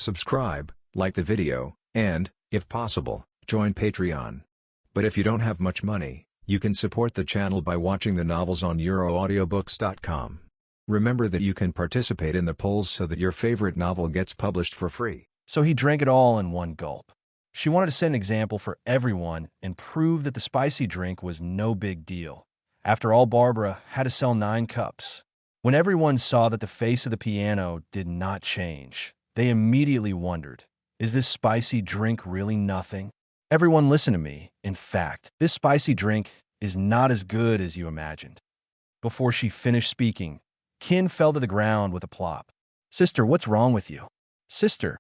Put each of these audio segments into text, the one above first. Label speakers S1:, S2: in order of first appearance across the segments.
S1: subscribe, like the video, and, if possible, join Patreon. But if you don't have much money, you can support the channel by watching the novels on euroaudiobooks.com. Remember that you can participate in the polls so that your favorite novel gets published for free.
S2: So he drank it all in one gulp. She wanted to set an example for everyone and prove that the spicy drink was no big deal. After all, Barbara had to sell 9 cups. When everyone saw that the face of the piano did not change, they immediately wondered, is this spicy drink really nothing? Everyone listen to me. In fact, this spicy drink is not as good as you imagined. Before she finished speaking, Qin fell to the ground with a plop. Sister, what's wrong with you? Sister.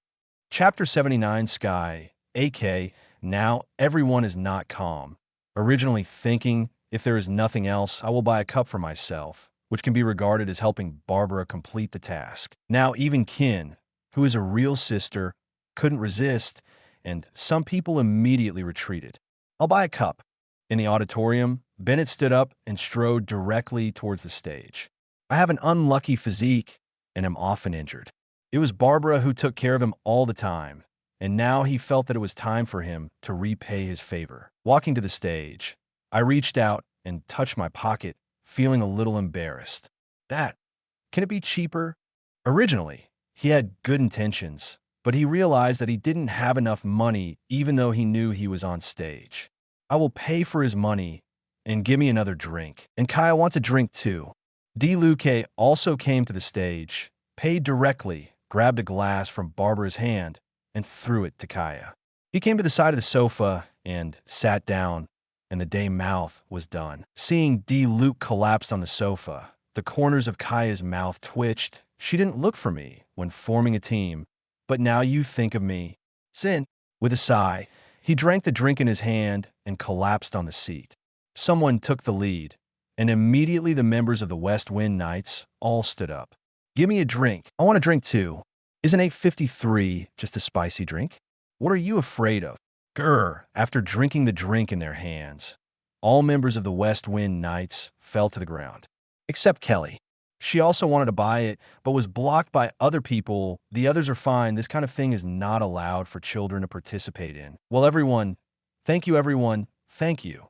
S2: Chapter 79 Sky, AK, now everyone is not calm. Originally thinking, if there is nothing else, I will buy a cup for myself, which can be regarded as helping Barbara complete the task. Now even Qin, who is a real sister, couldn't resist, and some people immediately retreated. I'll buy a cup. In the auditorium, Bennett stood up and strode directly towards the stage. I have an unlucky physique and am often injured. It was Barbara who took care of him all the time, and now he felt that it was time for him to repay his favor. Walking to the stage, I reached out and touched my pocket, feeling a little embarrassed. Can it be cheaper? Originally, he had good intentions, but he realized that he didn't have enough money even though he knew he was on stage. I will pay for his money and give me another drink. And Kaya wants a drink too. Di Luque also came to the stage, paid directly, grabbed a glass from Barbara's hand, and threw it to Kaya. He came to the side of the sofa and sat down, and the day mouth was done. Seeing Di Luque collapsed on the sofa, the corners of Kaya's mouth twitched. She didn't look for me when forming a team, but now you think of me. Sin. With a sigh, he drank the drink in his hand and collapsed on the seat. Someone took the lead, and immediately the members of the West Wind Knights all stood up. Give me a drink. I want a drink too. Isn't 853 just a spicy drink? What are you afraid of? Grr. After drinking the drink in their hands, all members of the West Wind Knights fell to the ground. Except Kelly. She also wanted to buy it, but was blocked by other people. The others are fine. This kind of thing is not allowed for children to participate in. Well, everyone, thank you, everyone. Thank you.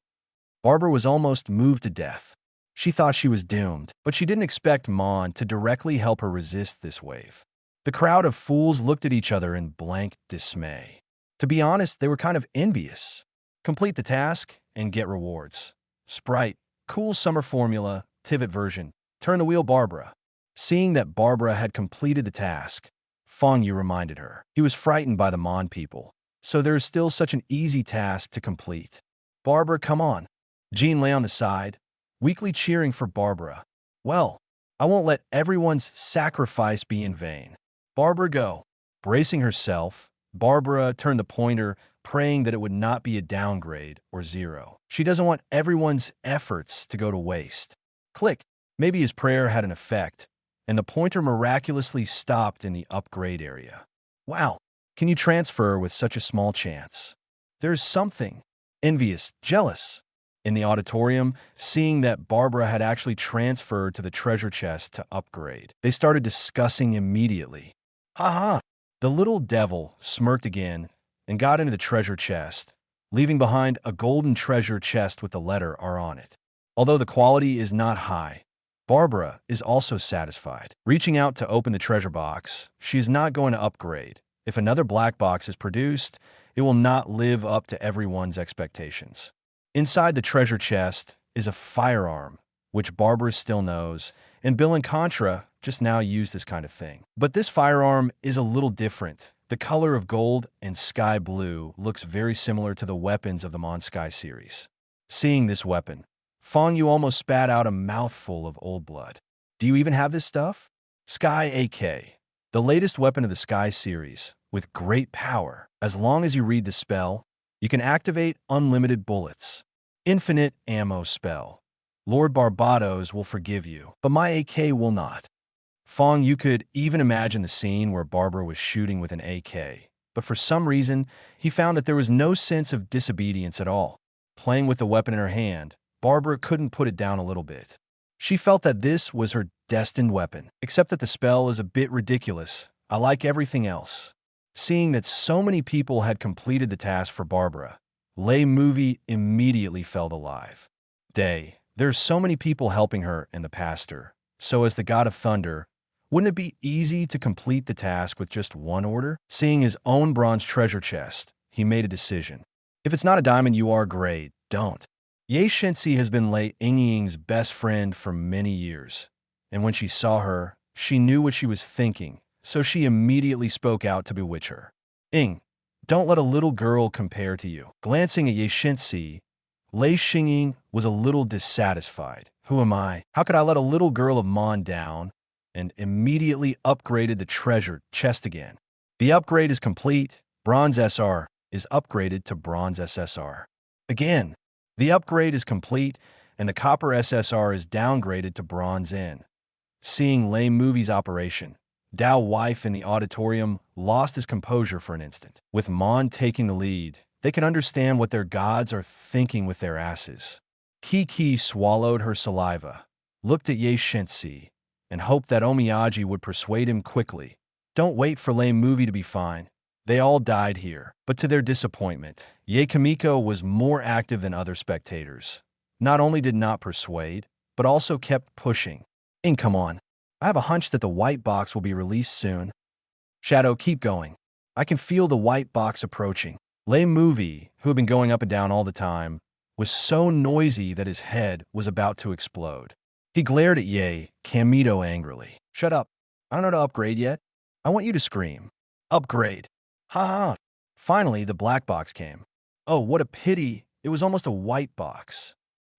S2: Barbara was almost moved to death. She thought she was doomed, but she didn't expect Mon to directly help her resist this wave. The crowd of fools looked at each other in blank dismay. To be honest, they were kind of envious. Complete the task and get rewards. Sprite, cool summer formula, Tivat version. Turn the wheel, Barbara. Seeing that Barbara had completed the task, Fang Yue reminded her. He was frightened by the Mon people, so there is still such an easy task to complete. Barbara, come on. Jean lay on the side, weakly cheering for Barbara. Well, I won't let everyone's sacrifice be in vain. Barbara, go. Bracing herself, Barbara turned the pointer, praying that it would not be a downgrade or 0. She doesn't want everyone's efforts to go to waste. Click. Maybe his prayer had an effect, and the pointer miraculously stopped in the upgrade area. Wow, can you transfer with such a small chance? There's something. Envious, jealous. In the auditorium, seeing that Barbara had actually transferred to the treasure chest to upgrade, they started discussing immediately. Ha. The little devil smirked again and got into the treasure chest, leaving behind a golden treasure chest with the letter R on it. Although the quality is not high, Barbara is also satisfied. Reaching out to open the treasure box, she is not going to upgrade. If another black box is produced, it will not live up to everyone's expectations. Inside the treasure chest is a firearm, which Barbara still knows, and Bill and Contra just now use this kind of thing. But this firearm is a little different. The color of gold and sky blue looks very similar to the weapons of the Mon Sky series. Seeing this weapon, Fang Yue almost spat out a mouthful of old blood. Do you even have this stuff? Sky AK, the latest weapon of the Sky series, with great power. As long as you read the spell, you can activate unlimited bullets. Infinite ammo spell. Lord Barbados will forgive you, but my AK will not. Fang Yue could even imagine the scene where Barbara was shooting with an AK, but for some reason, he found that there was no sense of disobedience at all. Playing with the weapon in her hand, Barbara couldn't put it down a little bit. She felt that this was her destined weapon, except that the spell is a bit ridiculous. I like everything else. Seeing that so many people had completed the task for Barbara, Lei Movie immediately felt alive. There's so many people helping her and the pastor. So as the god of thunder, wouldn't it be easy to complete the task with just one order? Seeing his own bronze treasure chest, he made a decision. If it's not a diamond you are, great, don't. Ye Shenxi has been Lei Yingying's best friend for many years, and when she saw her, she knew what she was thinking, so she immediately spoke out to bewitch her. Ying, don't let a little girl compare to you. Glancing at Ye Shenxi, Lei Xingying was a little dissatisfied. Who am I? How could I let a little girl of Mon down? And immediately upgraded the treasure chest again. The upgrade is complete. Bronze SR is upgraded to Bronze SSR. Again, the upgrade is complete, and the Copper SSR is downgraded to Bronze N. Seeing Lei Movie's operation, Dao Wife in the auditorium lost his composure for an instant. With Mon taking the lead, they can understand what their gods are thinking with their asses. Kiki swallowed her saliva, looked at Ye Shenxi, and hoped that Omiyaji would persuade him quickly. Don't wait for Lei Movie to be fine. They all died here. But to their disappointment, Ye Kamiko was more active than other spectators. Not only did not persuade, but also kept pushing. Come on. I have a hunch that the white box will be released soon. Shadow, keep going. I can feel the white box approaching. Lei Movie, who had been going up and down all the time, was so noisy that his head was about to explode. He glared at Ye Kamito angrily. Shut up. I don't know to upgrade yet. I want you to scream. Upgrade. Ha ha. Finally, the black box came. Oh, what a pity. It was almost a white box.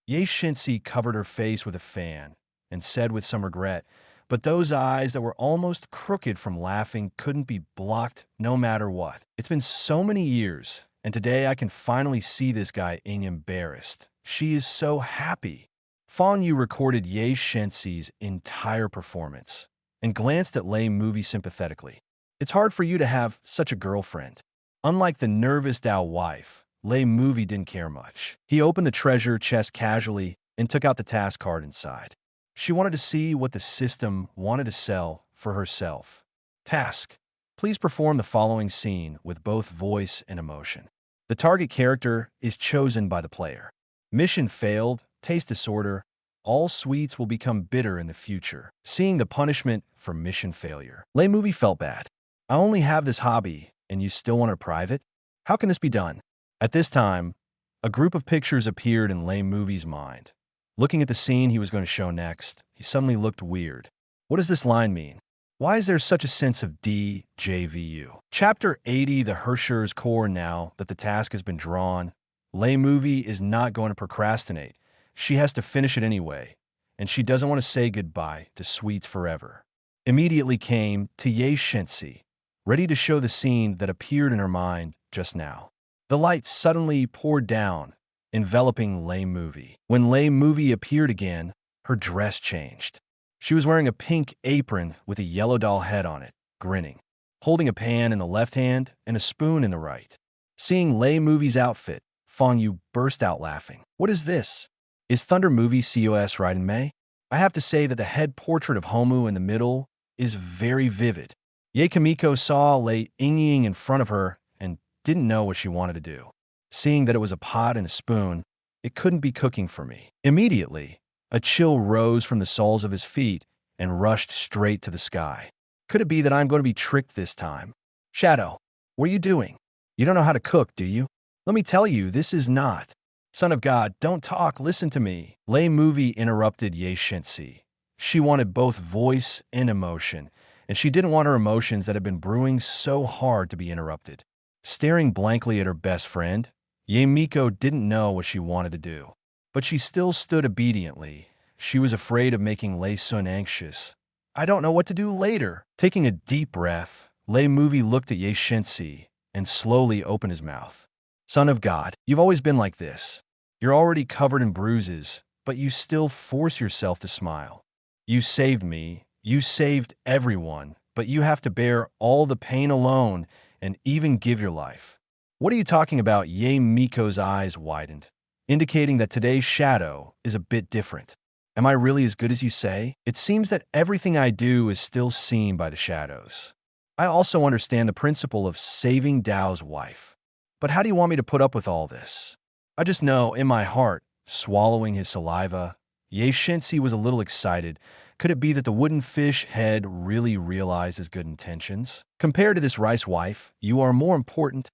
S2: Ye Shenxi covered her face with a fan and said with some regret, but those eyes that were almost crooked from laughing couldn't be blocked no matter what. It's been so many years, and today I can finally see this guy Ying embarrassed. She is so happy. Fang Yue recorded Ye Shenxi's entire performance and glanced at Lei Movie sympathetically. It's hard for you to have such a girlfriend. Unlike the nervous Dao Wife, Lei Movie didn't care much. He opened the treasure chest casually and took out the task card inside. She wanted to see what the system wanted to sell for herself. Task. Please perform the following scene with both voice and emotion. The target character is chosen by the player. Mission failed, taste disorder, all sweets will become bitter in the future. Seeing the punishment for mission failure. Lei Movie felt bad. I only have this hobby, and you still want a private? How can this be done? At this time, a group of pictures appeared in Lei Movie's mind. Looking at the scene he was going to show next, he suddenly looked weird. What does this line mean? Why is there such a sense of DJVU? Chapter 80, the Herrscher's core. Now that the task has been drawn, Lei Movie is not going to procrastinate. She has to finish it anyway, and she doesn't want to say goodbye to sweets forever. Immediately came to Ye Shenxi, ready to show the scene that appeared in her mind just now. The lights suddenly poured down, enveloping Lei Movie. When Lei Movie appeared again, her dress changed. She was wearing a pink apron with a yellow doll head on it, grinning, holding a pan in the left hand and a spoon in the right. Seeing Lei Movie's outfit, Fang Yue burst out laughing. What is this? Is Thunder Movie COS right in May? I have to say that the head portrait of Homu in the middle is very vivid. Ye Kamiko saw Lei Yingying in front of her and didn't know what she wanted to do. Seeing that it was a pot and a spoon, it couldn't be cooking for me. Immediately, a chill rose from the soles of his feet and rushed straight to the sky. Could it be that I'm going to be tricked this time? Shadow, what are you doing? You don't know how to cook, do you? Let me tell you, this is not. Son of God, don't talk, listen to me. Lei Movie interrupted Ye Shenxi. She wanted both voice and emotion, and she didn't want her emotions that had been brewing so hard to be interrupted. Staring blankly at her best friend, Ye Miko didn't know what she wanted to do. But she still stood obediently. She was afraid of making Lei Sun anxious. I don't know what to do later. Taking a deep breath, Lei Movie looked at Ye Shenxi and slowly opened his mouth. Son of God, you've always been like this. You're already covered in bruises, but you still force yourself to smile. You saved me, you saved everyone, but you have to bear all the pain alone and even give your life. What are you talking about? Ye Miko's eyes widened, indicating that today's shadow is a bit different. Am I really as good as you say? It seems that everything I do is still seen by the shadows. I also understand the principle of saving Dao's wife. But how do you want me to put up with all this? I just know, in my heart, swallowing his saliva, Ye Shensi was a little excited. Could it be that the wooden fish head really realized his good intentions? Compared to this rice wife, you are more important.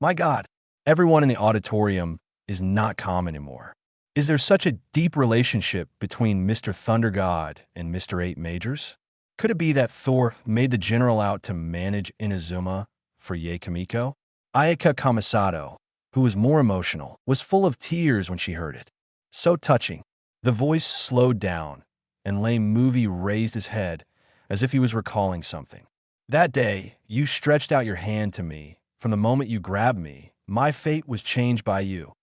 S2: My God, everyone in the auditorium is not calm anymore. Is there such a deep relationship between Mr. Thunder God and Mr. Eight Majors? Could it be that Thor made the general out to manage Inazuma for Ye Kamiko? Ayaka Kamisato, who was more emotional, was full of tears when she heard it. So touching. The voice slowed down, and Lei Movie raised his head as if he was recalling something. That day, you stretched out your hand to me. From the moment you grabbed me, my fate was changed by you.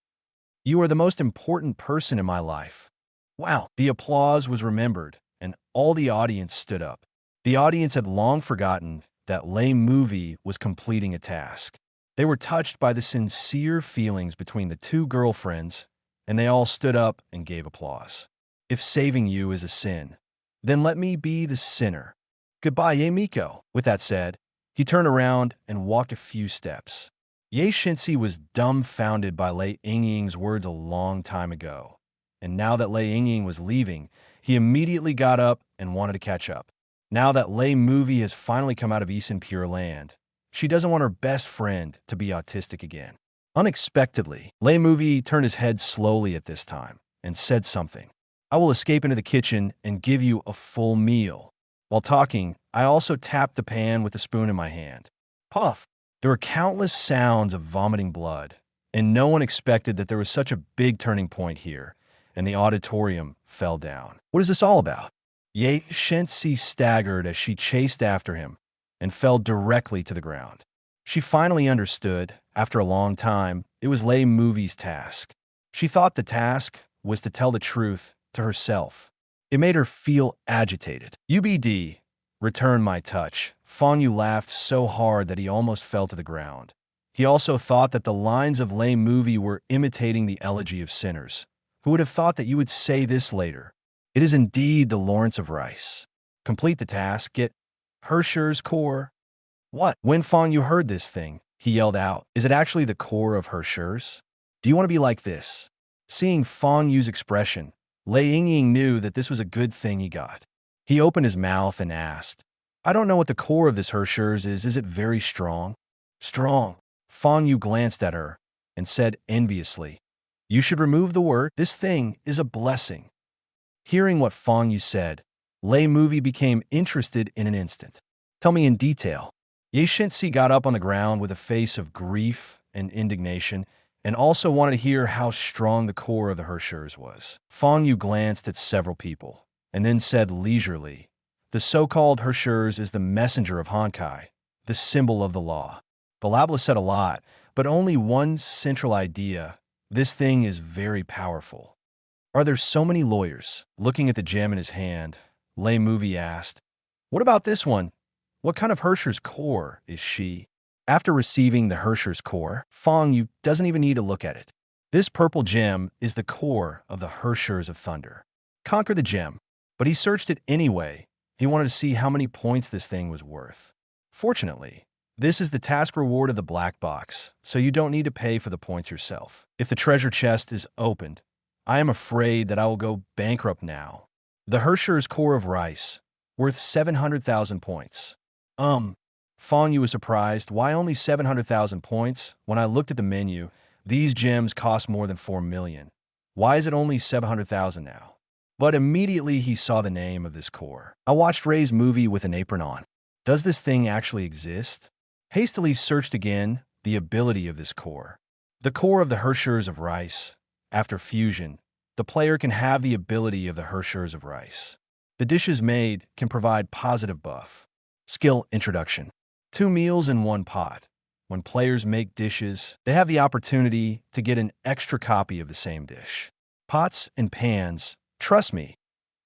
S2: You are the most important person in my life. Wow. The applause was remembered, and all the audience stood up. The audience had long forgotten that Lei Movie was completing a task. They were touched by the sincere feelings between the two girlfriends, and they all stood up and gave applause. If saving you is a sin, then let me be the sinner. Goodbye, Ye Miko. With that said, he turned around and walked a few steps. Ye Shinsi was dumbfounded by Lei Yingying's words a long time ago, and now that Lei Yingying was leaving, he immediately got up and wanted to catch up. Now that Lei Movie has finally come out of Eastern Pure Land, she doesn't want her best friend to be autistic again. Unexpectedly, Lei Movie turned his head slowly at this time and said something. I will escape into the kitchen and give you a full meal. While talking, I also tapped the pan with the spoon in my hand. Puff! There were countless sounds of vomiting blood, and no one expected that there was such a big turning point here, and the auditorium fell down. What is this all about? Ye Shensi staggered as she chased after him and fell directly to the ground. She finally understood, after a long time, it was Lei Movie's task. She thought the task was to tell the truth to herself. It made her feel agitated. UBD, return my touch. Fang Yue laughed so hard that he almost fell to the ground. He also thought that the lines of Lei Movie were imitating the elegy of sinners. Who would have thought that you would say this later? It is indeed the Lawrence of Rice. Complete the task, get Herrscher's core. What? When Fang Yue heard this thing, he yelled out, is it actually the core of Herrscher's? Do you want to be like this? Seeing Fang Yue's expression, Lei Yingying knew that this was a good thing he got. He opened his mouth and asked, I don't know what the core of this Herrscher's is. Is it very strong? Strong. Fang Yue glanced at her and said enviously, you should remove the word. This thing is a blessing. Hearing what Fang Yue said, Lei Movie became interested in an instant. Tell me in detail. Ye Shensi got up on the ground with a face of grief and indignation, and also wanted to hear how strong the core of the Herrscher's was. Fang Yue glanced at several people, and then said leisurely, the so-called Herrscher's is the messenger of Honkai, the symbol of the law. Balabla said a lot, but only one central idea. This thing is very powerful. Are there so many lawyers? Looking at the gem in his hand, Lei Movie asked, what about this one? What kind of Herrscher's core is she? After receiving the Herrscher's core, Fang Yue doesn't even need to look at it. This purple gem is the core of the Herrscher's of Thunder. Conquer the gem. But he searched it anyway. He wanted to see how many points this thing was worth. Fortunately, this is the task reward of the black box, so you don't need to pay for the points yourself. If the treasure chest is opened, I am afraid that I will go bankrupt now. The Herrscher's core of rice, worth 700,000 points. Fang Yue was surprised. Why only 700,000 points? When I looked at the menu, these gems cost more than 4 million. Why is it only 700,000 now? But immediately he saw the name of this core. I watched Rei's movie with an apron on. Does this thing actually exist? Hastily searched again the ability of this core. The core of the Herrscher's of Rice. After fusion, the player can have the ability of the Herrscher's of Rice. The dishes made can provide positive buff. Skill introduction. 2 meals in 1 pot. When players make dishes, they have the opportunity to get an extra copy of the same dish. Pots and pans, trust me,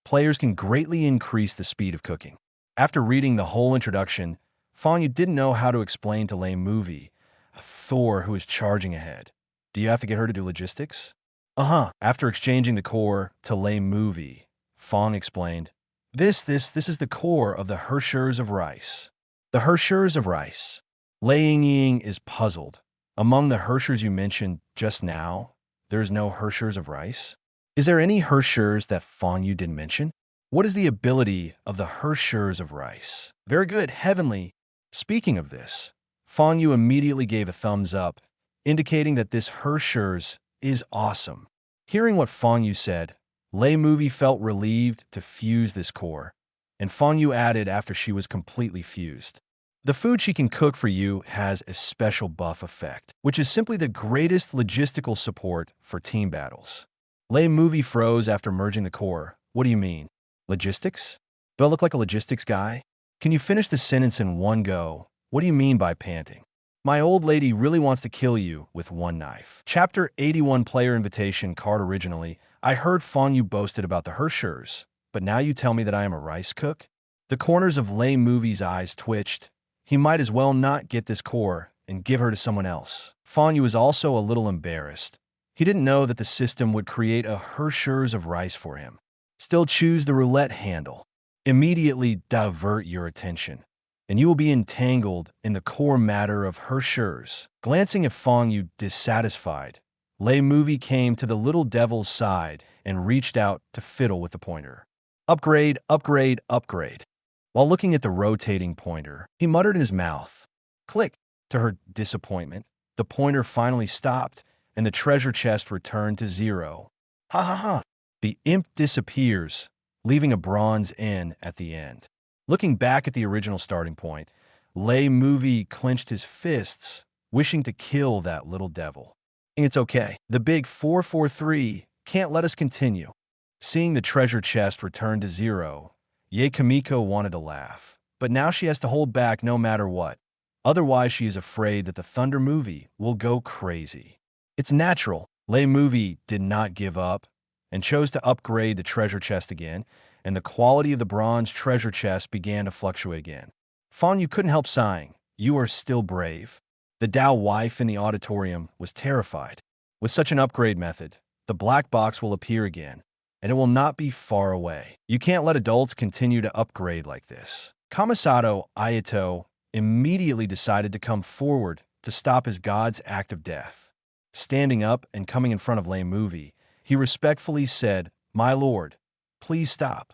S2: players can greatly increase the speed of cooking. After reading the whole introduction, Fang Yue didn't know how to explain to Lei Movie, a Thor who is charging ahead. Do you have to get her to do logistics? After exchanging the core to Lei Movie, Fang explained, This is the core of the Herrscher's of Rice. The Herrschers of Rice. Lei Ying is puzzled. Among the Herrschers you mentioned just now, there is no Herrschers of Rice? Is there any Herrschers that Fang Yue didn't mention? What is the ability of the Herrschers of Rice? Very good, heavenly. Speaking of this, Fang Yue immediately gave a thumbs up, indicating that this Herrschers is awesome. Hearing what Fang Yue said, Lei Movie felt relieved to fuse this core, and Fang Yue added after she was completely fused. The food she can cook for you has a special buff effect, which is simply the greatest logistical support for team battles. Lei Movie froze after merging the core. What do you mean? Logistics? Do I look like a logistics guy? Can you finish the sentence in one go? What do you mean by panting? My old lady really wants to kill you with one knife. Chapter 81 Player Invitation Card. Originally, I heard Fang Yue boasted about the Herrschers, but now you tell me that I am a rice cook? The corners of Lei Movie's eyes twitched. He might as well not get this core and give her to someone else. Fang Yue was also a little embarrassed. He didn't know that the system would create a Herrschers of Rice for him. Still, choose the roulette handle. Immediately divert your attention, and you will be entangled in the core matter of Herrschers. Glancing at Fang Yue dissatisfied, Lei Movie came to the little devil's side and reached out to fiddle with the pointer. Upgrade, upgrade, upgrade. While looking at the rotating pointer, he muttered in his mouth. Click. To her disappointment, the pointer finally stopped, and the treasure chest returned to 0. Ha ha ha. The imp disappears, leaving a bronze N at the end. Looking back at the original starting point, Lei Movie clenched his fists, wishing to kill that little devil. It's okay. The big 443 can't let us continue. Seeing the treasure chest return to 0, Ye Kamiko wanted to laugh, but now she has to hold back no matter what. Otherwise, she is afraid that the Thunder Movie will go crazy. It's natural. Lei Movie did not give up and chose to upgrade the treasure chest again, and the quality of the bronze treasure chest began to fluctuate again. Fang Yue couldn't help sighing. You are still brave. The Dao wife in the auditorium was terrified. With such an upgrade method, the black box will appear again, and it will not be far away. You can't let adults continue to upgrade like this. Kamisato Ayato immediately decided to come forward to stop his god's act of death. Standing up and coming in front of Lei Movie, he respectfully said, My lord, please stop.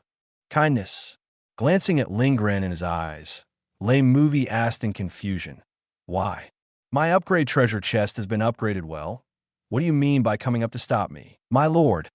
S2: Kindness. Glancing at Lindgren in his eyes, Lei Movie asked in confusion, Why? My upgrade treasure chest has been upgraded well. What do you mean by coming up to stop me? My lord,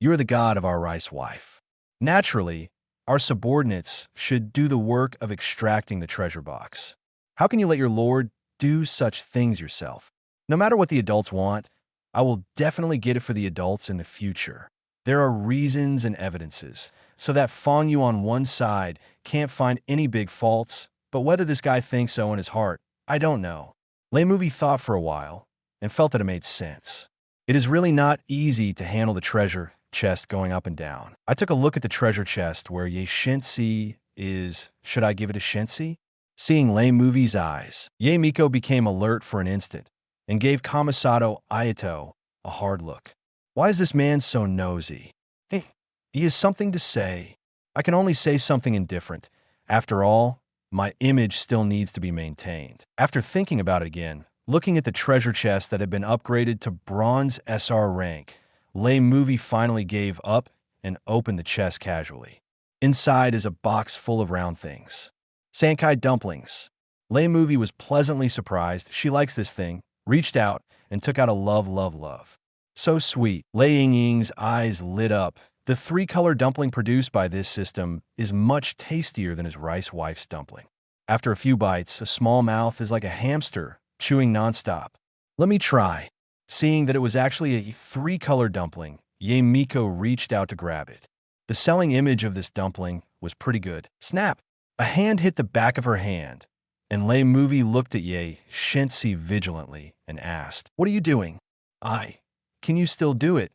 S2: you are the god of our rice wife. Naturally, our subordinates should do the work of extracting the treasure box. How can you let your lord do such things yourself? No matter what the adults want, I will definitely get it for the adults in the future. There are reasons and evidences, so that Fang Yue on one side can't find any big faults, but whether this guy thinks so in his heart, I don't know. Lei Movie thought for a while and felt that it made sense. It is really not easy to handle the treasure chest going up and down. I took a look at the treasure chest where Ye Shensi is. Should I give it a Shensi? Seeing Lei Movie's eyes, Ye Miko became alert for an instant and gave Kamisato Ayato a hard look. Why is this man so nosy? Hey, he has something to say. I can only say something indifferent. After all, my image still needs to be maintained. After thinking about it again, looking at the treasure chest that had been upgraded to bronze SR rank, Lei Movie finally gave up and opened the chest casually. Inside is a box full of round things. Sankai dumplings. Lei Movie was pleasantly surprised. She likes this thing, reached out, and took out a love. So sweet. Lei Ying's eyes lit up. The 3-color dumpling produced by this system is much tastier than his rice wife's dumpling. After a few bites, a small mouth is like a hamster, chewing nonstop. Let me try. Seeing that it was actually a 3-color dumpling, Ye Miko reached out to grab it. The selling image of this dumpling was pretty good. Snap! A hand hit the back of her hand, and Lei Movie looked at Ye Shensi vigilantly and asked, What are you doing? Can you still do it?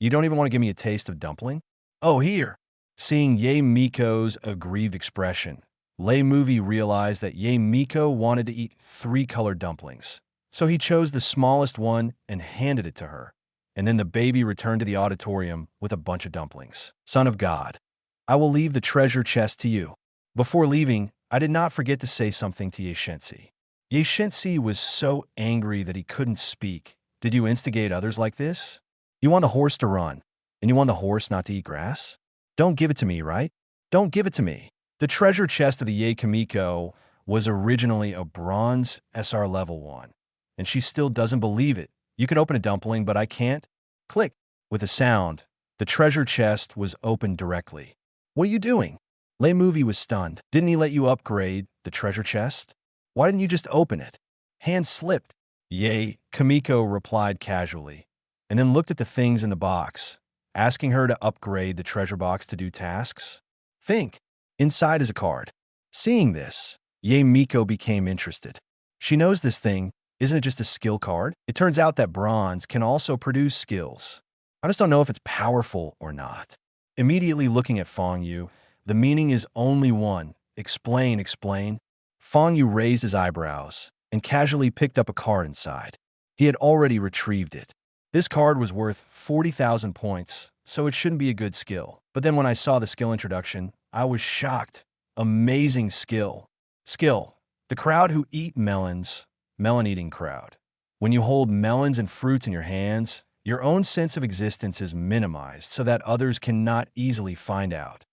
S2: You don't even want to give me a taste of dumpling? Oh, here. Seeing Ye Miko's aggrieved expression, Lei Movie realized that Ye Miko wanted to eat 3-color dumplings. So he chose the smallest one and handed it to her. And then the baby returned to the auditorium with a bunch of dumplings. Son of God, I will leave the treasure chest to you. Before leaving, I did not forget to say something to Ye Shensi. Ye Shensi was so angry that he couldn't speak. Did you instigate others like this? You want the horse to run, and you want the horse not to eat grass? Don't give it to me, right? Don't give it to me. The treasure chest of the Ye Kamiko was originally a bronze SR level 1, and she still doesn't believe it. You can open a dumpling, but I can't. Click. With a sound, the treasure chest was opened directly. What are you doing? Lei Movie was stunned. Didn't he let you upgrade the treasure chest? Why didn't you just open it? Hand slipped. Ye Kamiko replied casually, and then looked at the things in the box, asking her to upgrade the treasure box to do tasks. Think. Inside is a card. Seeing this, Ye Miko became interested. She knows this thing. Isn't it just a skill card? It turns out that bronze can also produce skills. I just don't know if it's powerful or not. Immediately looking at Fang Yue, the meaning is only one. Explain, explain. Fang Yue raised his eyebrows and casually picked up a card inside. He had already retrieved it. This card was worth 40,000 points, so it shouldn't be a good skill. But then when I saw the skill introduction, I was shocked. Amazing skill. Skill. The crowd who eat melons. Melon-eating crowd. When you hold melons and fruits in your hands, your own sense of existence is minimized so that others cannot easily find out.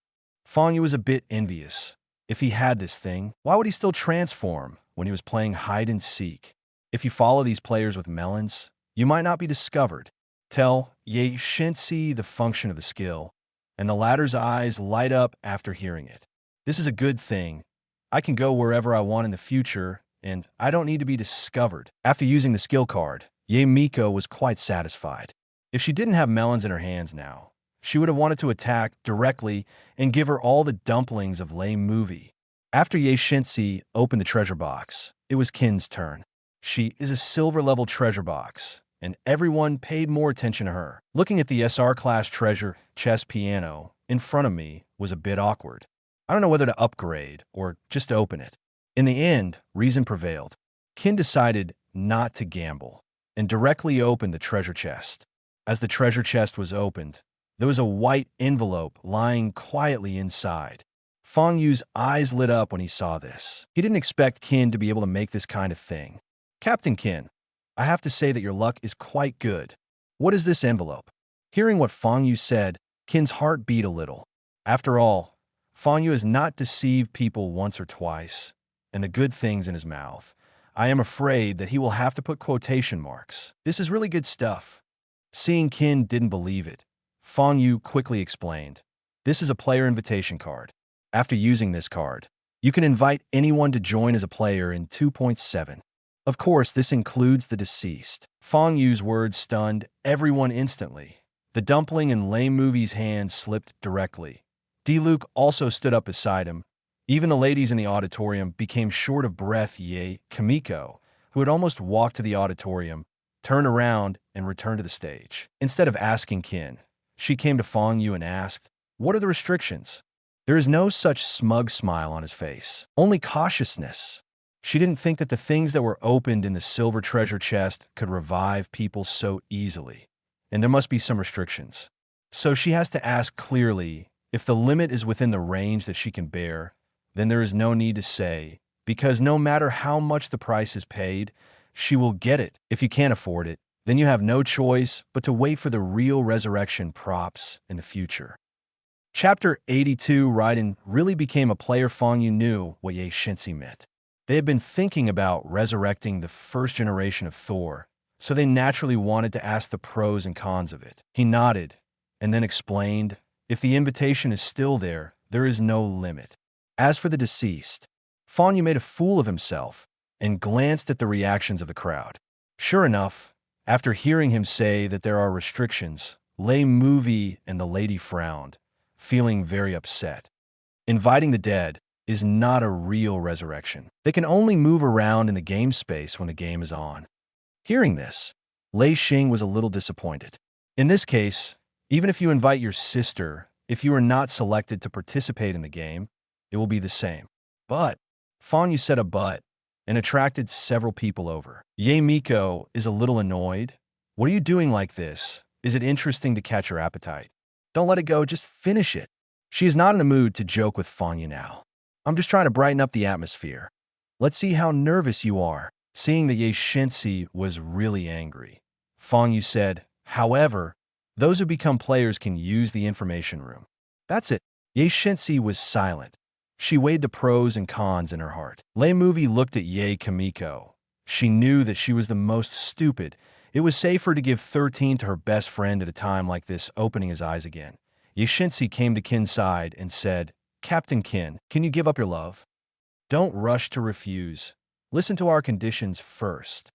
S2: Fang Yue was a bit envious. If he had this thing, why would he still transform when he was playing hide and seek? If you follow these players with melons, you might not be discovered. Tell Ye Shensi the function of the skill, and the latter's eyes light up after hearing it. This is a good thing. I can go wherever I want in the future, and I don't need to be discovered. After using the skill card, Ye Miko was quite satisfied. If she didn't have melons in her hands now, she would have wanted to attack directly and give her all the dumplings of Lei Movie. After Ye Shensi opened the treasure box, it was Qin's turn. She is a silver-level treasure box, and everyone paid more attention to her. Looking at the SR class treasure chest piano in front of me was a bit awkward. I don't know whether to upgrade or just open it. In the end, reason prevailed. Qin decided not to gamble and directly opened the treasure chest. As the treasure chest was opened, there was a white envelope lying quietly inside. Fang Yue's eyes lit up when he saw this. He didn't expect Qin to be able to make this kind of thing. Captain Qin, I have to say that your luck is quite good. What is this envelope? Hearing what Fang Yue said, Qin's heart beat a little. After all, Fang Yue has not deceived people once or twice, and the good things in his mouth. I am afraid that he will have to put quotation marks. This is really good stuff. Seeing Qin didn't believe it, Fang Yue quickly explained. This is a player invitation card. After using this card, you can invite anyone to join as a player in 2.7. Of course, this includes the deceased. Fang Yue's words stunned everyone instantly. The dumpling in Lei Movie's hand slipped directly. D-Luke also stood up beside him. Even the ladies in the auditorium became short of breath. Ye Kamiko, who had almost walked to the auditorium, turned around and returned to the stage. Instead of asking Qin, she came to Fang Yue and asked, "What are the restrictions?" There is no such smug smile on his face, only cautiousness. She didn't think that the things that were opened in the silver treasure chest could revive people so easily, and there must be some restrictions. So she has to ask clearly. If the limit is within the range that she can bear, then there is no need to say, because no matter how much the price is paid, she will get it. If you can't afford it, then you have no choice but to wait for the real resurrection props in the future. Chapter 82 Raiden really became a player. Fang Yue knew what Ye Shensi meant. They had been thinking about resurrecting the first generation of Thor, so they naturally wanted to ask the pros and cons of it. He nodded, and then explained, if the invitation is still there, there is no limit. As for the deceased, Fang Yue made a fool of himself and glanced at the reactions of the crowd. Sure enough, after hearing him say that there are restrictions, Lei Movie and the lady frowned, feeling very upset. Inviting the dead is not a real resurrection. They can only move around in the game space when the game is on. Hearing this, Lei Xing was a little disappointed. In this case, even if you invite your sister, if you are not selected to participate in the game, it will be the same. But, Fang Yue said a but, and attracted several people over. Ye Miko is a little annoyed. What are you doing like this? Is it interesting to catch her appetite? Don't let it go, just finish it. She is not in the mood to joke with Fang Yue now. I'm just trying to brighten up the atmosphere. Let's see how nervous you are." Seeing that Ye Shensi was really angry, Fang Yue said, "However, those who become players can use the information room." That's it. Ye Shensi was silent. She weighed the pros and cons in her heart. Lei Movie looked at Ye Kamiko. She knew that she was the most stupid. It was safer to give 13 to her best friend at a time like this. Opening his eyes again, Ye Shensi came to Qin's side and said, "Captain Qin, can you give up your love? Don't rush to refuse. Listen to our conditions first."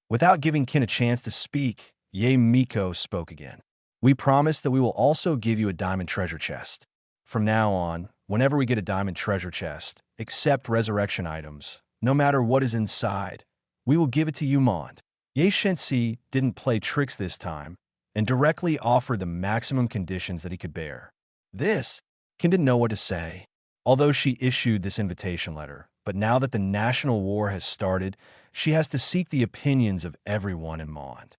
S2: Without giving Qin a chance to speak, Ye Miko spoke again. "We promise that we will also give you a diamond treasure chest. From now on, whenever we get a diamond treasure chest, except resurrection items, no matter what is inside, we will give it to you, Mond." Ye Shensi didn't play tricks this time and directly offered the maximum conditions that he could bear. This, Qin didn't know what to say. Although she issued this invitation letter, but now that the national war has started, she has to seek the opinions of everyone in Mond.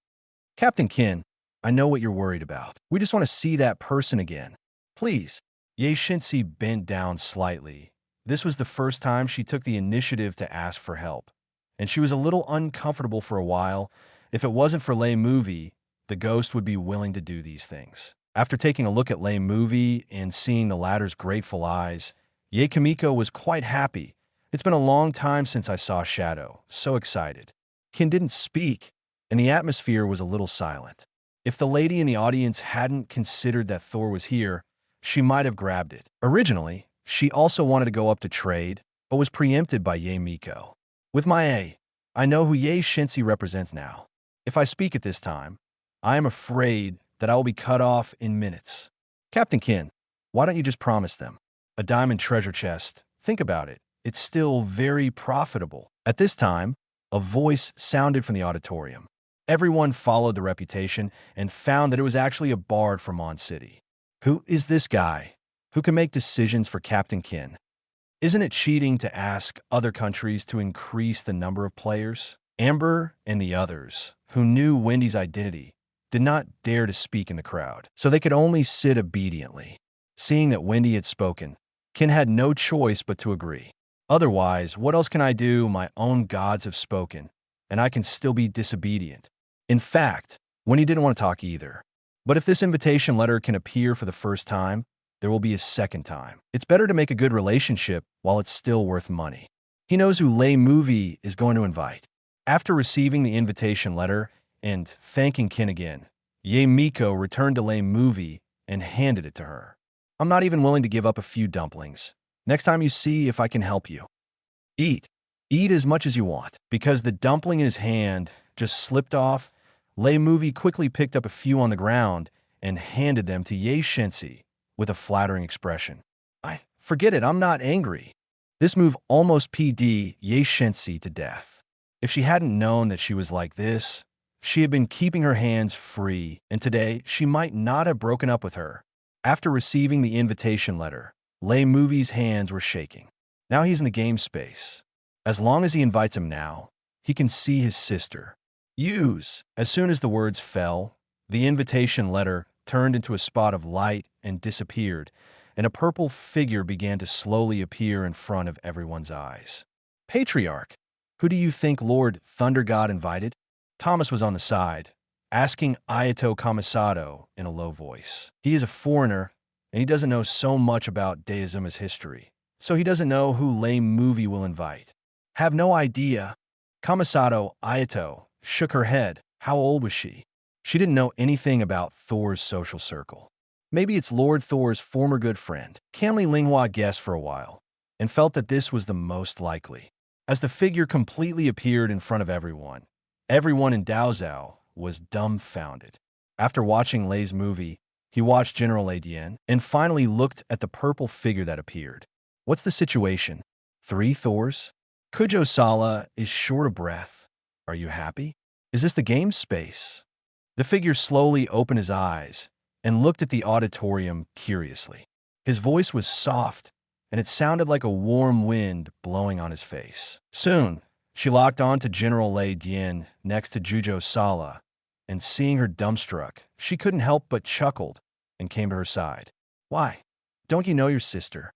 S2: "Captain Qin, I know what you're worried about. We just want to see that person again. Please." Ye Shensi bent down slightly. This was the first time she took the initiative to ask for help, and she was a little uncomfortable for a while. If it wasn't for Lei Movie, the ghost would be willing to do these things. After taking a look at Lei Movie and seeing the latter's grateful eyes, Ye Kamiko was quite happy. "It's been a long time since I saw Shadow. So excited." Qin didn't speak, and the atmosphere was a little silent. If the lady in the audience hadn't considered that Thor was here, she might have grabbed it. Originally, she also wanted to go up to trade, but was preempted by Ye Miko. "With my A, I know who Ye Shensi represents now. If I speak at this time, I am afraid that I will be cut off in minutes. Captain Qin, why don't you just promise them? A diamond treasure chest. Think about it. It's still very profitable." At this time, a voice sounded from the auditorium. Everyone followed the reputation and found that it was actually a bard from Mon City. "Who is this guy? Who can make decisions for Captain Qin? Isn't it cheating to ask other countries to increase the number of players?" Amber and the others, who knew Wendy's identity, did not dare to speak in the crowd, so they could only sit obediently. Seeing that Wendy had spoken, Qin had no choice but to agree. "Otherwise, what else can I do? My own gods have spoken, and I can still be disobedient." In fact, Wendy didn't want to talk either. But if this invitation letter can appear for the first time, there will be a second time. It's better to make a good relationship while it's still worth money. He knows who Lei Movie is going to invite. After receiving the invitation letter and thanking Qin again, Ye Miko returned to Lei Movie and handed it to her. "I'm not even willing to give up a few dumplings. Next time you see if I can help you. Eat. Eat as much as you want." Because the dumpling in his hand just slipped off, Lei Movie quickly picked up a few on the ground and handed them to Ye Shensi with a flattering expression. Forget it, I'm not angry." This move almost PD'd Ye Shensi to death. If she hadn't known that she was like this, she had been keeping her hands free, and today she might not have broken up with her. After receiving the invitation letter, Lei Movie's hands were shaking. Now he's in the game space. As long as he invites him now, he can see his sister. Use. As soon as the words fell, the invitation letter turned into a spot of light and disappeared, and a purple figure began to slowly appear in front of everyone's eyes. "Patriarch, who do you think Lord Thunder God invited?" Thomas was on the side, asking Ayato Kamisado in a low voice. He is a foreigner, and he doesn't know so much about Deazuma's history, so he doesn't know who Lei Movie will invite. "Have no idea." Kamisado Ayato shook her head. How old was she? She didn't know anything about Thor's social circle. Maybe it's Lord Thor's former good friend. Canli Linghua guessed for a while, and felt that this was the most likely. As the figure completely appeared in front of everyone in Daozhou was dumbfounded. After watching Lei's movie, he watched General Lei Dian and finally looked at the purple figure that appeared. "What's the situation? 3 Thors? Kujo Sala is short of breath. Are you happy? Is this the game space?" The figure slowly opened his eyes and looked at the auditorium curiously. His voice was soft, and it sounded like a warm wind blowing on his face. Soon, she locked on to General Lei Dian next to Jujo Sala, and seeing her dumbstruck, she couldn't help but chuckled and came to her side. "Why? Don't you know your sister?"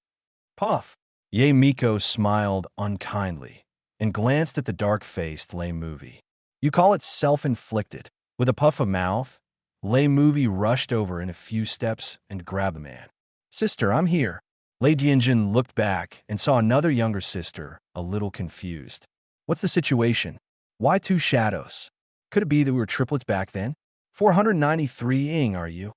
S2: "Puff, Ye Miko smiled unkindly and glanced at the dark-faced Lei Movie. You call it self-inflicted. With a puff of mouth, Lei Movie rushed over in a few steps and grabbed the man. Sister, I'm here. Lei Dianjin looked back and saw another younger sister, a little confused. What's the situation? Why two shadows? Could it be that we were triplets back then? 493 ing, are you?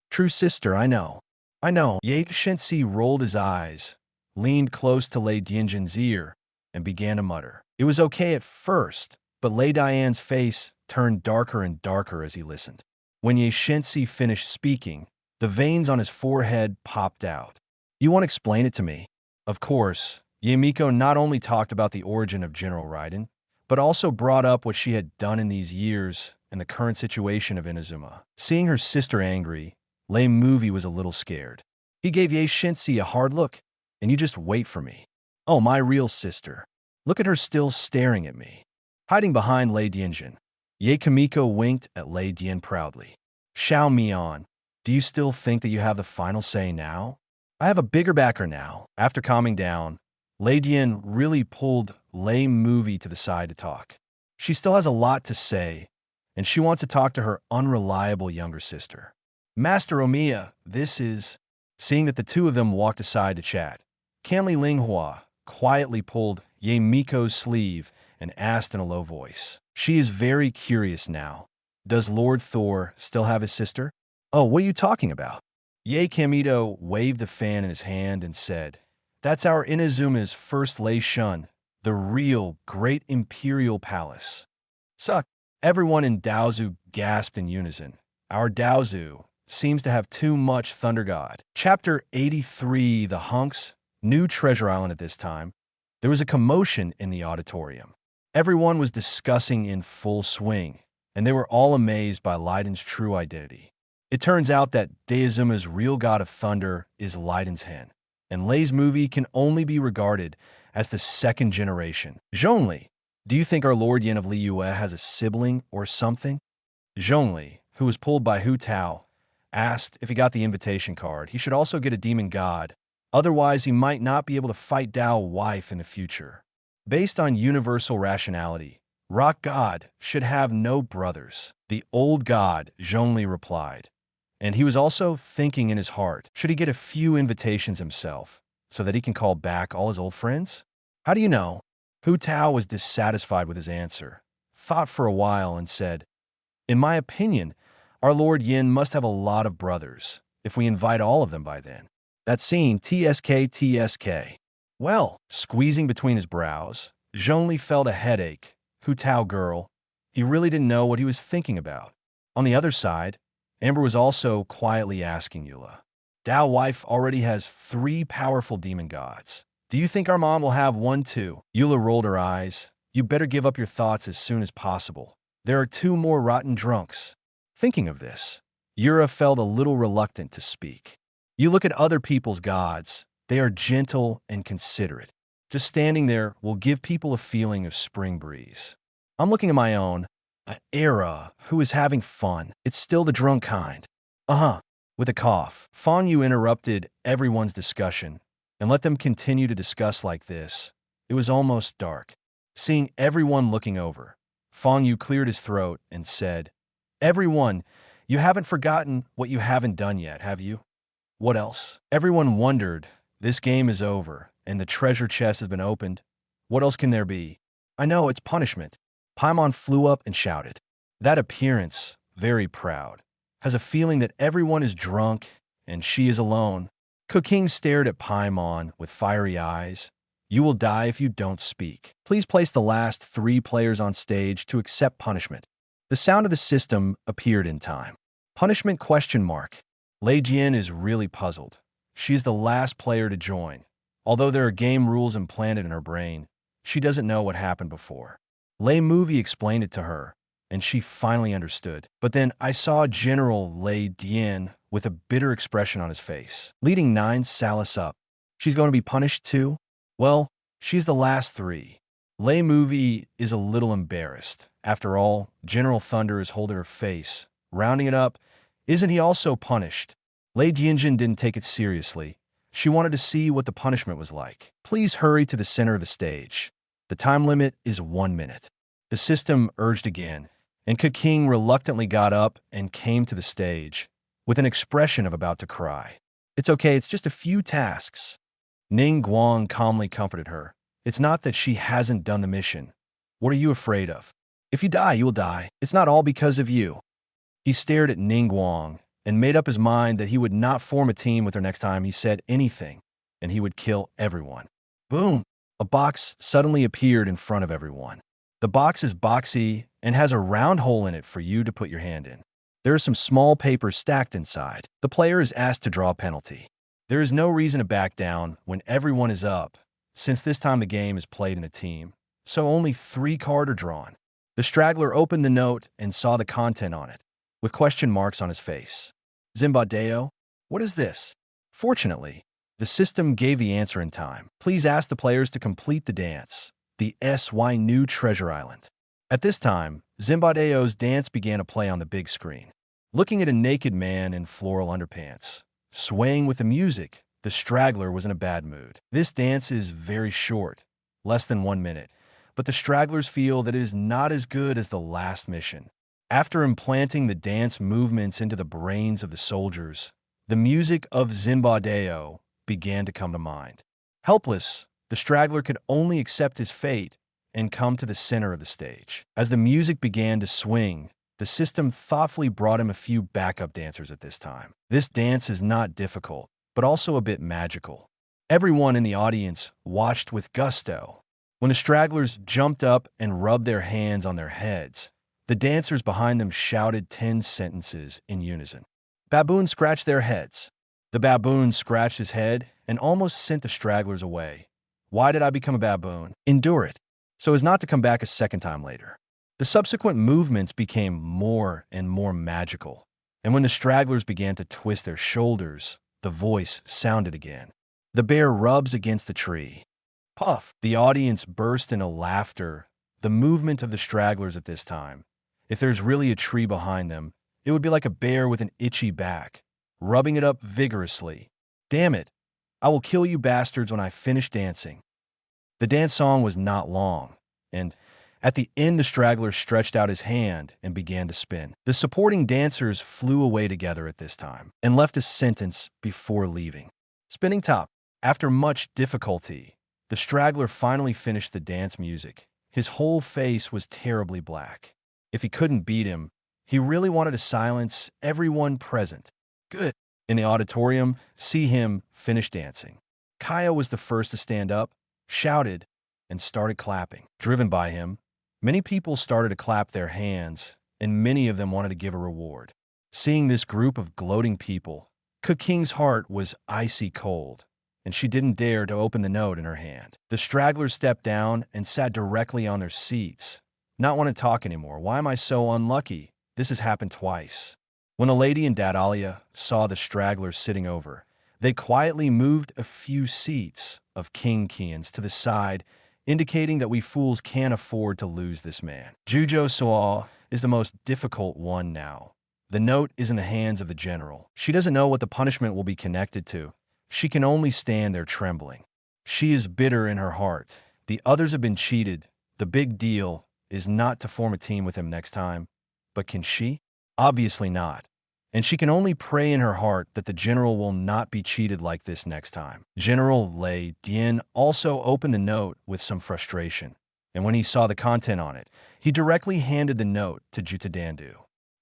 S2: True sister, I know. I know. Ye Shensi rolled his eyes, leaned close to Lei Dianjin's ear, and began to mutter. It was okay at first, but Lei Dian's face turned darker and darker as he listened. When Ye Shensi finished speaking, the veins on his forehead popped out. You want to explain it to me? Of course, Ye Miko not only talked about the origin of General Raiden, but also brought up what she had done in these years and the current situation of Inazuma. Seeing her sister angry, Lei Movie was a little scared. He gave Ye Shensi a hard look, and you just wait for me. Oh, my real sister. Look at her still staring at me. Hiding behind Lei Dianjin, Ye Kamiko winked at Lei Dian proudly. Xiao Mian, do you still think that you have the final say now? I have a bigger backer now. After calming down, Lei Dian really pulled Lei Movie to the side to talk. She still has a lot to say, and she wants to talk to her unreliable younger sister. Master Omiya, this is... Seeing that the two of them walked aside to chat, Canli Linghua quietly pulled Ye Miko's sleeve and asked in a low voice. She is very curious now. Does Lord Thor still have his sister? Oh, what are you talking about? Ye Kamito waved the fan in his hand and said, That's our Inazuma's first Lei Shun, the real Great Imperial Palace. Suck. Everyone in Daozu gasped in unison. Our Daozu seems to have too much Thunder God. Chapter 83, The Hunks, New Treasure Island. At this time, there was a commotion in the auditorium. Everyone was discussing in full swing, and they were all amazed by Leiden's true identity. It turns out that Daozuma's real god of thunder is Leiden's hen, and Lei's Movie can only be regarded as the second generation. Zhongli, do you think our Lord Yin of Liyue has a sibling or something? Zhongli, who was pulled by Hu Tao, asked if he got the invitation card, he should also get a demon god. Otherwise, he might not be able to fight Dao wife in the future. Based on universal rationality, Rock God should have no brothers. The old god, Zhongli replied. And he was also thinking in his heart, should he get a few invitations himself, so that he can call back all his old friends? How do you know? Hu Tao was dissatisfied with his answer, thought for a while and said, In my opinion, our Lord Yin must have a lot of brothers, if we invite all of them by then. That scene, TSK. Well, squeezing between his brows, Zhongli felt a headache. Hu Tao girl, he really didn't know what he was thinking about. On the other side, Amber was also quietly asking Eula. Dao wife already has 3 powerful demon gods. Do you think our mom will have one too? Eula rolled her eyes. You better give up your thoughts as soon as possible. There are 2 more rotten drunks. Thinking of this, Yura felt a little reluctant to speak. You look at other people's gods, they are gentle and considerate. Just standing there will give people a feeling of spring breeze. I'm looking at my own, Era, who is having fun. It's still the drunk kind. With a cough, Fang Yue interrupted everyone's discussion and let them continue to discuss like this. It was almost dark. Seeing everyone looking over, Fang Yue cleared his throat and said, Everyone, you haven't forgotten what you haven't done yet, have you? What else? Everyone wondered. This game is over, and the treasure chest has been opened. What else can there be? I know, it's punishment. Paimon flew up and shouted. That appearance, very proud, has a feeling that everyone is drunk, and she is alone. Qing stared at Paimon with fiery eyes. You will die if you don't speak. Please place the last 3 players on stage to accept punishment. The sound of the system appeared in time. Punishment ? Lei Jian is really puzzled. She is the last player to join. Although there are game rules implanted in her brain, she doesn't know what happened before. Lei Movie explained it to her, and she finally understood. But then I saw General Lei Dian with a bitter expression on his face, leading 9 Salas up. She's going to be punished too? Well, she's the last 3. Lei Movie is a little embarrassed. After all, General Thunder is holding her face. Rounding it up, isn't he also punished? Lei Dianjin didn't take it seriously, She wanted to see what the punishment was like. Please hurry to the center of the stage. The time limit is 1 minute. The system urged again, and Qing reluctantly got up and came to the stage, with an expression of about to cry. It's okay, it's just a few tasks. Ning Guang calmly comforted her. It's not that she hasn't done the mission. What are you afraid of? If you die, you will die. It's not all because of you. He stared at Ning Guang and made up his mind that he would not form a team with her next time he said anything, and he would kill everyone. Boom! A box suddenly appeared in front of everyone. The box is boxy and has a round hole in it for you to put your hand in. There are some small papers stacked inside. The player is asked to draw a penalty. There is no reason to back down when everyone is up, since this time the game is played in a team, so only 3 cards are drawn. The straggler opened the note and saw the content on it, with question marks on his face. Zimbabdeo? What is this? Fortunately, the system gave the answer in time. Please ask the players to complete the dance, the SY New Treasure Island. At this time, Zimbabdeo's dance began to play on the big screen. Looking at a naked man in floral underpants, swaying with the music, the straggler was in a bad mood. This dance is very short, less than 1 minute, but the stragglers feel that it is not as good as the last mission. After implanting the dance movements into the brains of the soldiers, the music of Zimbabdeo began to come to mind. Helpless, the straggler could only accept his fate and come to the center of the stage. As the music began to swing, the system thoughtfully brought him a few backup dancers at this time. This dance is not difficult, but also a bit magical. Everyone in the audience watched with gusto. When the stragglers jumped up and rubbed their hands on their heads, the dancers behind them shouted 10 sentences in unison. Baboons scratched their heads. The baboon scratched his head and almost sent the stragglers away. Why did I become a baboon? Endure it, so as not to come back a second time later. The subsequent movements became more and more magical, and when the stragglers began to twist their shoulders, the voice sounded again. The bear rubs against the tree. Puff! The audience burst into laughter. The movement of the stragglers at this time, if there's really a tree behind them, it would be like a bear with an itchy back, rubbing it up vigorously. Damn it! I will kill you bastards when I finish dancing. The dance song was not long, and at the end the straggler stretched out his hand and began to spin. The supporting dancers flew away together at this time and left a sentence before leaving. Spinning top. After much difficulty, the straggler finally finished the dance music. His whole face was terribly black. If he couldn't beat him, he really wanted to silence everyone present. Good. In the auditorium, see him finish dancing. Kaya was the first to stand up, shouted, and started clapping. Driven by him, many people started to clap their hands, and many of them wanted to give a reward. Seeing this group of gloating people, Qing's heart was icy cold, and she didn't dare to open the note in her hand. The stragglers stepped down and sat directly on their seats. Not want to talk anymore. Why am I so unlucky? This has happened twice. When the lady and Dadalia saw the stragglers sitting over, they quietly moved a few seats of King Kians to the side, indicating that we fools can't afford to lose this man. Jujo Soal is the most difficult one now. The note is in the hands of the general. She doesn't know what the punishment will be connected to. She can only stand there trembling. She is bitter in her heart. The others have been cheated. The big deal is not to form a team with him next time. But can she? Obviously not. And she can only pray in her heart that the general will not be cheated like this next time. General Lei Dian also opened the note with some frustration, and when he saw the content on it, he directly handed the note to Jutadandu.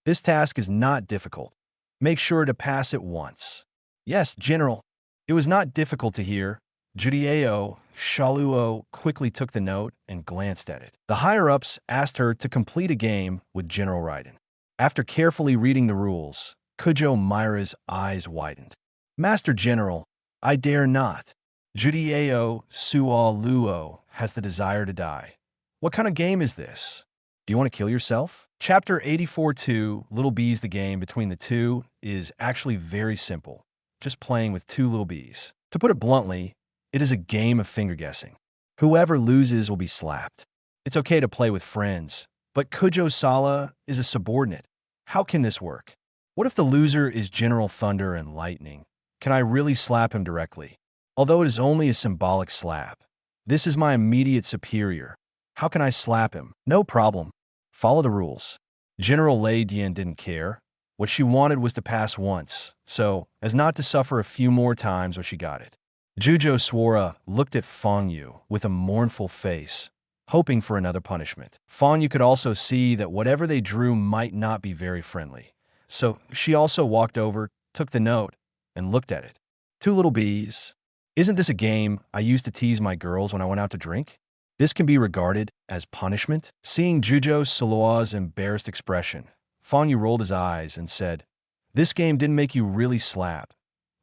S2: This task is not difficult. Make sure to pass it once. Yes, General. It was not difficult to hear. Judieo Shaluo quickly took the note and glanced at it. The higher-ups asked her to complete a game with General Raiden. After carefully reading the rules, Kujo Myra's eyes widened. Master General, I dare not. Judieo Sual Luo has the desire to die. What kind of game is this? Do you want to kill yourself? Chapter 84-2, Little Bees the game between the two is actually very simple. Just playing with 2 little bees. To put it bluntly, it is a game of finger guessing. Whoever loses will be slapped. It's okay to play with friends, but Kujo Sala is a subordinate. How can this work? What if the loser is General Thunder and Lightning? Can I really slap him directly? Although it is only a symbolic slap. This is my immediate superior. How can I slap him? No problem. Follow the rules. General Lei Dian didn't care. What she wanted was to pass once, so as not to suffer a few more times when she got it. Zhujo Suora looked at Fang Yue with a mournful face, hoping for another punishment. Fang Yue could also see that whatever they drew might not be very friendly, so she also walked over, took the note, and looked at it. Two little bees. Isn't this a game I used to tease my girls when I went out to drink? This can be regarded as punishment? Seeing Zhujo Suoa's embarrassed expression, Fang Yue rolled his eyes and said, "This game didn't make you really slap.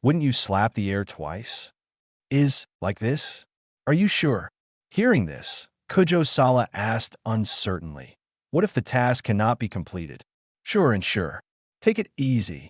S2: Wouldn't you slap the air twice? Is like this? Are you sure?" Hearing this, Kujo Sala asked uncertainly, "What if the task cannot be completed?" "Sure and sure. Take it easy."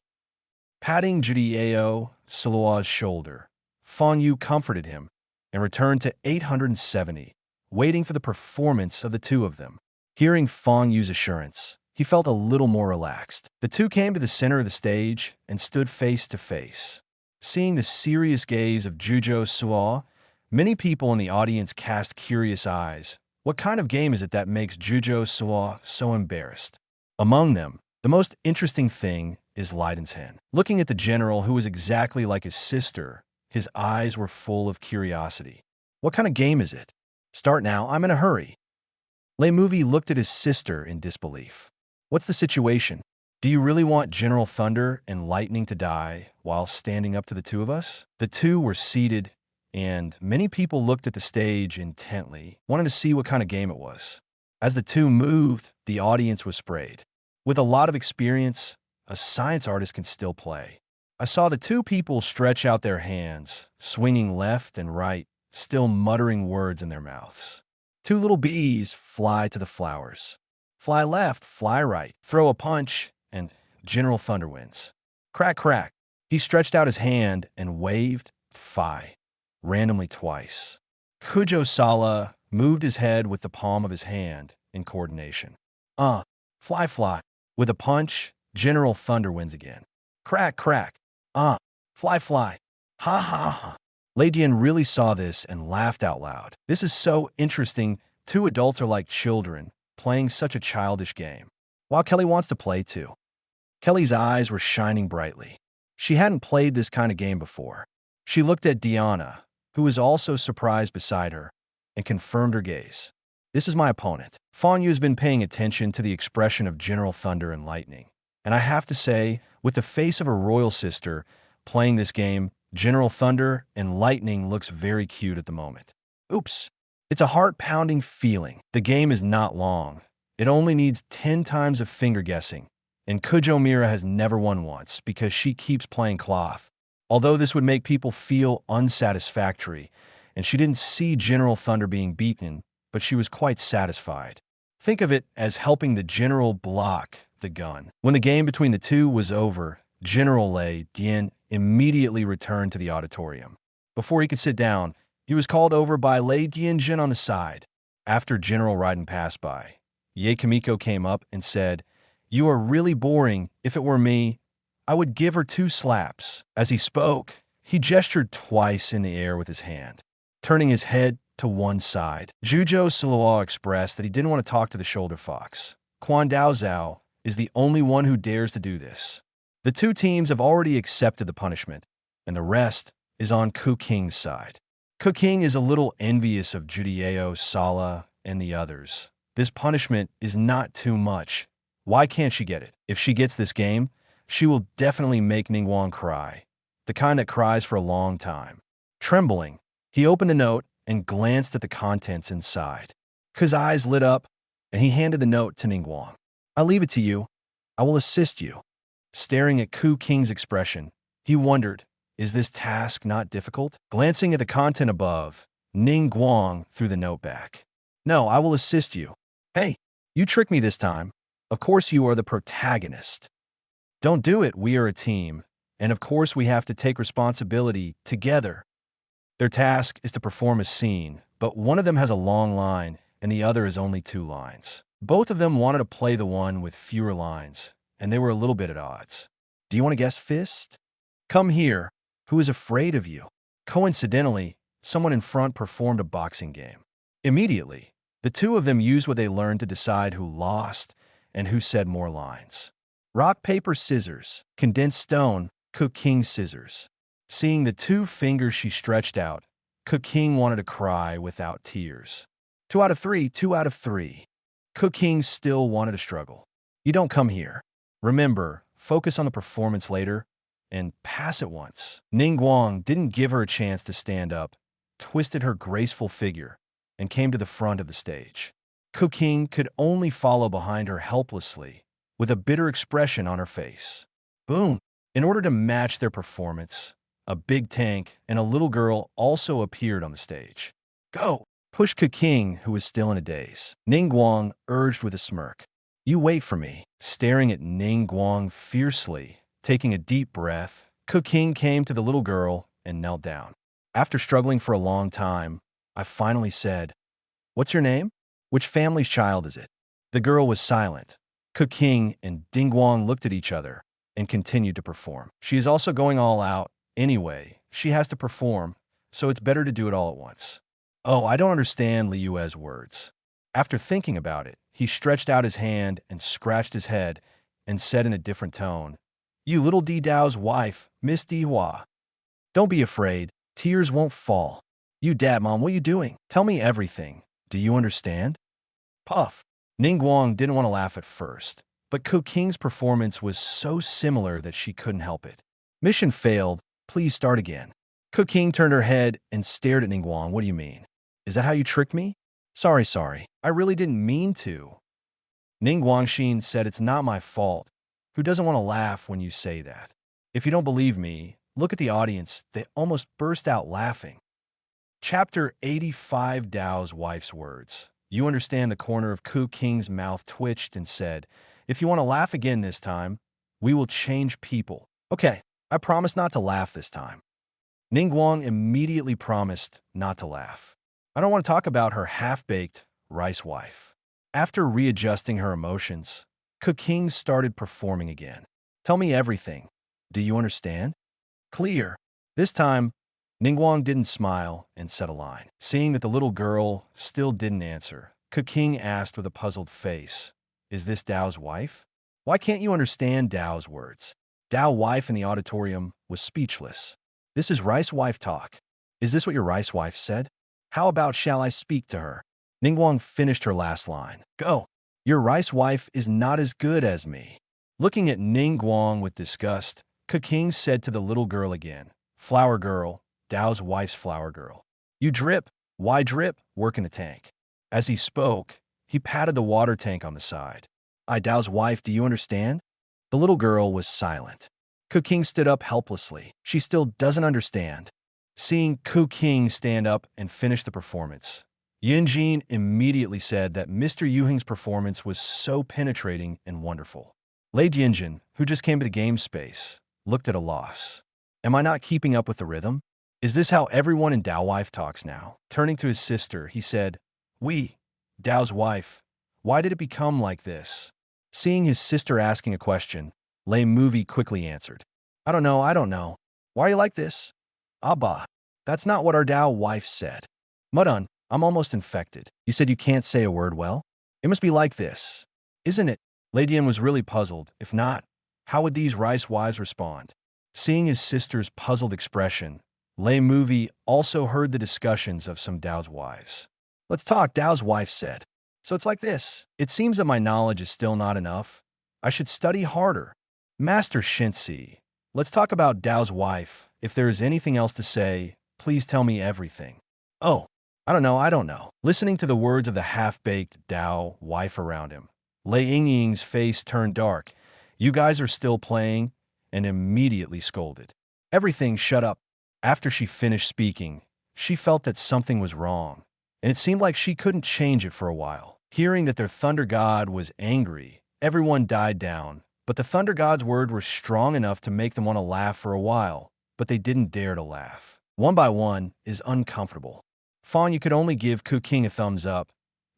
S2: Patting Judieo Suoa's shoulder, Fang Yue comforted him and returned to 870, waiting for the performance of the two of them. Hearing Fang Yue's assurance, he felt a little more relaxed. The two came to the center of the stage and stood face to face. Seeing the serious gaze of Zhujo Suo, many people in the audience cast curious eyes. What kind of game is it that makes Zhujo Suo so embarrassed? Among them, the most interesting thing is Leiden's hen. Looking at the general who was exactly like his sister, his eyes were full of curiosity. What kind of game is it? Start now, I'm in a hurry. Lei Movie looked at his sister in disbelief. What's the situation? Do you really want General Thunder and Lightning to die while standing up to the two of us? The two were seated, and many people looked at the stage intently, wanting to see what kind of game it was. As the two moved, the audience was sprayed. With a lot of experience, a science artist can still play. I saw the two people stretch out their hands, swinging left and right, still muttering words in their mouths. Two little bees fly to the flowers. Fly left, fly right, throw a punch, and General Thunder wins. Crack, crack. He stretched out his hand and waved "Phi" randomly twice. Kujo Sala moved his head with the palm of his hand in coordination. Fly, fly. With a punch, General Thunder wins again. Crack, crack. Fly, fly. Ha, ha, ha. Lei Dian really saw this and laughed out loud. This is so interesting. Two adults are like children, playing such a childish game. While Kelly wants to play too. Kelly's eyes were shining brightly. She hadn't played this kind of game before. She looked at Diana, who was also surprised beside her, and confirmed her gaze. This is my opponent. Fang Yue has been paying attention to the expression of General Thunder and Lightning. And I have to say, with the face of her royal sister playing this game, General Thunder and Lightning looks very cute at the moment. Oops. It's a heart-pounding feeling. The game is not long. It only needs 10 times of finger guessing. And Kujo Mira has never won once because she keeps playing cloth. Although this would make people feel unsatisfactory, and she didn't see General Thunder being beaten, but she was quite satisfied. Think of it as helping the general block the gun. When the game between the two was over, General Lei Dian immediately returned to the auditorium. Before he could sit down, he was called over by Lei Dianjin on the side. After General Raiden passed by, Ye Kamiko came up and said, "You are really boring. If it were me, I would give her 2 slaps." As he spoke, he gestured twice in the air with his hand, turning his head to one side. Zhujo Suo expressed that he didn't want to talk to the shoulder fox. Quan Dao Zhao is the only one who dares to do this. The two teams have already accepted the punishment, and the rest is on Qing's side. Qing is a little envious of Judieo Sala and the others. This punishment is not too much. Why can't she get it? If she gets this game, she will definitely make Ning Guang cry, the kind that cries for a long time. Trembling, he opened the note and glanced at the contents inside. His eyes lit up, and he handed the note to Ning Guang. "I'll leave it to you. I will assist you." Staring at Qing's expression, he wondered, is this task not difficult? Glancing at the content above, Ning Guang threw the note back. "No, I will assist you." "Hey, you tricked me this time. Of course you are the protagonist." "Don't do it, we are a team. And of course we have to take responsibility together." Their task is to perform a scene, but one of them has a long line and the other is only 2 lines. Both of them wanted to play the one with fewer lines, and they were a little bit at odds. "Do you want to guess Fist? Come here. Who is afraid of you?" Coincidentally, someone in front performed a boxing game. Immediately, the two of them used what they learned to decide who lost and who said more lines. Rock, paper, scissors, condensed stone, Qing scissors. Seeing the two fingers she stretched out, Qing wanted to cry without tears. 2 out of 3, 2 out of 3. Qing still wanted to struggle. You don't come here. Remember, focus on the performance later and pass it once. Ning Guang didn't give her a chance to stand up, twisted her graceful figure, and came to the front of the stage. Qing could only follow behind her helplessly, with a bitter expression on her face. Boom! In order to match their performance, a big tank and a little girl also appeared on the stage. Go! Pushed Qing, who was still in a daze. Ning Guang urged with a smirk. You wait for me. Staring at Ning Guang fiercely, taking a deep breath, Qing came to the little girl and knelt down. After struggling for a long time, I finally said, What's your name? Which family's child is it? The girl was silent. Qing and Ning Guang looked at each other and continued to perform. She is also going all out. Anyway, she has to perform, so it's better to do it all at once. Oh, I don't understand Lei Yue's words. After thinking about it, he stretched out his hand and scratched his head and said in a different tone, You little Di Dao's wife, Miss Di Hua. Don't be afraid. Tears won't fall. You dad, Mom, what are you doing? Tell me everything. Do you understand? Puff. Ning Guang didn't want to laugh at first, but Qing's performance was so similar that she couldn't help it. Mission failed. Please start again. Qing turned her head and stared at Ning Guang. What do you mean? Is that how you tricked me? Sorry. I really didn't mean to. Ning Guangxin said it's not my fault. Who doesn't want to laugh when you say that? If you don't believe me, look at the audience. They almost burst out laughing. Chapter 85 Dao's wife's words. You understand the corner of Qing's mouth twitched and said, If you want to laugh again this time, we will change people. Okay, I promise not to laugh this time. Ning Guang immediately promised not to laugh. I don't want to talk about her half-baked rice wife. After readjusting her emotions, Qing started performing again. Tell me everything. Do you understand? Clear. This time, Ning Guang didn't smile and said a line. Seeing that the little girl still didn't answer, Qing asked with a puzzled face, Is this Dao's wife? Why can't you understand Dao's words? Dao wife in the auditorium was speechless. This is rice wife talk. Is this what your rice wife said? How about shall I speak to her? Ning Guang finished her last line. Go. Your rice wife is not as good as me. Looking at Ning Guang with disgust, Qing said to the little girl again, Flower girl, Dao's wife's flower girl. You drip. Why drip? Work in the tank. As he spoke, he patted the water tank on the side. Dao's wife, do you understand? The little girl was silent. Qing stood up helplessly. She still doesn't understand. Seeing Qing stand up and finish the performance, Yinjin immediately said that Mr. Yuhing's performance was so penetrating and wonderful. Lei Yinjin, who just came to the game space, looked at a loss. Am I not keeping up with the rhythm? Is this how everyone in Dao wife talks now? Turning to his sister, he said, Dao's wife, why did it become like this? Seeing his sister asking a question, Lei Movie quickly answered, I don't know. Why are you like this? Abba, that's not what our Dao wife said. Mudun, I'm almost infected. You said you can't say a word well? It must be like this, isn't it? Lei Dian was really puzzled. If not, how would these rice wives respond? Seeing his sister's puzzled expression, Lei Movie also heard the discussions of some Dao's wives. Let's talk, Dao's wife said. So it's like this. It seems that my knowledge is still not enough. I should study harder. Master Shinsi, let's talk about Dao's wife. If there is anything else to say, please tell me everything. Oh, I don't know. Listening to the words of the half-baked Dao wife around him, Lei Yingying's face turned dark. You guys are still playing? And immediately scolded. Everything shut up. After she finished speaking, she felt that something was wrong, and it seemed like she couldn't change it for a while. Hearing that their thunder god was angry, everyone died down, but the thunder god's word were strong enough to make them want to laugh for a while, but they didn't dare to laugh. One by one is uncomfortable. Fang, you could only give Qing a thumbs up.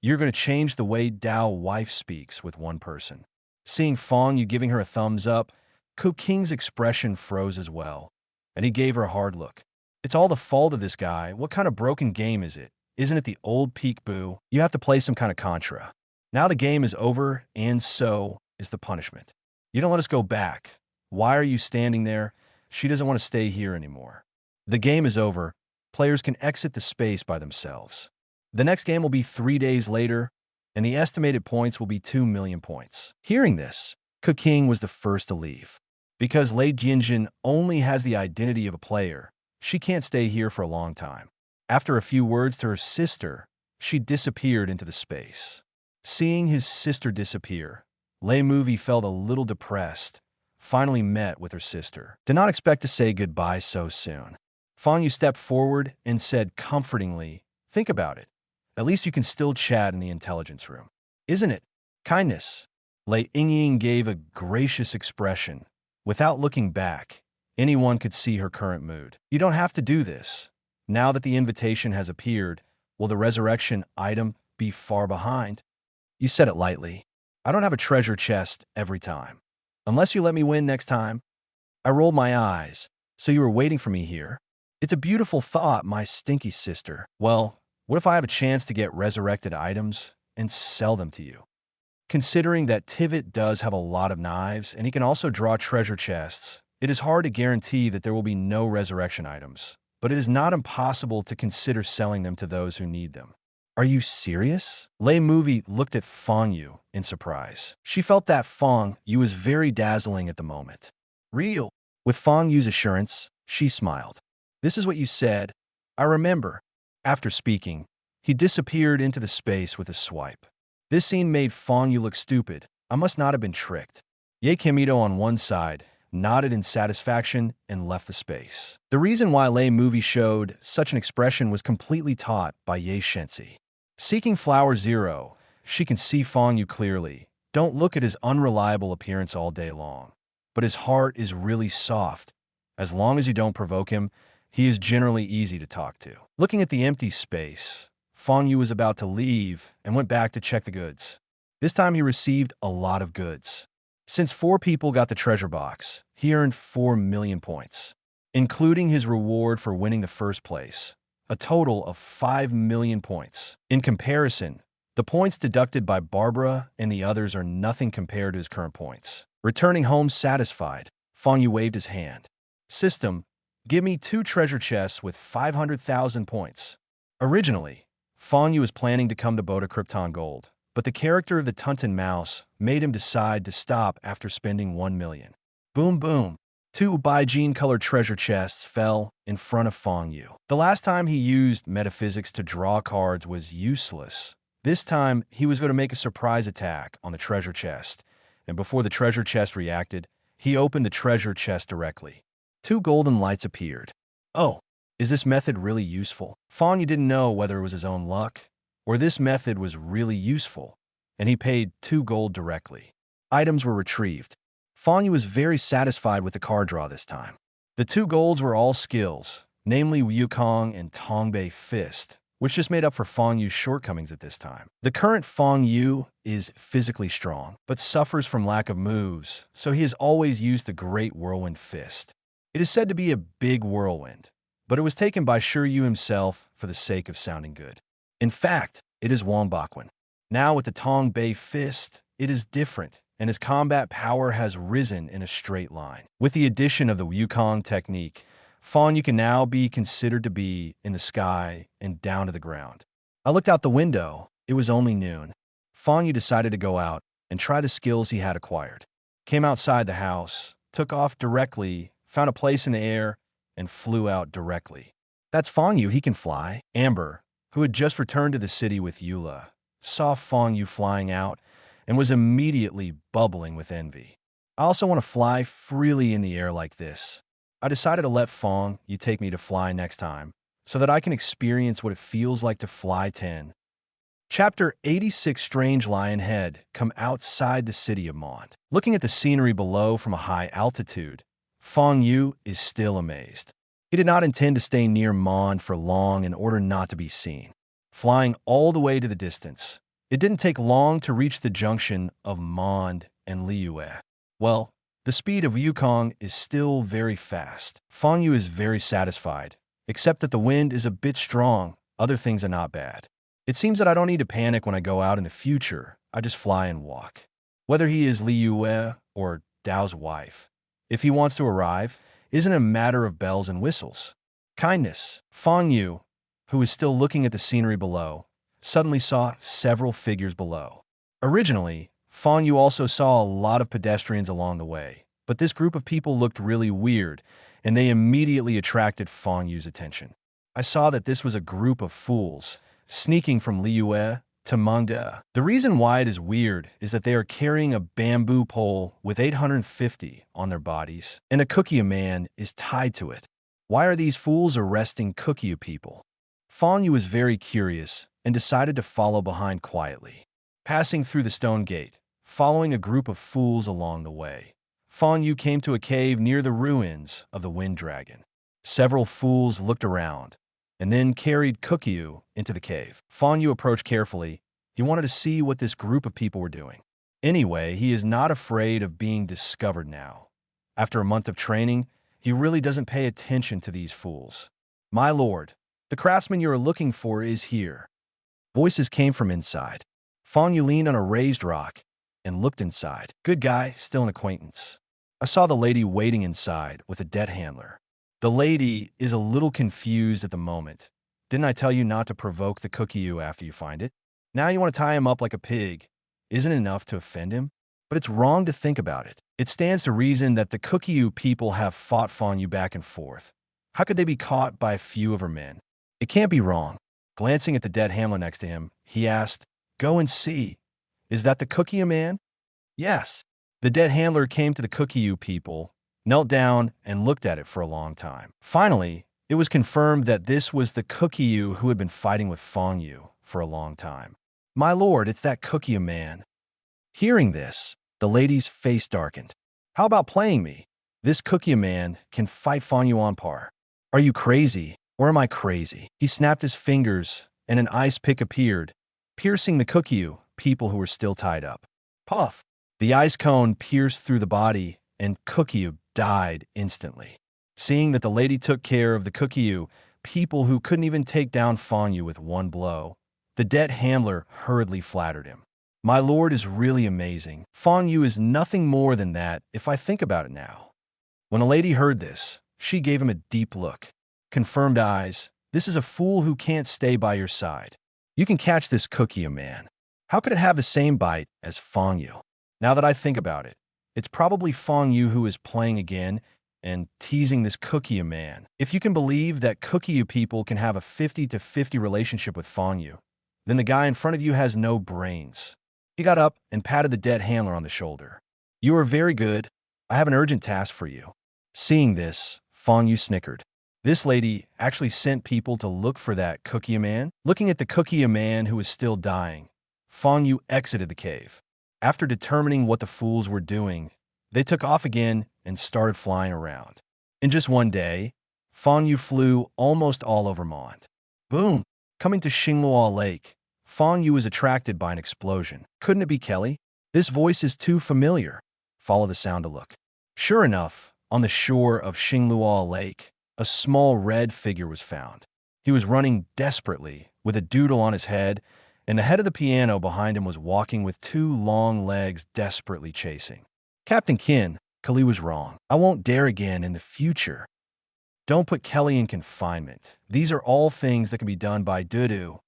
S2: You're going to change the way Dao wife speaks with one person. Seeing Fang Yue giving her a thumbs up, Qing's expression froze as well, and he gave her a hard look. It's all the fault of this guy. What kind of broken game is it? Isn't it the old peekaboo? You have to play some kind of Contra. Now the game is over, and so is the punishment. You don't let us go back. Why are you standing there? She doesn't want to stay here anymore. The game is over. Players can exit the space by themselves. The next game will be 3 days later, and the estimated points will be 2 million points. Hearing this, Qing was the first to leave. Because Lei Genshin only has the identity of a player, she can't stay here for a long time. After a few words to her sister, she disappeared into the space. Seeing his sister disappear, Lei Movie felt a little depressed, finally met with her sister. Did not expect to say goodbye so soon. Fang Yue stepped forward and said comfortingly, "Think about it. At least you can still chat in the intelligence room. Isn't it? Kindness." Lei Ying gave a gracious expression. Without looking back, anyone could see her current mood. "You don't have to do this. Now that the invitation has appeared, will the resurrection item be far behind?" You said it lightly. "I don't have a treasure chest every time. Unless you let me win next time." I rolled my eyes. "So you were waiting for me here?" "It's a beautiful thought, my stinky sister." "Well, what if I have a chance to get resurrected items and sell them to you?" Considering that Tivat does have a lot of knives and he can also draw treasure chests, it is hard to guarantee that there will be no resurrection items, but it is not impossible to consider selling them to those who need them. "Are you serious?" Lei Movie looked at Fang Yue in surprise. She felt that Fang Yue was very dazzling at the moment. "Real." With Fang Yue's assurance, she smiled. "This is what you said. I remember." After speaking, he disappeared into the space with a swipe. This scene made Fang Yue look stupid. I must not have been tricked. Ye Kimito on one side nodded in satisfaction and left the space. The reason why Lei Movie showed such an expression was completely taught by Ye Shensi. Seeking Flower Zero, she can see Fang Yue clearly. Don't look at his unreliable appearance all day long. But his heart is really soft. As long as you don't provoke him, he is generally easy to talk to. Looking at the empty space, Fang Yue was about to leave and went back to check the goods. This time he received a lot of goods. Since 4 people got the treasure box, he earned 4 million points, including his reward for winning the first place, a total of 5 million points. In comparison, the points deducted by Barbara and the others are nothing compared to his current points. Returning home satisfied, Fang Yue waved his hand. "System, give me 2 treasure chests with 500,000 points." Originally, Fang Yue was planning to come to Boda Krypton Gold, but the character of the Tunton Mouse made him decide to stop after spending 1 million. Boom boom. 2 Baijin-colored treasure chests fell in front of Fang Yue. The last time he used metaphysics to draw cards was useless. This time, he was going to make a surprise attack on the treasure chest, and before the treasure chest reacted, he opened the treasure chest directly. 2 golden lights appeared. Oh, is this method really useful? Fang Yue didn't know whether it was his own luck, or this method was really useful, and he paid 2 gold directly. Items were retrieved. Fang Yue was very satisfied with the card draw this time. The 2 golds were all skills, namely Wukong and Tongbei Fist, which just made up for Fang Yue's shortcomings at this time. The current Fang Yue is physically strong, but suffers from lack of moves, so he has always used the Great Whirlwind Fist. It is said to be a big whirlwind, but it was taken by Yu himself for the sake of sounding good. In fact, it is Wang Bakwen. Now with the Tongbei Fist, it is different, and his combat power has risen in a straight line. With the addition of the Wukong technique, Fang Yue can now be considered to be in the sky and down to the ground. I looked out the window. It was only noon. Fang Yue decided to go out and try the skills he had acquired. Came outside the house, took off directly, found a place in the air, and flew out directly. That's Fang Yue, he can fly. Amber, who had just returned to the city with Eula, saw Fang Yue flying out and was immediately bubbling with envy. I also want to fly freely in the air like this. I decided to let Fang Yue take me to fly next time, so that I can experience what it feels like to fly 10. Chapter 86 Strange Lion Head come outside the city of Mond. Looking at the scenery below from a high altitude, Fang Yue is still amazed. He did not intend to stay near Mond for long in order not to be seen. Flying all the way to the distance, it didn't take long to reach the junction of Mond and Liyue. Well, the speed of Wukong is still very fast. Fang Yue is very satisfied, except that the wind is a bit strong. Other things are not bad. It seems that I don't need to panic when I go out in the future. I just fly and walk. Whether he is Lei Yue or Dao's wife, if he wants to arrive, isn't a matter of bells and whistles. Kindness. Fang Yue, who was still looking at the scenery below, suddenly saw several figures below. Originally, Fang Yue also saw a lot of pedestrians along the way, but this group of people looked really weird, and they immediately attracted Fang Yue's attention. I saw that this was a group of fools, sneaking from Lei Yue to Mandrill. The reason why it is weird is that they are carrying a bamboo pole with 850 on their bodies, and a Cookie man is tied to it. Why are these fools arresting Cookie people? Fang Yue was very curious and decided to follow behind quietly. Passing through the stone gate, following a group of fools along the way, Fang Yue came to a cave near the ruins of the Wind Dragon. Several fools looked around and then carried Cookie into the cave. Fang Yue approached carefully. He wanted to see what this group of people were doing. Anyway, he is not afraid of being discovered now. After a month of training, he really doesn't pay attention to these fools. My lord, the craftsman you are looking for is here. Voices came from inside. Fang Yue leaned on a raised rock and looked inside. Good guy, still an acquaintance. I saw the lady waiting inside with a dead handler. The lady is a little confused at the moment. Didn't I tell you not to provoke the Cookie after you find it? Now you want to tie him up like a pig. Isn't it enough to offend him? But it's wrong to think about it. It stands to reason that the Cookie people have fought Fang Yue back and forth. How could they be caught by a few of her men? It can't be wrong. Glancing at the dead handler next to him, he asked, "Go and see. Is that the Cookie man?" Yes. The dead handler came to the Cookie people, knelt down, and looked at it for a long time. Finally, it was confirmed that this was the Cookie who had been fighting with Fang Yue for a long time. My lord, it's that Cookie man. Hearing this, the lady's face darkened. How about playing me? This Cookie man can fight Fang Yue on par. Are you crazy, or am I crazy? He snapped his fingers, and an ice pick appeared, piercing the Cookie people who were still tied up. Puff! The ice cone pierced through the body, and Cookie died instantly. Seeing that the lady took care of the Cookie people who couldn't even take down Fang Yue with one blow, the dead handler hurriedly flattered him. My lord is really amazing. Fang Yue is nothing more than that if I think about it now. When the lady heard this, she gave him a deep look. Confirmed eyes. This is a fool who can't stay by your side. You can catch this Cookie man. How could it have the same bite as Fang Yue? Now that I think about it, it's probably Fang Yue who is playing again and teasing this Cookie man. If you can believe that Cookie people can have a 50-50 relationship with Fang Yue, then the guy in front of you has no brains. He got up and patted the dead handler on the shoulder. You are very good. I have an urgent task for you. Seeing this, Fang Yue snickered. This lady actually sent people to look for that Cookie man. Looking at the Cookie man who was still dying, Fang Yue exited the cave. After determining what the fools were doing, they took off again and started flying around. In just one day, Fang Yue flew almost all over Mond. Boom! Coming to Xinglua Lake, Fang Yue was attracted by an explosion. Couldn't it be Kelly? This voice is too familiar. Follow the sound to look. Sure enough, on the shore of Xinglua Lake, a small red figure was found. He was running desperately with a doodle on his head, and the head of the piano behind him was walking with two long legs desperately chasing. Captain Qin, Kelly was wrong. I won't dare again in the future. Don't put Kelly in confinement. These are all things that can be done by Dudu.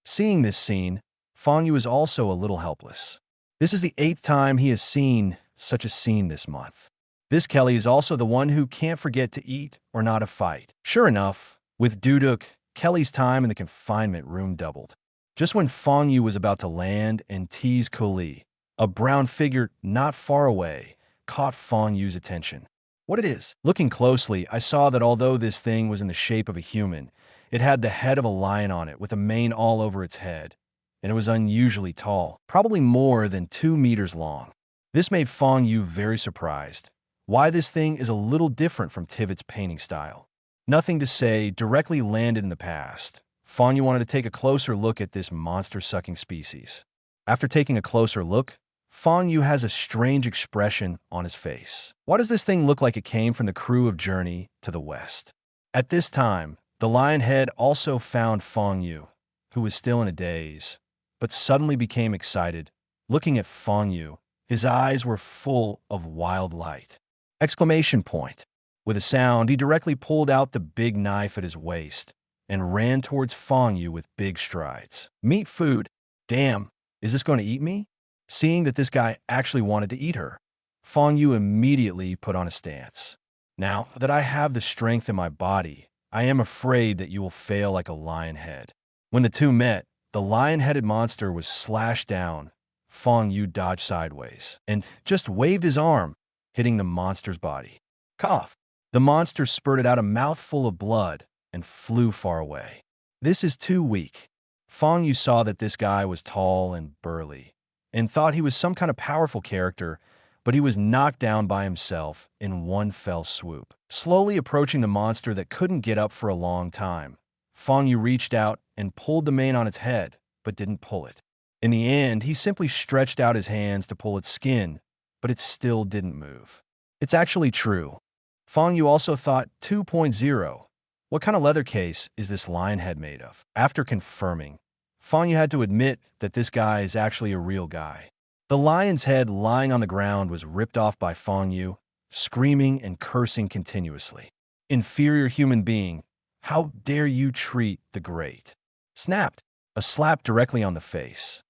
S2: Seeing this scene, Fang Yue is also a little helpless. This is the 8th time he has seen such a scene this month. This Kelly is also the one who can't forget to eat or not a fight. Sure enough, with Duduk, Kelly's time in the confinement room doubled. Just when Fang Yue was about to land and tease Kuli, a brown figure not far away caught Fang Yue's attention. What it is? Looking closely, I saw that although this thing was in the shape of a human, it had the head of a lion on it with a mane all over its head, and it was unusually tall, probably more than 2 meters long. This made Fang Yue very surprised. Why this thing is a little different from Tivat's painting style. Nothing to say, directly landed in the past. Fang Yue wanted to take a closer look at this monster-sucking species. After taking a closer look, Fang Yue has a strange expression on his face. Why does this thing look like it came from the crew of Journey to the West? At this time, The lion head also found Fang Yue, who was still in a daze, but suddenly became excited. Looking at Fang Yue, his eyes were full of wild light. Exclamation point. With a sound, he directly pulled out the big knife at his waist and ran towards Fang Yue with big strides. Meat food. Damn, is this going to eat me? Seeing that this guy actually wanted to eat her, Fang Yue immediately put on a stance. Now that I have the strength in my body, I am afraid that you will fail like a lion head. When the two met, the lion-headed monster was slashed down. Fang Yue dodged sideways and just waved his arm, hitting the monster's body. Cough! The monster spurted out a mouthful of blood and flew far away. This is too weak. Fang Yue saw that this guy was tall and burly and thought he was some kind of powerful character, but he was knocked down by himself in one fell swoop. Slowly approaching the monster that couldn't get up for a long time, Fang Yue reached out and pulled the mane on its head, but didn't pull it. In the end, he simply stretched out his hands to pull its skin, but it still didn't move. It's actually true. Fang Yue also thought 2.0. What kind of leather case is this lion head made of? After confirming, Fang Yue had to admit that this guy is actually a real guy. The lion's head lying on the ground was ripped off by Fang Yue, screaming and cursing continuously. Inferior human being, how dare you treat the great? Snapped. A slap directly on the face.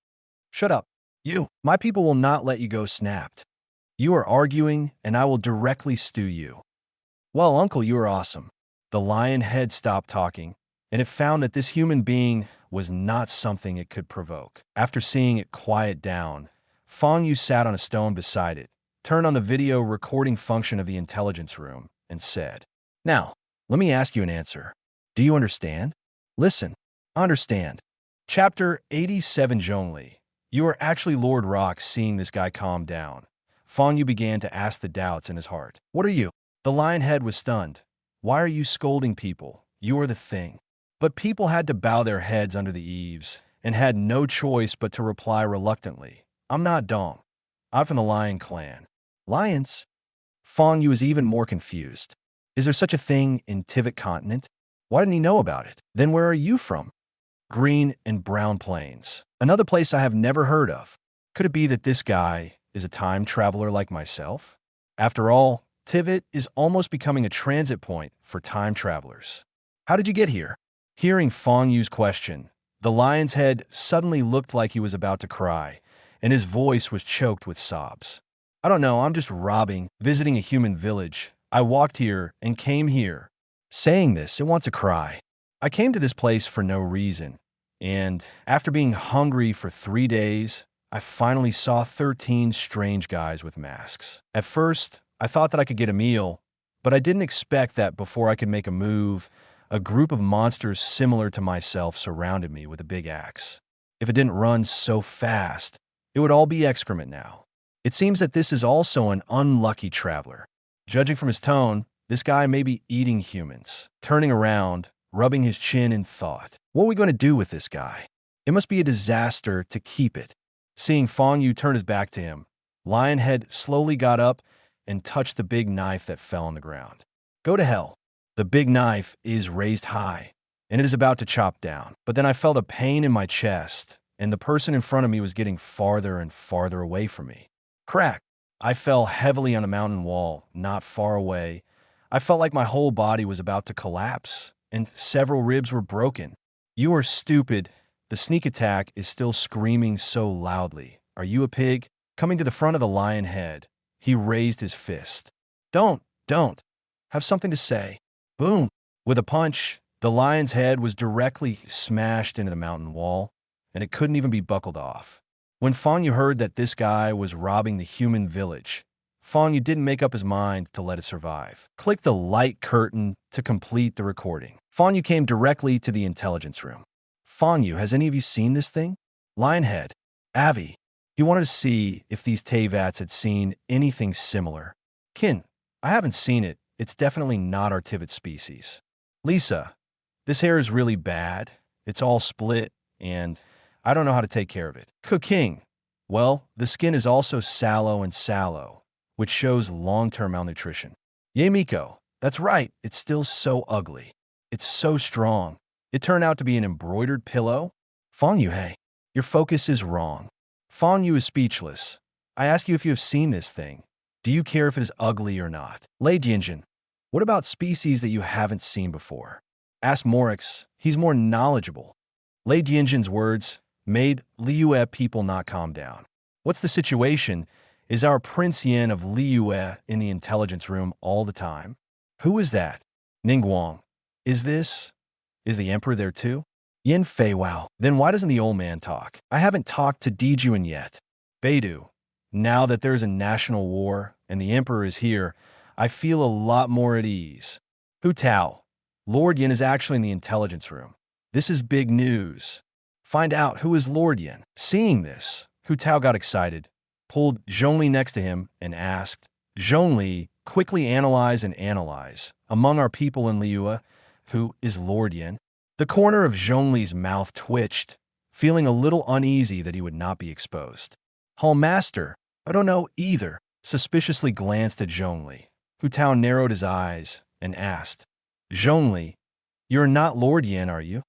S2: Shut up. You. My people will not let you go. Snapped. You are arguing, and I will directly stew you. Well, uncle, you are awesome. The lion head stopped talking, and it found that this human being was not something it could provoke. After seeing it quiet down, Fang Yue sat on a stone beside it, turned on the video recording function of the intelligence room, and said, "Now, let me ask you an answer. Do you understand? Listen, understand." Chapter 87 Zhongli. You are actually Lord Rock. Seeing this guy calm down, Fang Yue began to ask the doubts in his heart. What are you? The lion head was stunned. Why are you scolding people? You are the thing. But people had to bow their heads under the eaves and had no choice but to reply reluctantly. I'm not Dong. I'm from the Lion Clan. Lions? Fang Yue was even more confused. Is there such a thing in Tivat continent? Why didn't he know about it? Then where are you from? Green and Brown Plains. Another place I have never heard of. Could it be that this guy is a time traveler like myself? After all, Tivat is almost becoming a transit point for time travelers. How did you get here? Hearing Fang Yue's question, the lion's head suddenly looked like he was about to cry, and his voice was choked with sobs. I don't know, I'm just visiting a human village. I walked here and came here. Saying this, it wants to cry. I came to this place for no reason, and after being hungry for 3 days, I finally saw 13 strange guys with masks. At first, I thought that I could get a meal, but I didn't expect that before I could make a move, a group of monsters similar to myself surrounded me with a big axe. If it didn't run so fast, it would all be excrement now. It seems that this is also an unlucky traveler. Judging from his tone, this guy may be eating humans. Turning around, rubbing his chin in thought. What are we going to do with this guy? It must be a disaster to keep it. Seeing Fang Yue turn his back to him, Lionhead slowly got up and touched the big knife that fell on the ground. Go to hell. The big knife is raised high, and it is about to chop down. But then I felt a pain in my chest, and the person in front of me was getting farther and farther away from me. Crack! I fell heavily on a mountain wall, not far away. I felt like my whole body was about to collapse, and several ribs were broken. You are stupid. The sneak attack is still screaming so loudly. Are you a pig? Coming to the front of the lion head, he raised his fist. Don't. Have something to say. Boom! With a punch, the lion's head was directly smashed into the mountain wall, and it couldn't even be buckled off. When Fang Yue heard that this guy was robbing the human village, Fang Yue didn't make up his mind to let it survive. Click the light curtain to complete the recording. Fang Yue came directly to the intelligence room. Fang Yue, has any of you seen this thing? Lionhead. Avi. He wanted to see if these Teyvats had seen anything similar. Kin. I haven't seen it. It's definitely not our Tivat species. Lisa. This hair is really bad. It's all split, and I don't know how to take care of it. Qing. Well, the skin is also sallow, which shows long-term malnutrition. Miko. That's right. It's still so ugly. It's so strong. It turned out to be an embroidered pillow? Fang Yue, your focus is wrong. Fang Yue is speechless. I ask you if you have seen this thing. Do you care if it is ugly or not? Lei Dianjin, what about species that you haven't seen before? Ask Morix. He's more knowledgeable. Lei Dianjin's words made Liyue people not calm down. What's the situation? Is our Prince Yin of Liyue in the intelligence room all the time? Who is that? Ning Guang. Is the Emperor there too? Yin Fei Wow. Then why doesn't the old man talk? I haven't talked to Dijuan yet. Beidou. Now that there's a national war and the Emperor is here, I feel a lot more at ease. Hu Tao. Lord Yin is actually in the intelligence room. This is big news. Find out who is Lord Yin. Seeing this, Hu Tao got excited, pulled Zhongli next to him, and asked, Zhongli, quickly analyze. Among our people in Liyue, who is Lord Yin? The corner of Zhongli's mouth twitched, feeling a little uneasy that he would not be exposed. Hall Master, I don't know either, suspiciously glanced at Zhongli. Hu Tao narrowed his eyes and asked, Zhongli, you're not Lord Yin, are you?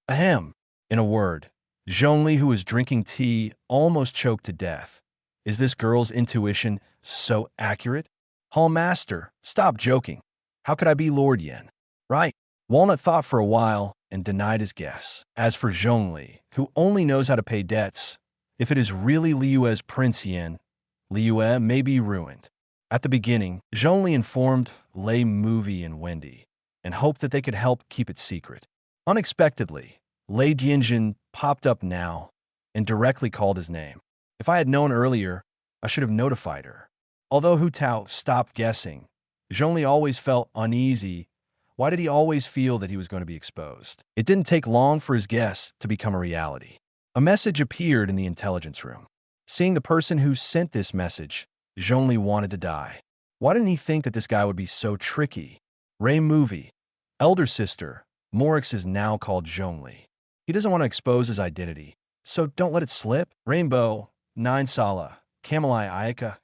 S2: Ahem. In a word, Zhongli, who was drinking tea, almost choked to death. Is this girl's intuition so accurate? Hall Master, stop joking. How could I be Lord Yin? Right. Walnut thought for a while and denied his guess. As for Zhongli, who only knows how to pay debts, if it is really Liyue's Prince Yin, Liyue may be ruined. At the beginning, Zhongli informed Lei Movie and Wendy and hoped that they could help keep it secret. Unexpectedly, Lei Dianjin popped up now and directly called his name. If I had known earlier, I should have notified her. Although Hu Tao stopped guessing, Zhongli always felt uneasy. Why did he always feel that he was going to be exposed? It didn't take long for his guess to become a reality. A message appeared in the intelligence room. Seeing the person who sent this message, Zhongli wanted to die. Why didn't he think that this guy would be so tricky? Lei Movie. Elder sister, Morix is now called Zhongli. He doesn't want to expose his identity, so don't let it slip. Rainbow, Nine Sala, Camelai Ayaka,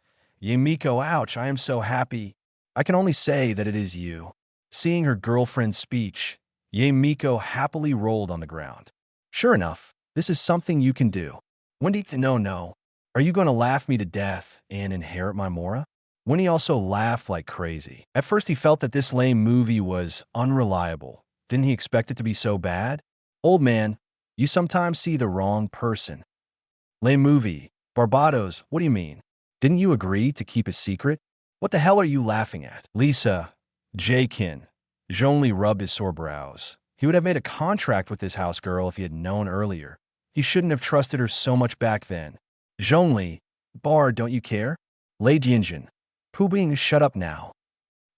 S2: Yemiko, ouch, I am so happy. I can only say that it is you. Seeing her girlfriend's speech, Yemiko happily rolled on the ground. Sure enough, this is something you can do. Wendy, no. Are you going to laugh me to death and inherit my Mora? Wendy also laughed like crazy. At first he felt that this Lei Movie was unreliable. Didn't he expect it to be so bad? Old man, you sometimes see the wrong person. Lei Movie, Barbados, what do you mean? Didn't you agree to keep it secret? What the hell are you laughing at? Lisa, Jakin. Zhongli rubbed his sore brows. He would have made a contract with this house girl if he had known earlier. He shouldn't have trusted her so much back then. Zhongli, Bar, don't you care? Lei Dianjin, Pu Bing, shut up now.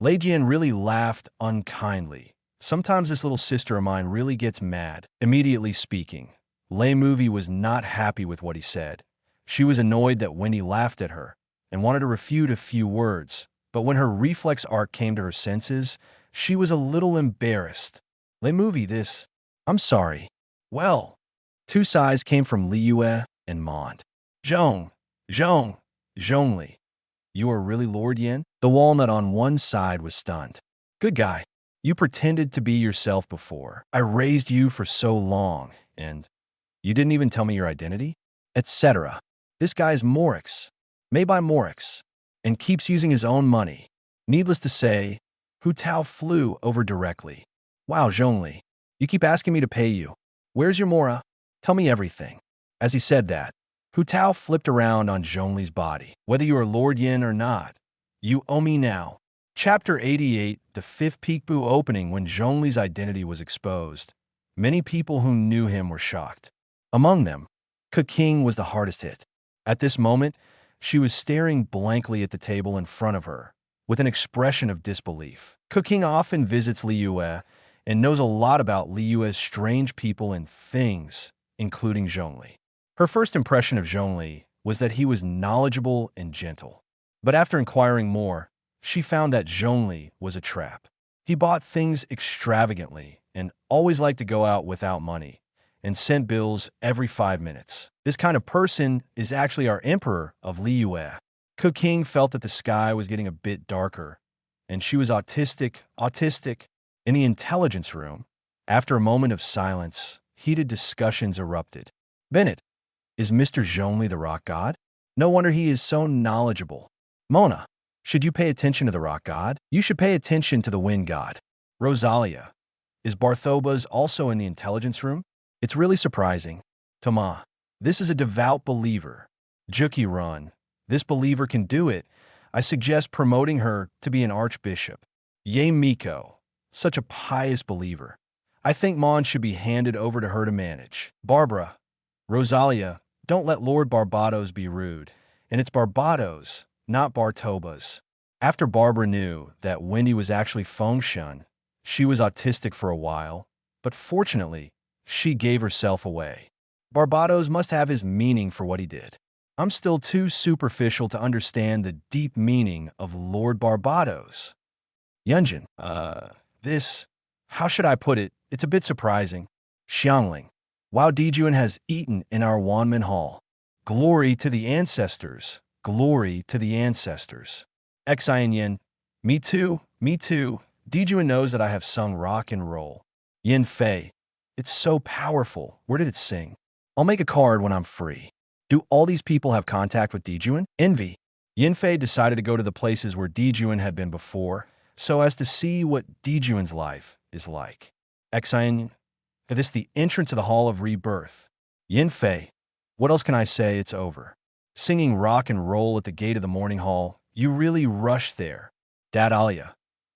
S2: Lei Dian really laughed unkindly. Sometimes this little sister of mine really gets mad. Immediately speaking, Lei Movie was not happy with what he said. She was annoyed that Wendy laughed at her and wanted to refute a few words, but when her reflex arc came to her senses, she was a little embarrassed. Lei Movie, I'm sorry. Well, two sighs came from Liyue and Mont. Zhongli. You are really Lord Yin? The walnut on one side was stunned. Good guy. You pretended to be yourself before. I raised you for so long, and you didn't even tell me your identity? Etc. This guy's Morix, made by Morix, and keeps using his own money. Needless to say, Hu Tao flew over directly. Wow, Zhongli, you keep asking me to pay you. Where's your Mora? Tell me everything. As he said that, Hu Tao flipped around on Zhongli's body. Whether you are Lord Yin or not, you owe me now. Chapter 88, the fifth Peekaboo opening when Zhongli's identity was exposed. Many people who knew him were shocked. Among them, Qing was the hardest hit. At this moment, she was staring blankly at the table in front of her, with an expression of disbelief. Qing often visits Liyue and knows a lot about Liyue's strange people and things, including Zhongli. Her first impression of Zhongli was that he was knowledgeable and gentle. But after inquiring more, she found that Zhongli was a trap. He bought things extravagantly and always liked to go out without money and sent bills every 5 minutes. This kind of person is actually our emperor of Liyue. Qing felt that the sky was getting a bit darker, and she was autistic. In the intelligence room, after a moment of silence, heated discussions erupted. Bennett, is Mr. Zhongli the rock god? No wonder he is so knowledgeable. Mona, should you pay attention to the rock god? You should pay attention to the wind god. Rosalia, is Barthobas also in the intelligence room? It's really surprising. Toma, this is a devout believer. Juki Run, this believer can do it. I suggest promoting her to be an archbishop. Ye Miko, such a pious believer. I think Mon should be handed over to her to manage. Barbara, Rosalia, don't let Lord Barbados be rude. And it's Barbados, not Bartobas. After Barbara knew that Wendy was actually Fengshan, she was autistic for a while, but fortunately, she gave herself away. Barbados must have his meaning for what he did. I'm still too superficial to understand the deep meaning of Lord Barbados. Yunjin, how should I put it? It's a bit surprising. Xiangling, Wow Dijuan has eaten in our Wanmin Hall. Glory to the ancestors. Glory to the ancestors. Xian, me too, me too. Dijuan knows that I have sung rock and roll. Yin Fei, it's so powerful. Where did it sing? I'll make a card when I'm free. Do all these people have contact with Dijuan? Envy. Yin Fei decided to go to the places where Dijuan had been before, so as to see what Dijuan's life is like. Xian, this the entrance of the Hall of Rebirth. Yin Fei, what else can I say? It's over. Singing rock and roll at the gate of the morning hall, you really rushed there. Dad Alia,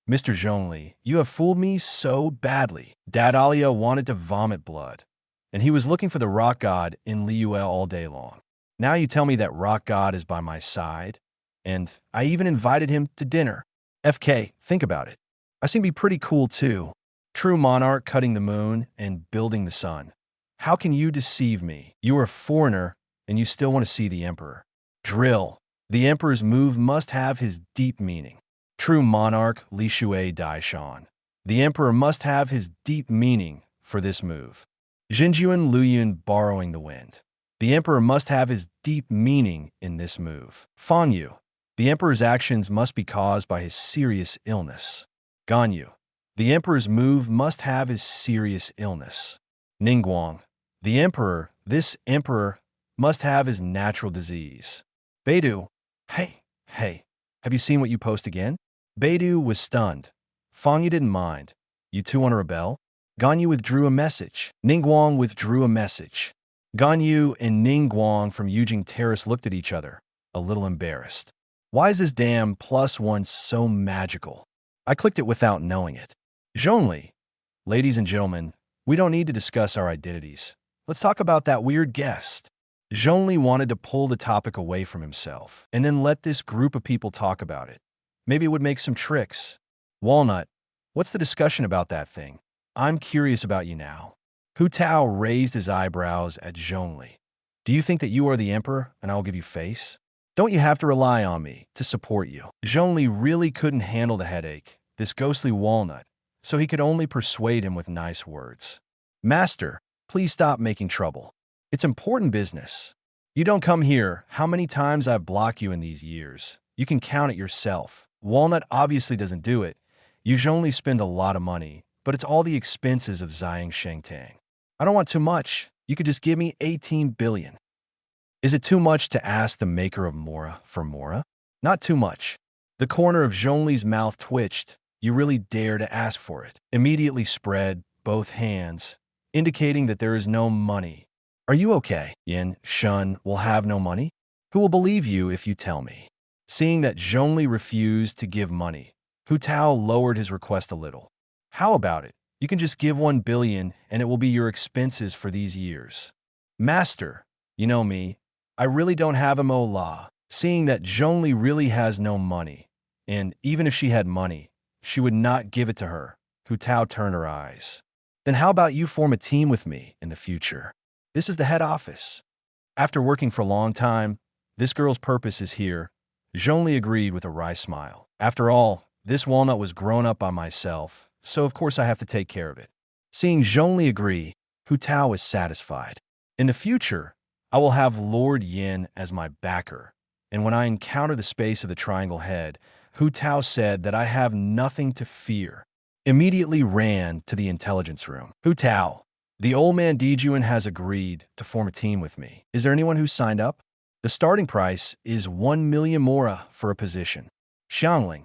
S2: Mr. Zhongli, you have fooled me so badly. Dad Alia wanted to vomit blood, and he was looking for the rock god in Liyue all day long. Now you tell me that rock god is by my side, and I even invited him to dinner. FK, think about it. I seem to be pretty cool too. True monarch cutting the moon and building the sun. How can you deceive me? You are a foreigner, and you still want to see the emperor. Drill. The emperor's move must have his deep meaning. True monarch Li Shui Daishan. The emperor must have his deep meaning for this move. Jinjuan Luyun borrowing the wind. The emperor must have his deep meaning in this move. Fang Yue. The emperor's actions must be caused by his serious illness. Ganyu. The emperor's move must have his serious illness. Ning Guang. The emperor, this emperor, must have his natural disease. Beidou. Hey, have you seen what you post again? Beidou was stunned. Fang Yue didn't mind. You two want to rebel? Ganyu withdrew a message. Ning Guang withdrew a message. Ganyu and Ning Guang from Yujing Terrace looked at each other, a little embarrassed. Why is this damn +1 so magical? I clicked it without knowing it. Zhongli. Ladies and gentlemen, we don't need to discuss our identities. Let's talk about that weird guest. Zhongli wanted to pull the topic away from himself, and then let this group of people talk about it. Maybe it would make some tricks. Walnut, what's the discussion about that thing? I'm curious about you now. Hu Tao raised his eyebrows at Zhongli. Do you think that you are the emperor and I'll give you face? Don't you have to rely on me to support you? Zhongli really couldn't handle the headache, this ghostly walnut, so he could only persuade him with nice words. Master, please stop making trouble. It's important business. You don't come here. How many times I've blocked you in these years? You can count it yourself. Walnut obviously doesn't do it. You only spend a lot of money, but it's all the expenses of Zhang Shengtang. I don't want too much. You could just give me 18 billion. Is it too much to ask the maker of Mora for Mora? Not too much. The corner of Zhongli's mouth twitched. You really dare to ask for it. Immediately spread both hands, indicating that there is no money. Are you okay? Yin Shun will have no money? Who will believe you if you tell me? Seeing that Zhongli refused to give money, Hu Tao lowered his request a little. How about it? You can just give 1 billion and it will be your expenses for these years. Master, you know me. I really don't have a mola. Seeing that Zhongli really has no money, and even if she had money, she would not give it to her, Hu Tao turned her eyes. Then how about you form a team with me in the future? This is the head office. After working for a long time, this girl's purpose is here. Zhongli agreed with a wry smile. After all, this walnut was grown up by myself, so of course I have to take care of it. Seeing Zhongli agree, Hu Tao is satisfied. In the future, I will have Lord Yin as my backer, and when I encounter the space of the triangle head, Hu Tao said that I have nothing to fear. immediately ran to the intelligence room. Hu Tao, the old man Dijuan has agreed to form a team with me. Is there anyone who's signed up? The starting price is 1 million mora for a position. Xiangling,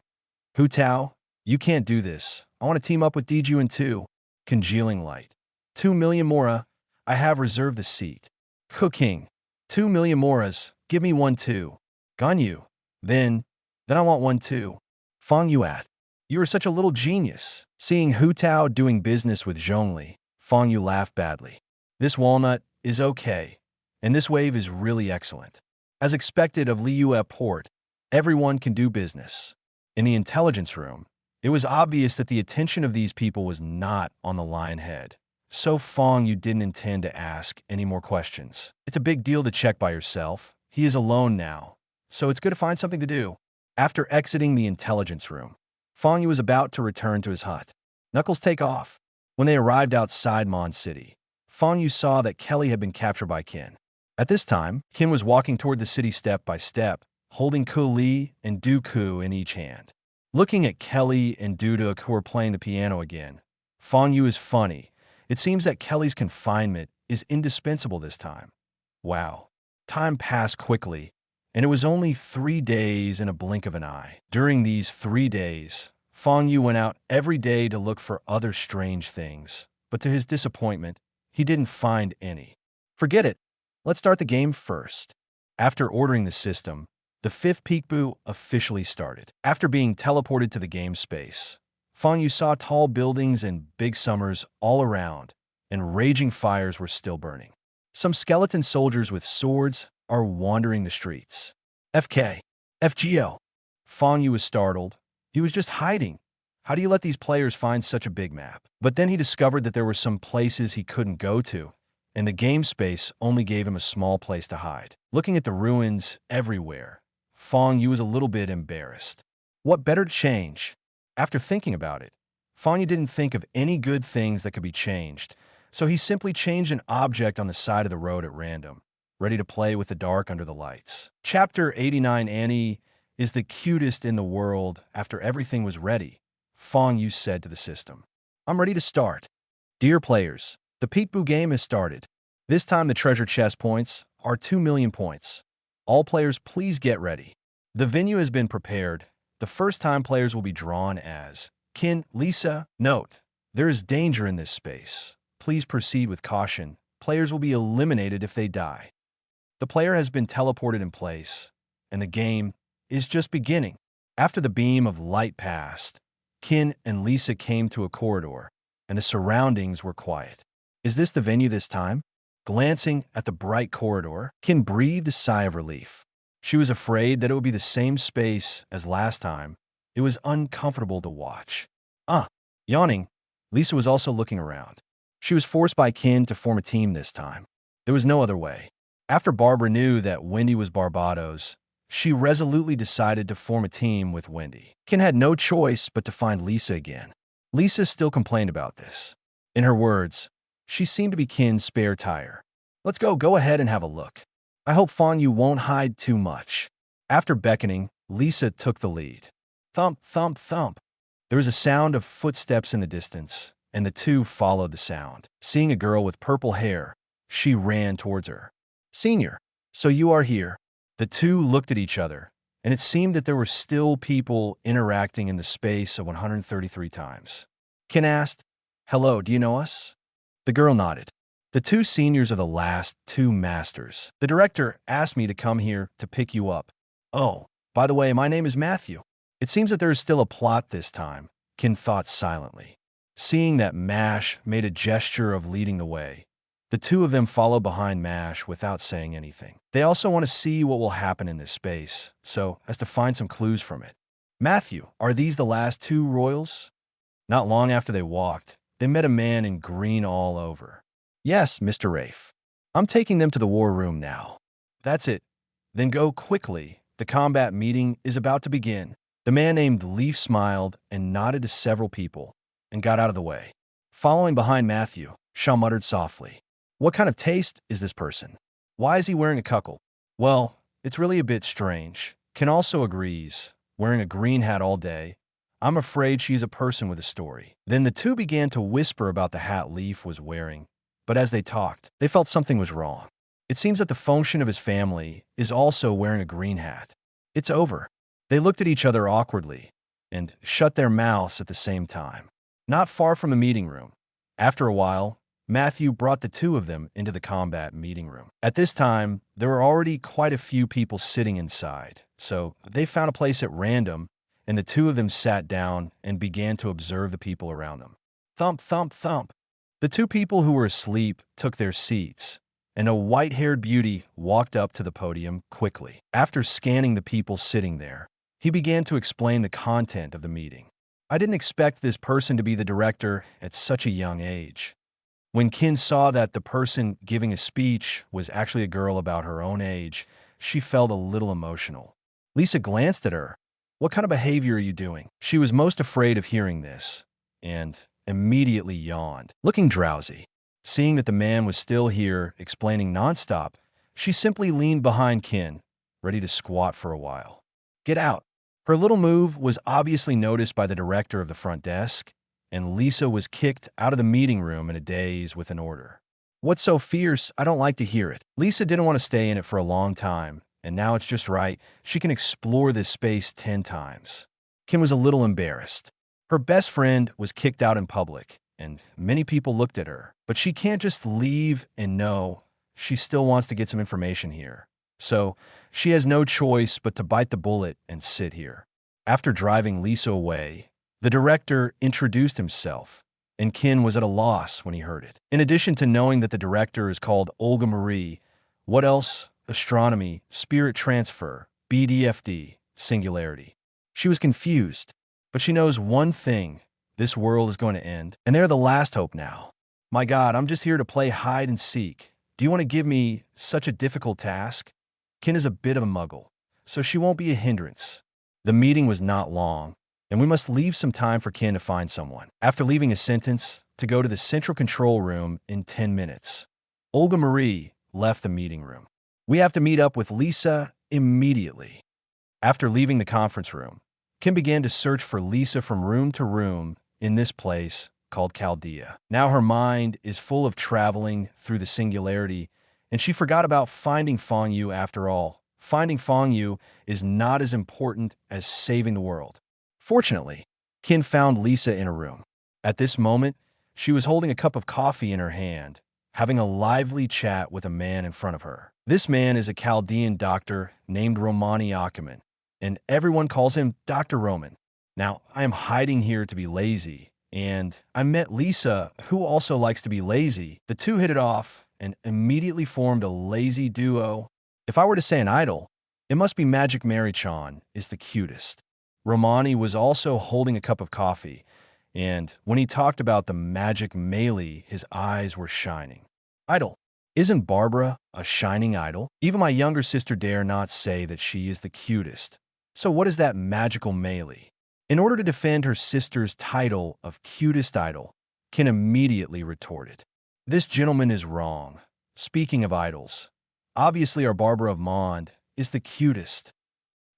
S2: Hu Tao, you can't do this. I want to team up with Dijuan too. Congealing light. 2 million mora. I have reserved the seat. King, 2 million moras. Give me one too. Ganyu, then I want one too. Fang Yue, you are such a little genius. Seeing Hu Tao doing business with Zhongli, Fang Yue laughed badly. This walnut is okay, and this wave is really excellent. As expected of Lei port, everyone can do business. In the intelligence room, it was obvious that the attention of these people was not on the lion head. So Fang Yue didn't intend to ask any more questions. It's a big deal to check by yourself. He is alone now, so it's good to find something to do. After exiting the intelligence room, Fang Yue was about to return to his hut. Knuckles take off. When they arrived outside Mon City, Fang Yue saw that Kelly had been captured by Qin. At this time, Qin was walking toward the city step by step, holding Ku Li and Dooku in each hand. Looking at Kelly and Duduk, who were playing the piano again, Fang Yue is funny. It seems that Kelly's confinement is indispensable this time. Wow. Time passed quickly, and it was only 3 days in a blink of an eye. During these 3 days, Fang Yue went out every day to look for other strange things, but to his disappointment, he didn't find any. Forget it. Let's start the game first. After ordering the system, the 5th peekaboo officially started. After being teleported to the game space, Fang Yue saw tall buildings and big summers all around, and raging fires were still burning. Some skeleton soldiers with swords are wandering the streets. FGO. Fang Yue was startled. He was just hiding. How do you let these players find such a big map? But then he discovered that there were some places he couldn't go to, and the game space only gave him a small place to hide. Looking at the ruins everywhere, Fang Yue was a little bit embarrassed. What better to change? After thinking about it, Fang Yue didn't think of any good things that could be changed, so he simply changed an object on the side of the road at random, ready to play with the dark under the lights. Chapter 89. Annie is the cutest in the world. After everything was ready, Fang Yue said to the system, I'm ready to start. Dear players, the peekaboo game has started. This time the treasure chest points are 2 million points. All players, please get ready. The venue has been prepared. The first time players will be drawn as Qin, Lisa. Note, there is danger in this space. Please proceed with caution. Players will be eliminated if they die. The player has been teleported in place, and the game is just beginning. After the beam of light passed, Qin and Lisa came to a corridor, and the surroundings were quiet. Is this the venue this time? Glancing at the bright corridor, Qin breathed a sigh of relief. She was afraid that it would be the same space as last time. It was uncomfortable to watch. Yawning, Lisa was also looking around. She was forced by Qin to form a team this time. There was no other way. After Barbara knew that Wendy was Barbados, she resolutely decided to form a team with Wendy. Qin had no choice but to find Lisa again. Lisa still complained about this. In her words, she seemed to be Qin's spare tire. Let's go ahead and have a look. I hope Fang Yue won't hide too much. After beckoning, Lisa took the lead. Thump, thump, thump. There was a sound of footsteps in the distance, and the two followed the sound. Seeing a girl with purple hair, she ran towards her. Senior, so you are here. The two looked at each other, and it seemed that there were still people interacting in the space of 133 times. Qin asked, Hello, do you know us? The girl nodded. The 2 seniors are the last 2 masters. The director asked me to come here to pick you up. Oh, by the way, my name is Matthew. It seems that there is still a plot this time, Qin thought silently. Seeing that Mash made a gesture of leading the way, the 2 of them followed behind Mash without saying anything. They also want to see what will happen in this space, so as to find some clues from it. Matthew, are these the last 2 royals? Not long after they walked, they met a man in green all over. Yes, Mr. Rafe. I'm taking them to the war room now. That's it. Then go quickly. The combat meeting is about to begin. The man named Leaf smiled and nodded to several people and got out of the way. Following behind Matthew, Shaw muttered softly. What kind of taste is this person? Why is he wearing a cuckold? Well, it's really a bit strange. Qin also agrees. Wearing a green hat all day. I'm afraid she's a person with a story." Then the two began to whisper about the hat Leaf was wearing, but as they talked, they felt something was wrong. It seems that the function of his family is also wearing a green hat. It's over. They looked at each other awkwardly and shut their mouths at the same time. Not far from the meeting room, after a while, Matthew brought the two of them into the combat meeting room. At this time, there were already quite a few people sitting inside, so they found a place at random, and the two of them sat down and began to observe the people around them. Thump, thump, thump. The two people who were asleep took their seats, and a white-haired beauty walked up to the podium quickly. After scanning the people sitting there, he began to explain the content of the meeting. I didn't expect this person to be the director at such a young age. When Qin saw that the person giving a speech was actually a girl about her own age, she felt a little emotional. Lisa glanced at her. "What kind of behavior are you doing?" She was most afraid of hearing this, and immediately yawned, looking drowsy. Seeing that the man was still here, explaining nonstop, she simply leaned behind Qin, ready to squat for a while. "Get out." Her little move was obviously noticed by the director of the front desk, and Lisa was kicked out of the meeting room in a daze with an order. "What's so fierce? I don't like to hear it." Lisa didn't want to stay in it for a long time, and now it's just right. She can explore this space 10 times. Kim was a little embarrassed. Her best friend was kicked out in public, and many people looked at her. But she can't just leave and know. She still wants to get some information here. So she has no choice but to bite the bullet and sit here. After driving Lisa away, the director introduced himself, and Qin was at a loss when he heard it. In addition to knowing that the director is called Olga Marie, what else? Astronomy, spirit transfer, BDFD, singularity. She was confused, but she knows one thing: this world is going to end, and they're the last hope now. "My God, I'm just here to play hide and seek. Do you want to give me such a difficult task?" Qin is a bit of a muggle, so she won't be a hindrance. The meeting was not long, and we must leave some time for Qin to find someone. After leaving a sentence, to go to the central control room in 10 minutes. Olga Marie left the meeting room. "We have to meet up with Lisa immediately." After leaving the conference room, Kim began to search for Lisa from room to room in this place called Chaldea. Now her mind is full of traveling through the singularity, and she forgot about finding Fang Yue after all. Finding Fang Yue is not as important as saving the world. Fortunately, Qin found Lisa in a room. At this moment, she was holding a cup of coffee in her hand, having a lively chat with a man in front of her. This man is a Chaldean doctor named Romani Ackerman, and everyone calls him Dr. Roman. Now, I am hiding here to be lazy, and I met Lisa, who also likes to be lazy. The two hit it off and immediately formed a lazy duo. If I were to say an idol, it must be Magic Mary-chan is the cutest. Romani was also holding a cup of coffee, and when he talked about the magic melee, his eyes were shining. Idol. Isn't Barbara a shining idol? Even my younger sister dare not say that she is the cutest. So what is that magical melee? In order to defend her sister's title of cutest idol, Qin immediately retorted, "This gentleman is wrong. Speaking of idols, obviously our Barbara of Mond is the cutest."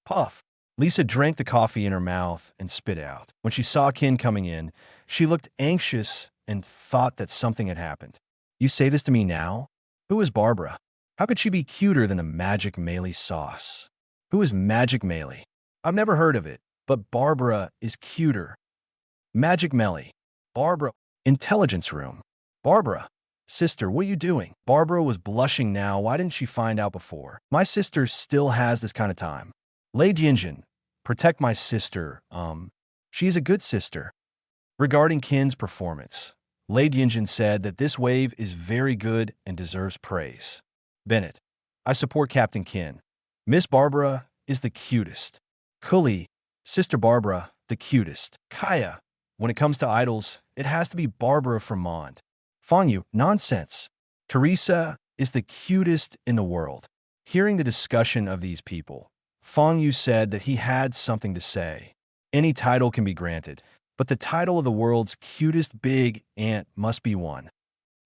S2: Puff. Lisa drank the coffee in her mouth and spit out. When she saw Qin coming in, she looked anxious and thought that something had happened. "You say this to me now? Who is Barbara? How could she be cuter than a Magic Melee sauce? Who is Magic Melee? I've never heard of it, but Barbara is cuter. Magic Melee. Barbara. Intelligence room. Barbara. Sister, what are you doing?" Barbara was blushing now. Why didn't she find out before? My sister still has this kind of time. Lei Jianjin, protect my sister. She's a good sister. Regarding Qin's performance, Lei Jianjin said that this wave is very good and deserves praise. Bennett, I support Captain Qin. Miss Barbara is the cutest. Kuli, Sister Barbara, the cutest. Kaya, when it comes to idols, it has to be Barbara from Mond. Fang Yue, nonsense. Teresa is the cutest in the world. Hearing the discussion of these people, Fang Yue said that he had something to say. Any title can be granted, but the title of the world's cutest big ant must be won.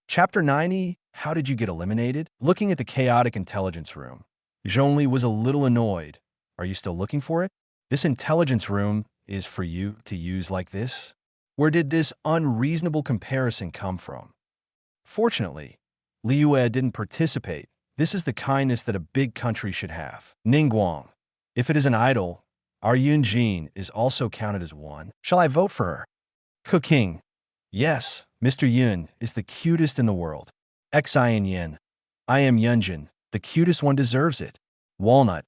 S2: Chapter 90, How Did You Get Eliminated? Looking at the chaotic intelligence room, Zhongli was a little annoyed. Are you still looking for it? This intelligence room is for you to use like this? Where did this unreasonable comparison come from? Fortunately, Lei Yue didn't participate. This is the kindness that a big country should have. Ning Guang. If it is an idol, our Yun Jin is also counted as one. Shall I vote for her? Qing. Yes, Mr. Yun is the cutest in the world. Xin Yin. I am Yunjin. The cutest one deserves it. Walnut.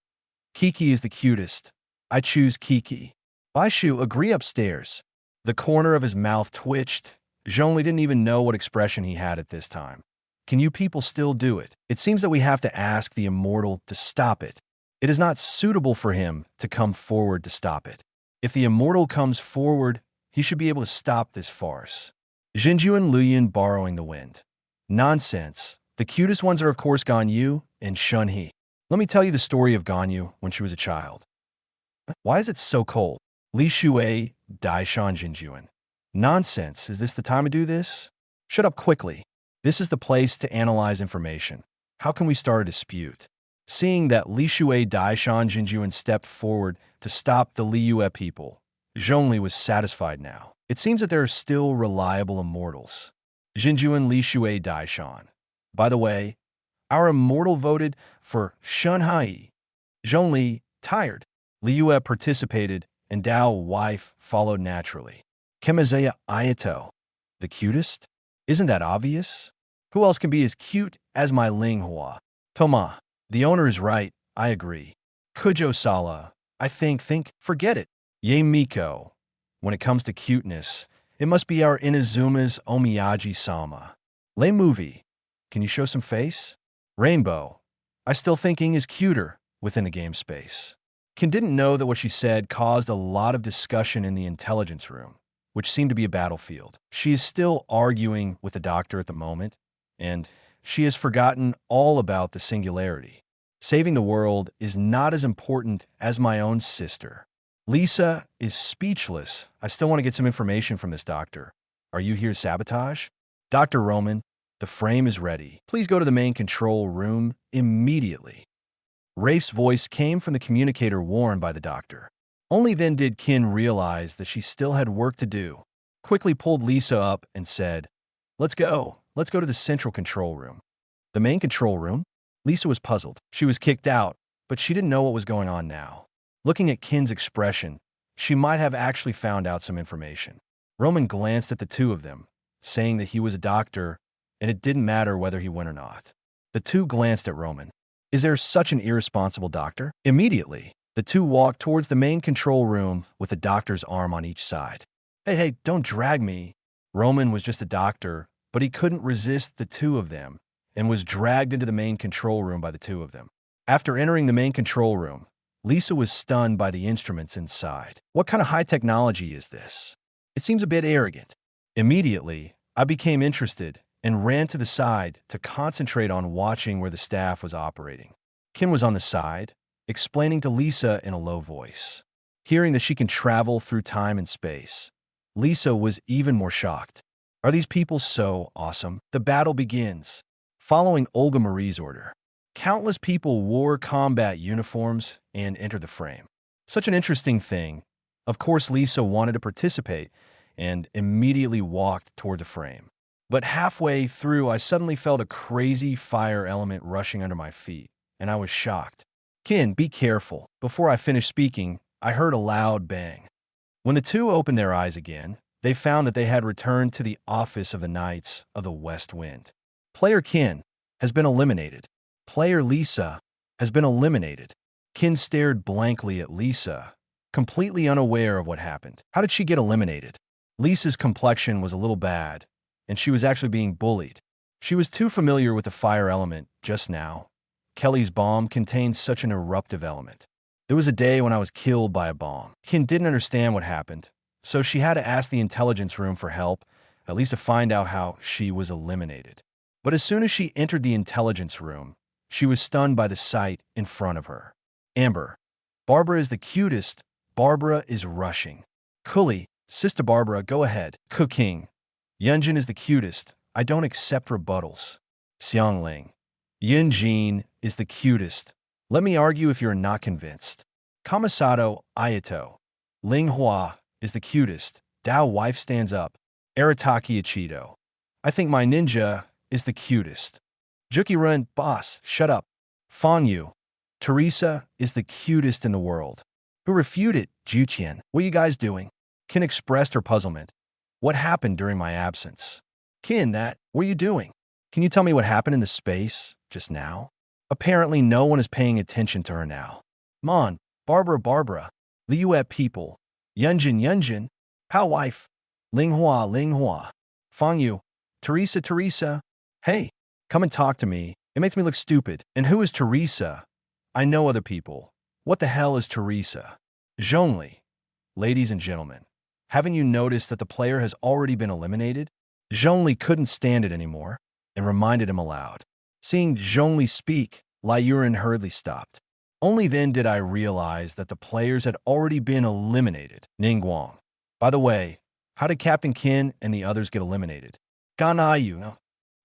S2: Kiki is the cutest. I choose Kiki. Baishu, agree upstairs. The corner of his mouth twitched. Zhongli didn't even know what expression he had at this time. Can you people still do it? It seems that we have to ask the immortal to stop it. It is not suitable for him to come forward to stop it. If the immortal comes forward, he should be able to stop this farce. Jinju and Luyin borrowing the wind. Nonsense. The cutest ones are of course Ganyu and Shunhe. Let me tell you the story of Ganyu when she was a child. Why is it so cold? Li Shui, Dai Shan Jinjuan. Nonsense. Is this the time to do this? Shut up quickly. This is the place to analyze information. How can we start a dispute? Seeing that Li Shui, Dai Shan Jinjuan stepped forward to stop the Lei Yue people, Zhongli was satisfied now. It seems that there are still reliable immortals. Jinjuan, Li Shui, Dai Shan. By the way, our immortal voted for Shunhai. Zhongli, tired. Lei Yue participated, and Dao wife followed naturally. Kemizaya Ayato. The cutest? Isn't that obvious? Who else can be as cute as my Ling Hua? Toma. The owner is right. I agree. Kujo Sala. I think, forget it. Ye Miko. When it comes to cuteness, it must be our Inazuma's Omiyaji-sama. Lei Movie. Can you show some face? Rainbow. I still thinking is cuter within the game space. Kin didn't know that what she said caused a lot of discussion in the intelligence room, which seemed to be a battlefield. She is still arguing with the doctor at the moment, and she has forgotten all about the singularity. Saving the world is not as important as my own sister. Lisa is speechless. I still want to get some information from this doctor. Are you here to sabotage? Dr. Roman, the frame is ready. Please go to the main control room immediately. Rafe's voice came from the communicator worn by the doctor. Only then did Qin realize that she still had work to do. Quickly pulled Lisa up and said, Let's go to the central control room. The main control room? Lisa was puzzled. She was kicked out, but she didn't know what was going on now. Looking at Qin's expression, she might have actually found out some information. Roman glanced at the two of them, saying that he was a doctor, and it didn't matter whether he went or not. The two glanced at Roman. Is there such an irresponsible doctor? Immediately, the two walked towards the main control room with the doctor's arm on each side. Hey, don't drag me. Roman was just a doctor, but he couldn't resist the two of them and was dragged into the main control room by the two of them. After entering the main control room, Lisa was stunned by the instruments inside. What kind of high technology is this? It seems a bit arrogant. Immediately, I became interested and ran to the side to concentrate on watching where the staff was operating. Qin was on the side, explaining to Lisa in a low voice. Hearing that she can travel through time and space, Lisa was even more shocked. Are these people so awesome? The battle begins. Following Olga Marie's order, countless people wore combat uniforms and entered the frame. Such an interesting thing. Of course, Lisa wanted to participate and immediately walked toward the frame. But halfway through, I suddenly felt a crazy fire element rushing under my feet, and I was shocked. Qin, be careful. Before I finished speaking, I heard a loud bang. When the two opened their eyes again, they found that they had returned to the office of the Knights of the West Wind. Player Qin has been eliminated. Player Lisa has been eliminated. Qin stared blankly at Lisa, completely unaware of what happened. How did she get eliminated? Lisa's complexion was a little bad, and she was actually being bullied. She was too familiar with the fire element just now. Kelly's bomb contained such an eruptive element. There was a day when I was killed by a bomb. Qin didn't understand what happened, so she had to ask the intelligence room for help, at least to find out how she was eliminated. But as soon as she entered the intelligence room, she was stunned by the sight in front of her. Amber. Barbara is the cutest. Barbara is rushing. Kuli, Sister Barbara, go ahead. Qing. Yunjin is the cutest. I don't accept rebuttals. Xiangling. Yunjin is the cutest. Let me argue if you're not convinced. Kamisato Ayato. Ling Hua is the cutest. Dao wife stands up. Arataki Ichido. I think my ninja is the cutest. Juki-run, boss, shut up. Fang Yue. Teresa is the cutest in the world. Who refuted? Juqian. What are you guys doing? Qin expressed her puzzlement. What happened during my absence? Qin, what are you doing? Can you tell me what happened in the space just now? Apparently no one is paying attention to her now. Mon, Barbara. Liuet people. Yunjin. Pao wife. Ling Hua. Fang Yue. Teresa. Hey, come and talk to me. It makes me look stupid. And who is Teresa? I know other people. What the hell is Teresa? Zhongli. Ladies and gentlemen, haven't you noticed that the player has already been eliminated? Zhongli couldn't stand it anymore and reminded him aloud. Seeing Zhongli speak, Lei Movie hurriedly stopped. Only then did I realize that the players had already been eliminated. Ning Guang. By the way, how did Captain Qin and the others get eliminated? Ganayu.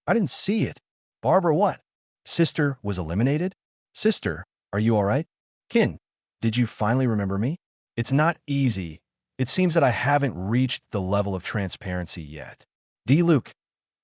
S2: I didn't see it. Barbara what? Sister was eliminated? Sister, are you all right? Qin, did you finally remember me? It's not easy. It seems that I haven't reached the level of transparency yet. D-Luke,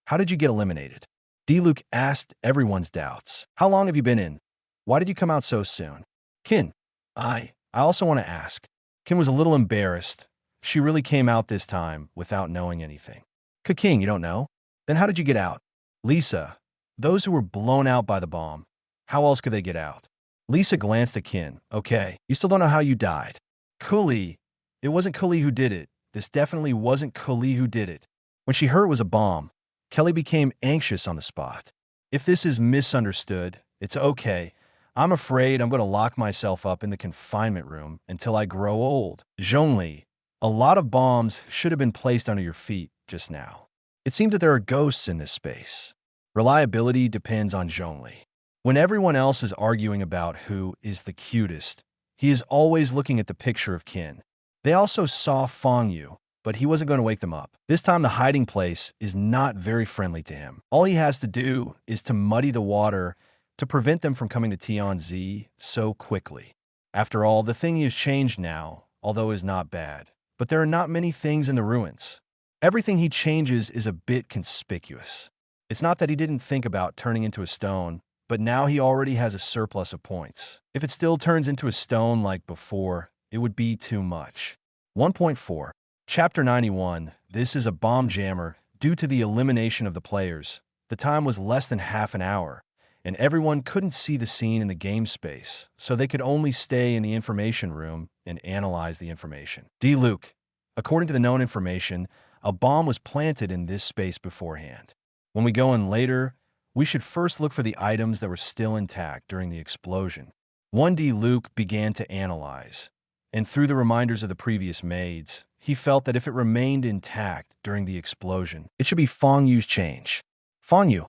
S2: how did you get eliminated? D-Luke asked everyone's doubts. How long have you been in? Why did you come out so soon? Qin, I also want to ask. Qin was a little embarrassed. She really came out this time without knowing anything. Qing, you don't know? Then how did you get out? Lisa, those who were blown out by the bomb, how else could they get out? Lisa glanced at Qin. Okay, you still don't know how you died. Kuli, it wasn't Kuli who did it. This definitely wasn't Kuli who did it. When she heard it was a bomb, Kelly became anxious on the spot. If this is misunderstood, it's okay. I'm afraid I'm going to lock myself up in the confinement room until I grow old. Zhongli, a lot of bombs should have been placed under your feet just now. It seems that there are ghosts in this space. Reliability depends on Zhongli. When everyone else is arguing about who is the cutest, he is always looking at the picture of Qin. They also saw Fang Yue, but he wasn't going to wake them up. This time the hiding place is not very friendly to him. All he has to do is to muddy the water to prevent them from coming to Tianzi so quickly. After all, the thing has changed now, although is not bad. But there are not many things in the ruins. Everything he changes is a bit conspicuous. It's not that he didn't think about turning into a stone, but now he already has a surplus of points. If it still turns into a stone like before, it would be too much. 1.4. Chapter 91. This is a bomb jammer due to the elimination of the players. The time was less than half an hour, and everyone couldn't see the scene in the game space, so they could only stay in the information room and analyze the information. D-Luke. According to the known information, a bomb was planted in this space beforehand. When we go in later, we should first look for the items that were still intact during the explosion. 1D Luke began to analyze, and through the reminders of the previous maids, he felt that if it remained intact during the explosion, it should be Fang Yue's change. Fang Yue.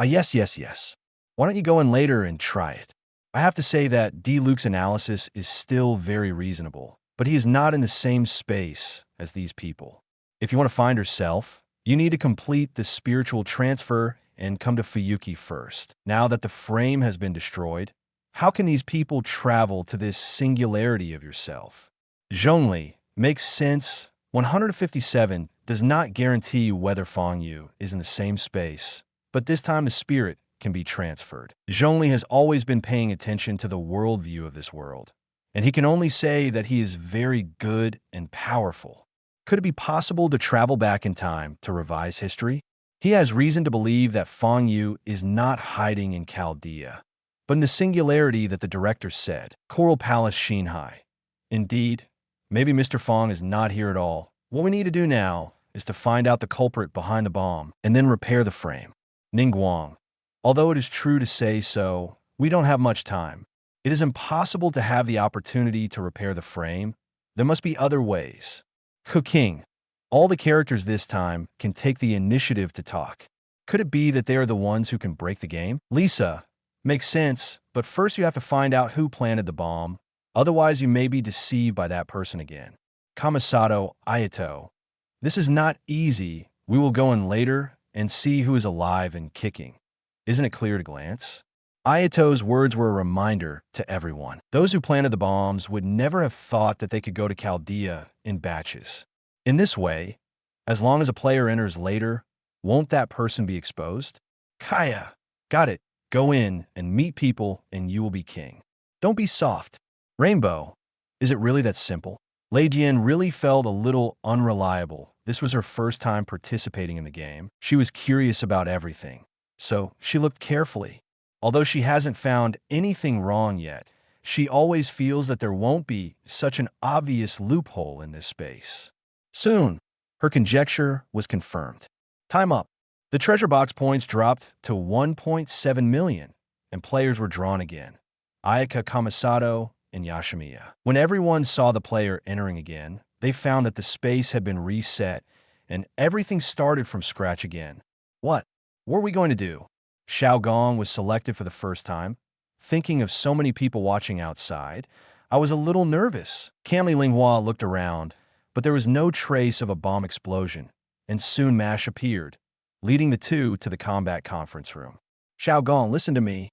S2: Yes. Why don't you go in later and try it? I have to say that D. Luke's analysis is still very reasonable, but he is not in the same space as these people. If you want to find herself, you need to complete the spiritual transfer and come to Fuyuki first. Now that the frame has been destroyed, how can these people travel to this singularity of yourself? Zhongli makes sense. 157 does not guarantee whether Fang Yue is in the same space, but this time the spirit can be transferred. Zhongli has always been paying attention to the worldview of this world, and he can only say that he is very good and powerful. Could it be possible to travel back in time to revise history? He has reason to believe that Fang Yue is not hiding in Chaldea, but in the singularity that the director said, Coral Palace Xinhai. Indeed, maybe Mr. Fang is not here at all. What we need to do now is to find out the culprit behind the bomb and then repair the frame. Ning Guang. Although it is true to say so, we don't have much time. It is impossible to have the opportunity to repair the frame. There must be other ways. Qing. All the characters this time can take the initiative to talk. Could it be that they are the ones who can break the game? Lisa. Makes sense, but first you have to find out who planted the bomb. Otherwise, you may be deceived by that person again. Kamisato Ayato. This is not easy. We will go in later and see who is alive and kicking. Isn't it clear at a glance? Ayato's words were a reminder to everyone. Those who planted the bombs would never have thought that they could go to Chaldea in batches. In this way, as long as a player enters later, won't that person be exposed? Kaya, got it. Go in and meet people and you will be king. Don't be soft. Rainbow, is it really that simple? Lei Jian really felt a little unreliable. This was her first time participating in the game. She was curious about everything, so she looked carefully. Although she hasn't found anything wrong yet, she always feels that there won't be such an obvious loophole in this space. Soon, her conjecture was confirmed. Time up. The treasure box points dropped to 1.7 million, and players were drawn again. Ayaka Kamisato and Yashimiya. When everyone saw the player entering again, they found that the space had been reset, and everything started from scratch again. What were we going to do? Xiao Gong was selected for the first time. Thinking of so many people watching outside, I was a little nervous. Camli Linghua looked around, but there was no trace of a bomb explosion, and soon Mash appeared, leading the two to the combat conference room. Xiao Gong, listen to me.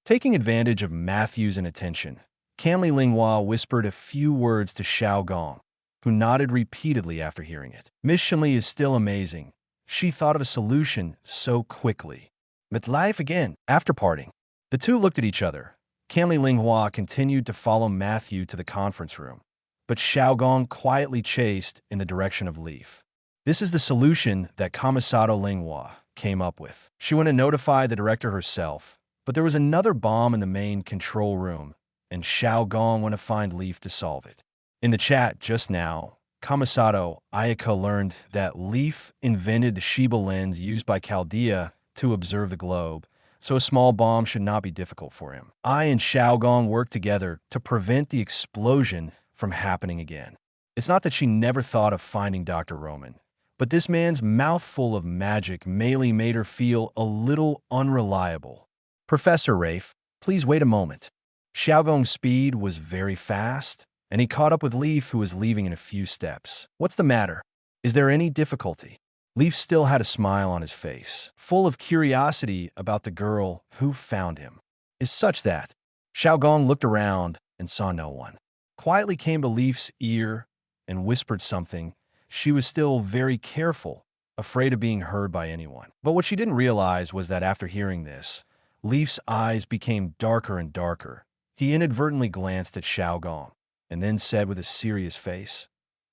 S2: Taking advantage of Matthew's inattention, Camli Linghua whispered a few words to Xiao Gong, who nodded repeatedly after hearing it. Miss Shenli is still amazing. She thought of a solution so quickly. With life again. After parting, the two looked at each other. Camli Linghua continued to follow Matthew to the conference room, but Xiao Gong quietly chased in the direction of Leaf. This is the solution that Kamisato Linghua came up with. She went to notify the director herself, but there was another bomb in the main control room, and Xiao Gong went to find Leaf to solve it. In the chat just now, Kamisato Ayaka learned that Leaf invented the Shiba lens used by Chaldea to observe the globe, so a small bomb should not be difficult for him. I and Xiao Gong worked together to prevent the explosion from happening again. It's not that she never thought of finding Dr. Roman, but this man's mouthful of magic mainly made her feel a little unreliable. Professor Rafe, please wait a moment. Xiao Gong's speed was very fast, and he caught up with Leaf, who was leaving in a few steps. What's the matter? Is there any difficulty? Leaf still had a smile on his face, full of curiosity about the girl who found him. Is such that Xiao Gong looked around and saw no one. Quietly came to Leaf's ear and whispered something. She was still very careful, afraid of being heard by anyone. But what she didn't realize was that after hearing this, Leaf's eyes became darker and darker. He inadvertently glanced at Xiao Gong and then said with a serious face,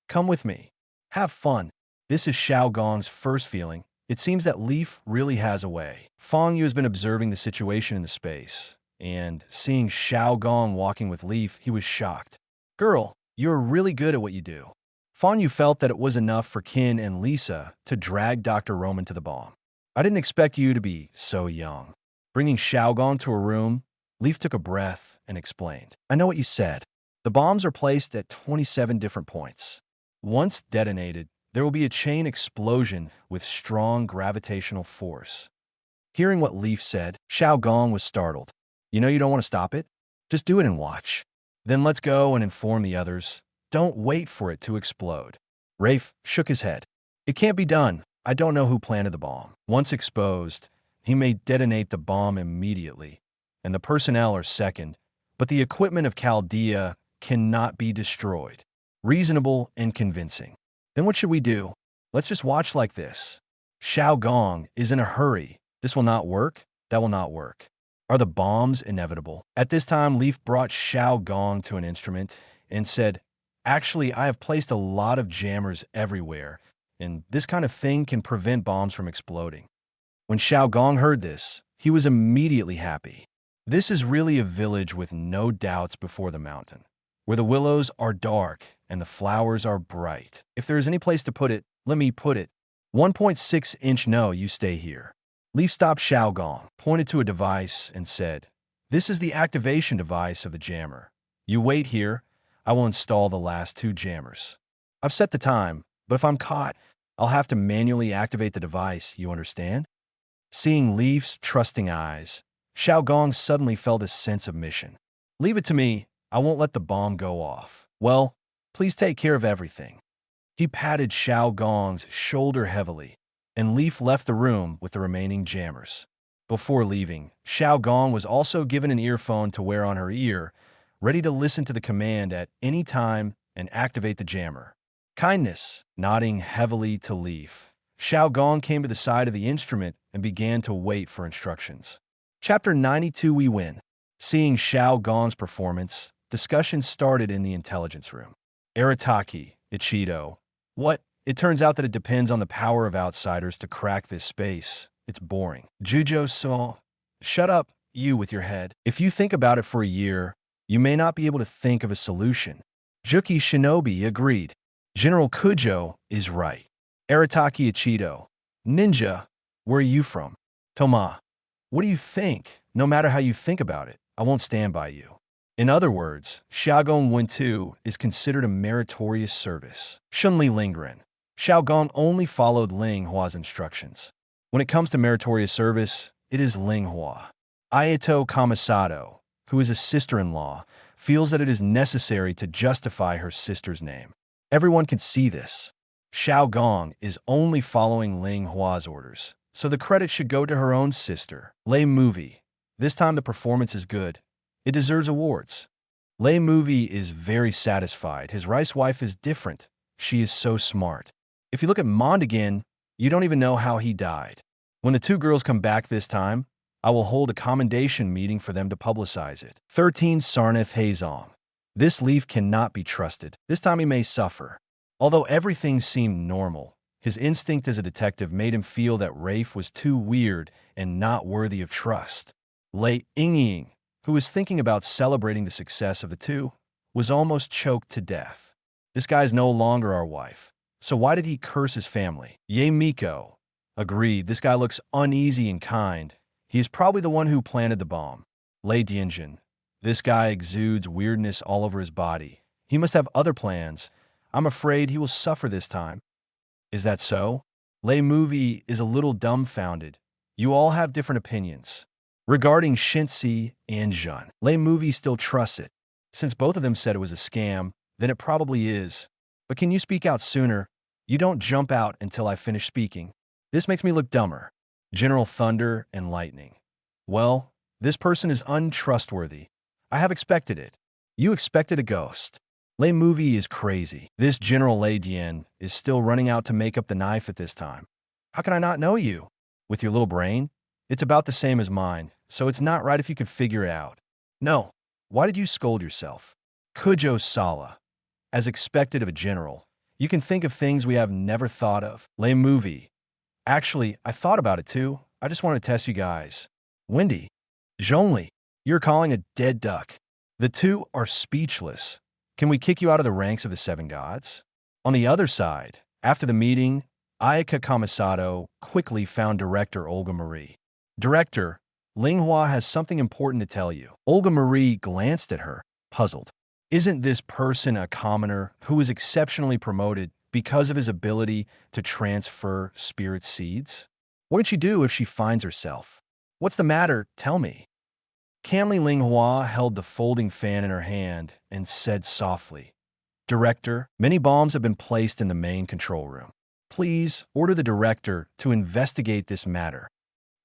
S2: "Come with me. Have fun." This is Xiao Gong's first feeling. It seems that Leaf really has a way. Fang Yue has been observing the situation in the space, and seeing Xiao Gong walking with Leaf, he was shocked. Girl, you're really good at what you do. Fang Yue felt that it was enough for Qin and Lisa to drag Dr. Roman to the bomb. I didn't expect you to be so young. Bringing Xiao Gong to a room, Leaf took a breath and explained. I know what you said. The bombs are placed at 27 different points. Once detonated, there will be a chain explosion with strong gravitational force. Hearing what Leaf said, Xiao Gong was startled. You know you don't want to stop it? Just do it and watch. Then let's go and inform the others. Don't wait for it to explode. Rafe shook his head. It can't be done. I don't know who planted the bomb. Once exposed, he may detonate the bomb immediately, and the personnel are second, but the equipment of Chaldea cannot be destroyed. Reasonable and convincing. Then what should we do? Let's just watch like this. Xiao Gong is in a hurry. This will not work. That will not work. Are the bombs inevitable? At this time, Leaf brought Xiao Gong to an instrument and said, actually, I have placed a lot of jammers everywhere, and this kind of thing can prevent bombs from exploding. When Xiao Gong heard this, he was immediately happy. This is really a village with no doubts before the mountain, where the willows are dark and the flowers are bright. If there is any place to put it, let me put it. 1.6-inch no, you stay here. Leaf stopped Xiao Gong, pointed to a device, and said, this is the activation device of the jammer. You wait here. I will install the last 2 jammers. I've set the time, but if I'm caught, I'll have to manually activate the device, you understand? Seeing Leaf's trusting eyes, Xiao Gong suddenly felt a sense of mission. Leave it to me. I won't let the bomb go off. Well, please take care of everything. He patted Xiao Gong's shoulder heavily, and Leaf left the room with the remaining jammers. Before leaving, Xiao Gong was also given an earphone to wear on her ear, ready to listen to the command at any time and activate the jammer. Kindness, nodding heavily to leave. Xiao Gong came to the side of the instrument and began to wait for instructions. Chapter 92 We Win. Seeing Xiao Gong's performance, discussion started in the intelligence room. Arataki, Ichido. What? It turns out that it depends on the power of outsiders to crack this space. It's boring. Jujo-so. Shut up, you with your head. If you think about it for a year, you may not be able to think of a solution. Juki Shinobi agreed. General Kujo is right. Arataki Ichido. Ninja, where are you from? Toma. What do you think? No matter how you think about it, I won't stand by you. In other words, Xiaogong Wen-tu is considered a meritorious service. Shunli Lingren. Xiaogong only followed Ling Hua's instructions. When it comes to meritorious service, it is Ling Hua. Ayato Kamisato, who is a sister-in-law, feels that it is necessary to justify her sister's name. Everyone can see this. Xiaogong is only following Ling Hua's orders, so the credit should go to her own sister. Lei Movie. This time the performance is good. It deserves awards. Lei Movie is very satisfied. His rice wife is different. She is so smart. If you look at Mondigan, you don't even know how he died. When the two girls come back this time, I will hold a commendation meeting for them to publicize it. 13 Sarnath Hazong. This leaf cannot be trusted. This time he may suffer. Although everything seemed normal, his instinct as a detective made him feel that Rafe was too weird and not worthy of trust. Lei Yingying, who was thinking about celebrating the success of the two, was almost choked to death. This guy's no longer our wife, so why did he curse his family? Ye Miko agreed. This guy looks uneasy and kind. He is probably the one who planted the bomb. Lei Dianjin. This guy exudes weirdness all over his body. He must have other plans. I'm afraid he will suffer this time. Is that so? Lei Movie is a little dumbfounded. You all have different opinions. Regarding Shinsi and Jun, Lei Movie still trusts it. Since both of them said it was a scam, then it probably is. But can you speak out sooner? You don't jump out until I finish speaking. This makes me look dumber. General Thunder and Lightning. Well, this person is untrustworthy. I have expected it. You expected a ghost. Lei Movie is crazy. This General Lei Dian is still running out to make up the knife at this time. How can I not know you? With your little brain? It's about the same as mine, so it's not right if you could figure it out. No. Why did you scold yourself? Kujo Sala. As expected of a general, you can think of things we have never thought of. Lei Movie. Actually, I thought about it too. I just want to test you guys. Wendy. Zhongli. You're calling a dead duck. The two are speechless. Can we kick you out of the ranks of the Seven Gods? On the other side, after the meeting, Ayaka Kamisato quickly found Director Olga Marie. Director, Ling Hua has something important to tell you. Olga Marie glanced at her, puzzled. Isn't this person a commoner who is exceptionally promoted because of his ability to transfer spirit seeds? What would she do if she finds herself? What's the matter? Tell me. Canli Ling Hua held the folding fan in her hand and said softly, Director, many bombs have been placed in the main control room. Please order the director to investigate this matter.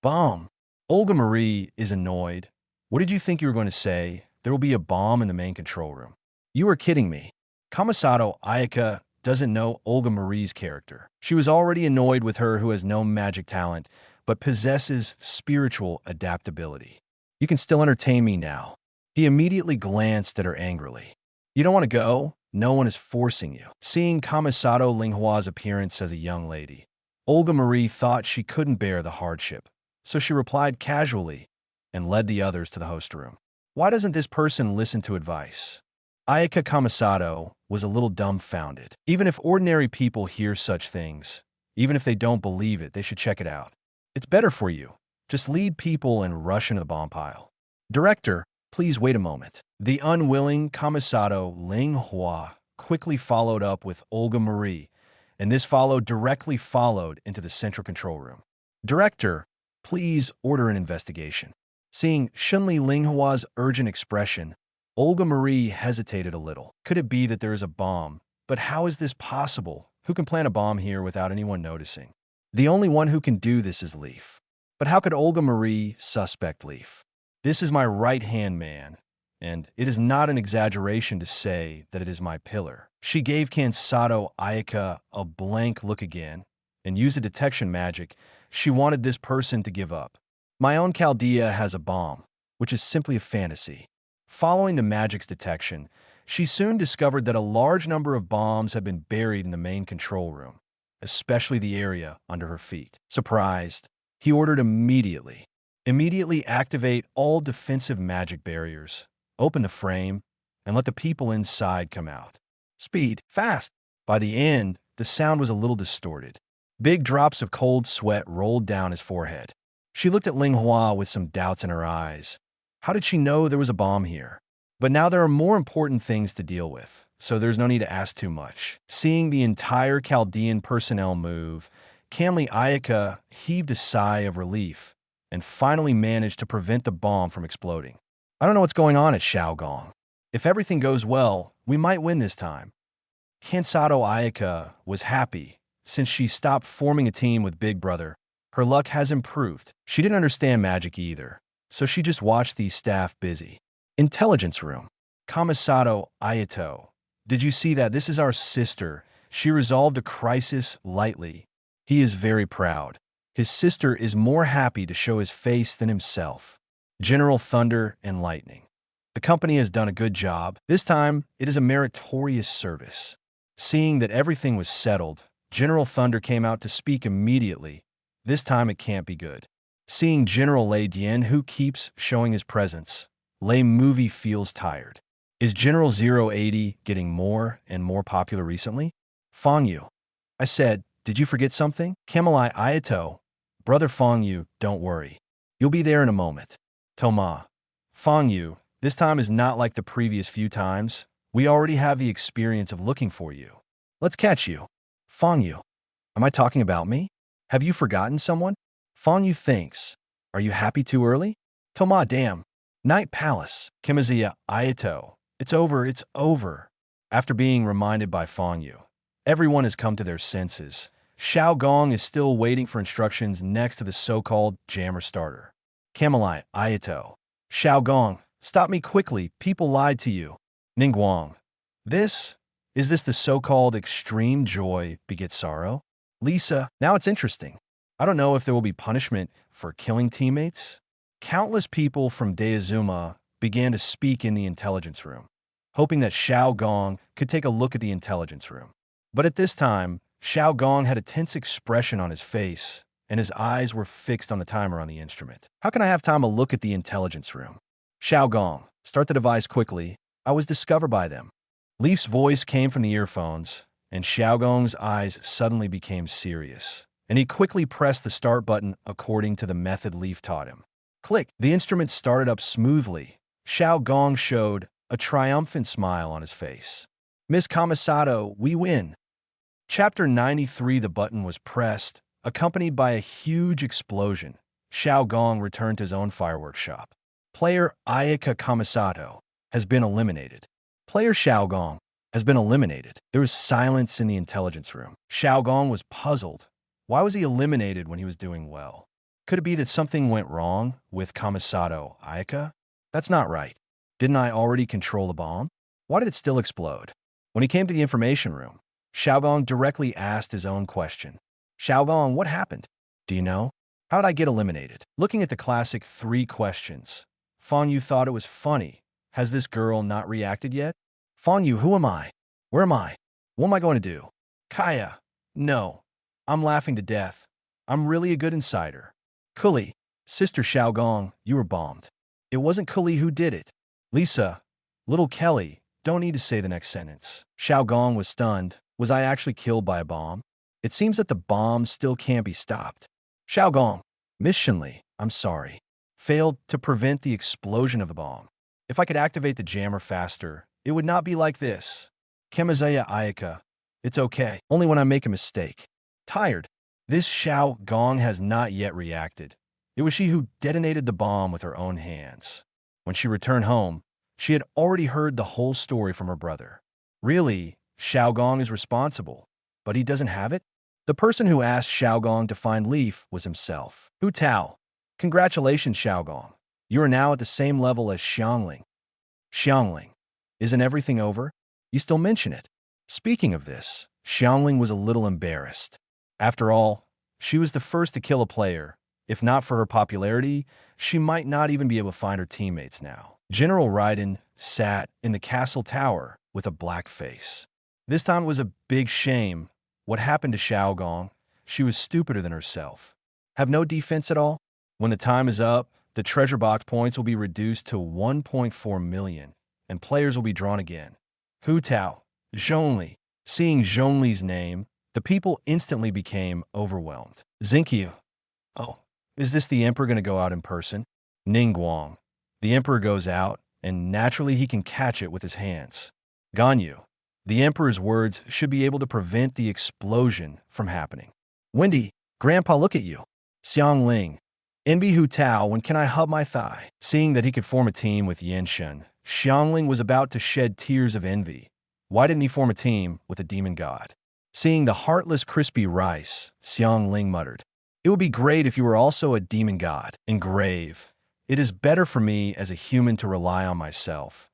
S2: Bomb. Olga Marie is annoyed. What did you think you were going to say? There will be a bomb in the main control room. You are kidding me. Kamisato Ayaka doesn't know Olga Marie's character. She was already annoyed with her who has no magic talent, but possesses spiritual adaptability. You can still entertain me now. He immediately glanced at her angrily. You don't want to go? No one is forcing you. Seeing Kamisato Ling Hua's appearance as a young lady, Olga Marie thought she couldn't bear the hardship, so she replied casually and led the others to the host room. Why doesn't this person listen to advice? Ayaka Kamisato was a little dumbfounded. Even if ordinary people hear such things, even if they don't believe it, they should check it out. It's better for you. Just lead people and rush into the bomb pile. Director, please wait a moment. The unwilling Kamisato Ling Hua quickly followed up with Olga Marie, and this directly followed into the central control room. Director, please order an investigation. Seeing Shunli Ling Hua's urgent expression, Olga Marie hesitated a little. Could it be that there is a bomb? But how is this possible? Who can plant a bomb here without anyone noticing? The only one who can do this is Leaf. But how could Olga Marie suspect Leaf? This is my right-hand man, and it is not an exaggeration to say that it is my pillar. She gave Kansato Ayaka a blank look again, and used a detection magic. She wanted this person to give up. My own Chaldea has a bomb, which is simply a fantasy. Following the magic's detection, she soon discovered that a large number of bombs had been buried in the main control room, especially the area under her feet. Surprised, he ordered immediately activate all defensive magic barriers, open the frame, and let the people inside come out. Speed, fast. By the end, the sound was a little distorted. Big drops of cold sweat rolled down his forehead. She looked at Ling Hua with some doubts in her eyes. How did she know there was a bomb here? But now there are more important things to deal with, so there's no need to ask too much. Seeing the entire Chaldean personnel move, Kamli Ayaka heaved a sigh of relief and finally managed to prevent the bomb from exploding. I don't know what's going on at Xiaogong. If everything goes well, we might win this time. Kansato Ayaka was happy. Since she stopped forming a team with Big Brother, her luck has improved. She didn't understand magic either, so she just watched these staff busy. Intelligence room. Kamisato Ayato. Did you see that? This is our sister. She resolved a crisis lightly. He is very proud. His sister is more happy to show his face than himself. General Thunder and Lightning. The company has done a good job. This time, it is a meritorious service. Seeing that everything was settled, General Thunder came out to speak immediately. This time it can't be good. Seeing General Lei Dian, who keeps showing his presence, Lei Movie feels tired. Is General 080 getting more and more popular recently? Fang Yue. I said, did you forget something? Kamali Ayato. Brother Fang Yue, don't worry. You'll be there in a moment. Toma. Fang Yue, this time is not like the previous few times. We already have the experience of looking for you. Let's catch you. Fang Yue. Am I talking about me? Have you forgotten someone? Fang Yue thinks. Are you happy too early? Toma, damn. Night Palace. Kimiziya Ayato. It's over, it's over. After being reminded by Fang Yue, everyone has come to their senses. Xiaogong is still waiting for instructions next to the so-called jammer starter. Kamali Ayato. Xiaogong, stop me quickly. People lied to you. Ning Guang. Is this the so-called extreme joy begets sorrow? Lisa, now it's interesting. I don't know if there will be punishment for killing teammates. Countless people from Deizuma began to speak in the intelligence room, hoping that Xiaogong could take a look at the intelligence room. But at this time, Xiaogong had a tense expression on his face, and his eyes were fixed on the timer on the instrument. How can I have time to look at the intelligence room? Xiaogong, start the device quickly. I was discovered by them. Leaf's voice came from the earphones, and Xiaogong's eyes suddenly became serious, and he quickly pressed the start button according to the method Leaf taught him. Click! The instrument started up smoothly. Xiaogong showed a triumphant smile on his face. Miss Kamisato, we win. Chapter 93. The button was pressed, accompanied by a huge explosion. Xiaogong returned to his own fireworks shop. Player Ayaka Kamisato has been eliminated. Player Xiaogong has been eliminated. There was silence in the intelligence room. Xiaogong was puzzled. Why was he eliminated when he was doing well? Could it be that something went wrong with Kamisato Ayaka? That's not right. Didn't I already control the bomb? Why did it still explode? When he came to the information room, Xiaogong directly asked his own question. Xiaogong, what happened? Do you know? How did I get eliminated? Looking at the classic 3 questions, Fang Yue thought it was funny. Has this girl not reacted yet? Fang Yue, who am I? Where am I? What am I going to do? Kaya, no. I'm laughing to death. I'm really a good insider. Kuli, Sister Xiaogong, you were bombed. It wasn't Kuli who did it. Lisa, little Kelly, don't need to say the next sentence. Xiaogong was stunned. Was I actually killed by a bomb? It seems that the bomb still can't be stopped. Xiaogong, Miss Shinli, I'm sorry. Failed to prevent the explosion of the bomb. If I could activate the jammer faster, it would not be like this. Kemizeya Ayaka, it's okay, only when I make a mistake. Tired. This Xiaogong has not yet reacted. It was she who detonated the bomb with her own hands. When she returned home, she had already heard the whole story from her brother. Really, Xiaogong is responsible, but he doesn't have it? The person who asked Xiaogong to find Leaf was himself. Hu Tao. Congratulations, Xiaogong. You are now at the same level as Xiangling. Xiangling, isn't everything over? You still mention it. Speaking of this, Xiangling was a little embarrassed. After all, she was the first to kill a player. If not for her popularity, she might not even be able to find her teammates now. General Raiden sat in the castle tower with a black face. This time it was a big shame. What happened to Xiaogong? She was stupider than herself. Have no defense at all? When the time is up, the treasure box points will be reduced to 1.4 million, and players will be drawn again. Hu Tao, Zhongli. Seeing Zhongli's name, the people instantly became overwhelmed. Xingqiu. Oh, is this the emperor going to go out in person? Ning Guang. The emperor goes out, and naturally he can catch it with his hands. Ganyu. The emperor's words should be able to prevent the explosion from happening. Wendy, Grandpa, look at you. Xiangling. Envy Hu Tao, when can I hug my thigh? Seeing that he could form a team with Genshin, Xiangling was about to shed tears of envy. Why didn't he form a team with a demon god? Seeing the heartless crispy rice, Xiangling muttered, "It would be great if you were also a demon god." Engrave. It is better for me as a human to rely on myself.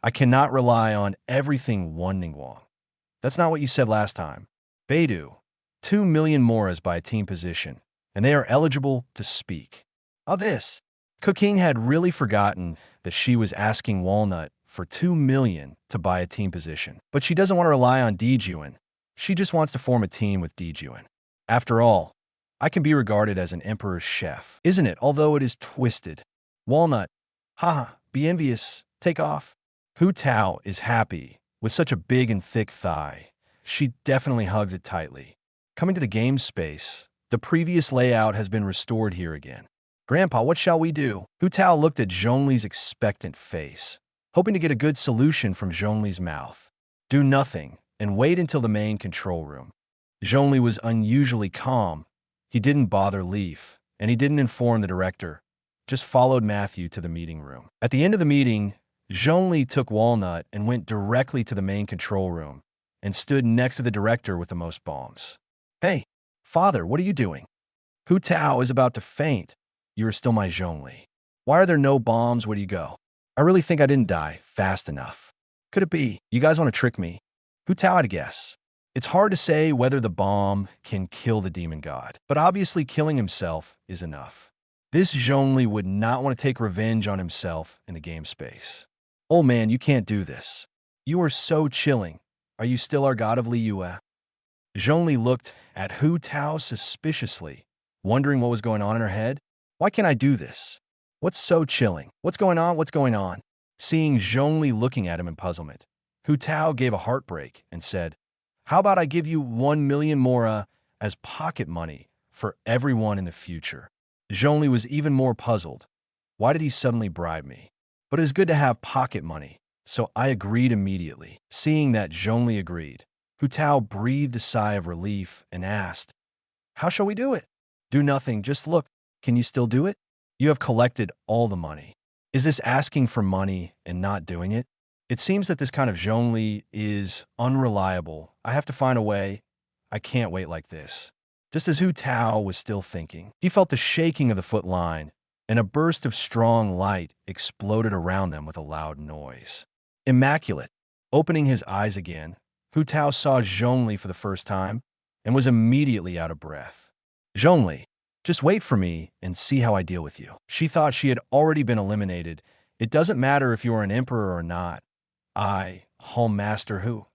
S2: I cannot rely on everything one Ning Guang. That's not what you said last time. Beidou. 2 million moras by a team position, and they are eligible to speak. Of this, Qing had really forgotten that she was asking Walnut for 2 million to buy a team position. But she doesn't want to rely on Dijuan. She just wants to form a team with Dijuan. After all, I can be regarded as an emperor's chef, isn't it? Although it is twisted. Walnut. Haha, be envious. Take off. Hu Tao is happy with such a big and thick thigh. She definitely hugs it tightly. Coming to the game space, the previous layout has been restored here again. Grandpa, what shall we do? Hu Tao looked at Zhongli's expectant face, hoping to get a good solution from Zhongli's mouth. Do nothing and wait until the main control room. Zhongli was unusually calm. He didn't bother Leaf, and he didn't inform the director, just followed Matthew to the meeting room. At the end of the meeting, Zhongli took Walnut and went directly to the main control room and stood next to the director with the most bombs. Hey, father, what are you doing? Hu Tao is about to faint. You are still my Zhongli. Why are there no bombs? Where do you go? I really think I didn't die fast enough. Could it be you guys want to trick me? Hu Tao, I'd guess. It's hard to say whether the bomb can kill the demon god, but obviously killing himself is enough. This Zhongli would not want to take revenge on himself in the game space. Old man, you can't do this. You are so chilling. Are you still our god of Lei Yue? Zhongli looked at Hu Tao suspiciously, wondering what was going on in her head. Why can't I do this? What's so chilling? What's going on? What's going on? Seeing Zhongli looking at him in puzzlement, Hu Tao gave a heartbreak and said, how about I give you 1 million mora as pocket money for everyone in the future? Zhongli was even more puzzled. Why did he suddenly bribe me? But it's good to have pocket money, so I agreed immediately. Seeing that Zhongli agreed, Hu Tao breathed a sigh of relief and asked, how shall we do it? Do nothing, just look. Can you still do it? You have collected all the money. Is this asking for money and not doing it? It seems that this kind of Zhongli is unreliable. I have to find a way. I can't wait like this. Just as Hu Tao was still thinking, he felt the shaking of the foot line, and a burst of strong light exploded around them with a loud noise. Immaculate. Opening his eyes again, Hu Tao saw Zhongli for the first time and was immediately out of breath. Zhongli, just wait for me and see how I deal with you. She thought she had already been eliminated. It doesn't matter if you are an emperor or not. I, Home Master Hu,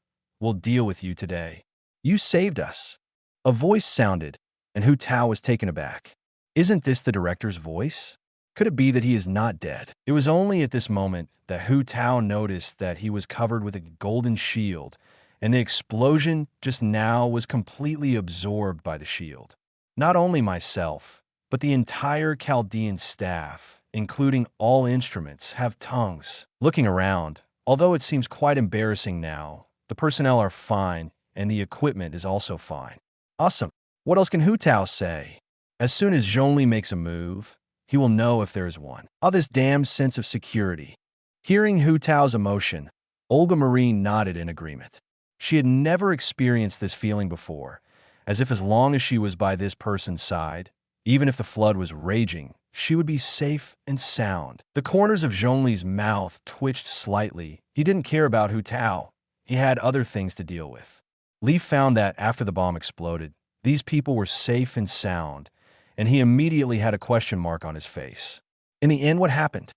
S2: will deal with you today. You saved us. A voice sounded, and Hu Tao was taken aback. Isn't this the director's voice? Could it be that he is not dead? It was only at this moment that Hu Tao noticed that he was covered with a golden shield, and the explosion just now was completely absorbed by the shield. Not only myself, but the entire Chaldean staff, including all instruments, have tongues. Looking around, although it seems quite embarrassing now, the personnel are fine, and the equipment is also fine. Awesome. What else can Hu Tao say? As soon as Zhongli makes a move, he will know if there is one. All this damn sense of security. Hearing Hu Tao's emotion, Olga Marie nodded in agreement. She had never experienced this feeling before, as if as long as she was by this person's side, even if the flood was raging, she would be safe and sound. The corners of Zhongli's mouth twitched slightly. He didn't care about Hu Tao. He had other things to deal with. Leaf found that after the bomb exploded, these people were safe and sound, and he immediately had a question mark on his face. In the end, what happened?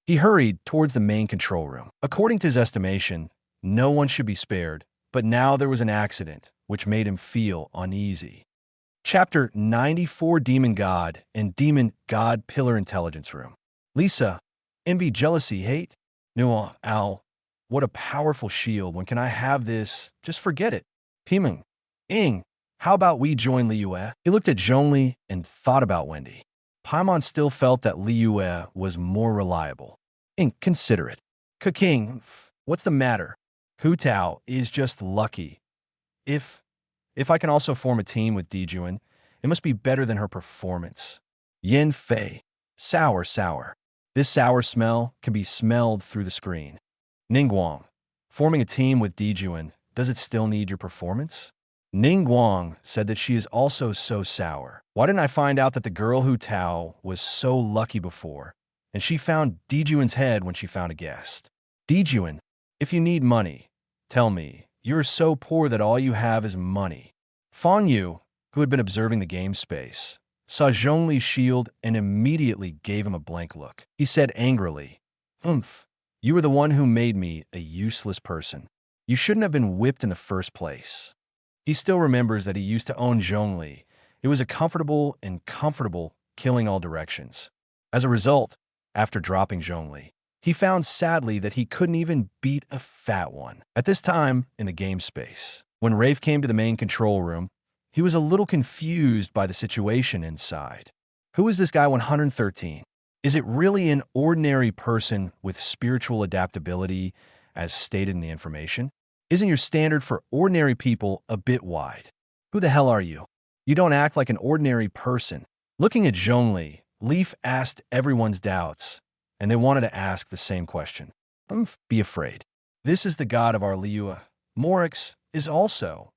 S2: He hurried towards the main control room. According to his estimation, no one should be spared, but now there was an accident, which made him feel uneasy. Chapter 94, Demon God and Demon God Pillar Intelligence Room. Lisa, envy, jealousy, hate? No, ow. What a powerful shield. When can I have this? Just forget it. Pimeng. Ing. How about we join Lei Yue? He looked at Zhongli and thought about Wendy. Paimon still felt that Lei Yue was more reliable. Ing, consider it. Qing. What's the matter? Hu Tao is just lucky. If I can also form a team with Dijuan, it must be better than her performance. Yin Fei. Sour. This sour smell can be smelled through the screen. Ning Guang. Forming a team with Dijuan, does it still need your performance? Ning Guang said that she is also so sour. Why didn't I find out that the girl Hu Tao was so lucky before, and she found Dijuan's head when she found a guest? Dijuan, if you need money, tell me. You're so poor that all you have is money. Fang Yue, who had been observing the game space, saw Zhongli's shield and immediately gave him a blank look. He said angrily, Humph, you were the one who made me a useless person. You shouldn't have been whipped in the first place. He still remembers that he used to own Zhongli. It was a comfortable killing all directions. As a result, after dropping Zhongli, he found sadly that he couldn't even beat a fat one. At this time in the game space, when Rafe came to the main control room, he was a little confused by the situation inside. Who is this guy 113? Is it really an ordinary person with spiritual adaptability, as stated in the information? Isn't your standard for ordinary people a bit wide? Who the hell are you? You don't act like an ordinary person. Looking at Zhongli, Leaf asked everyone's doubts, and they wanted to ask the same question. Humph, be afraid. This is the god of our Lei Yue. Morix is also.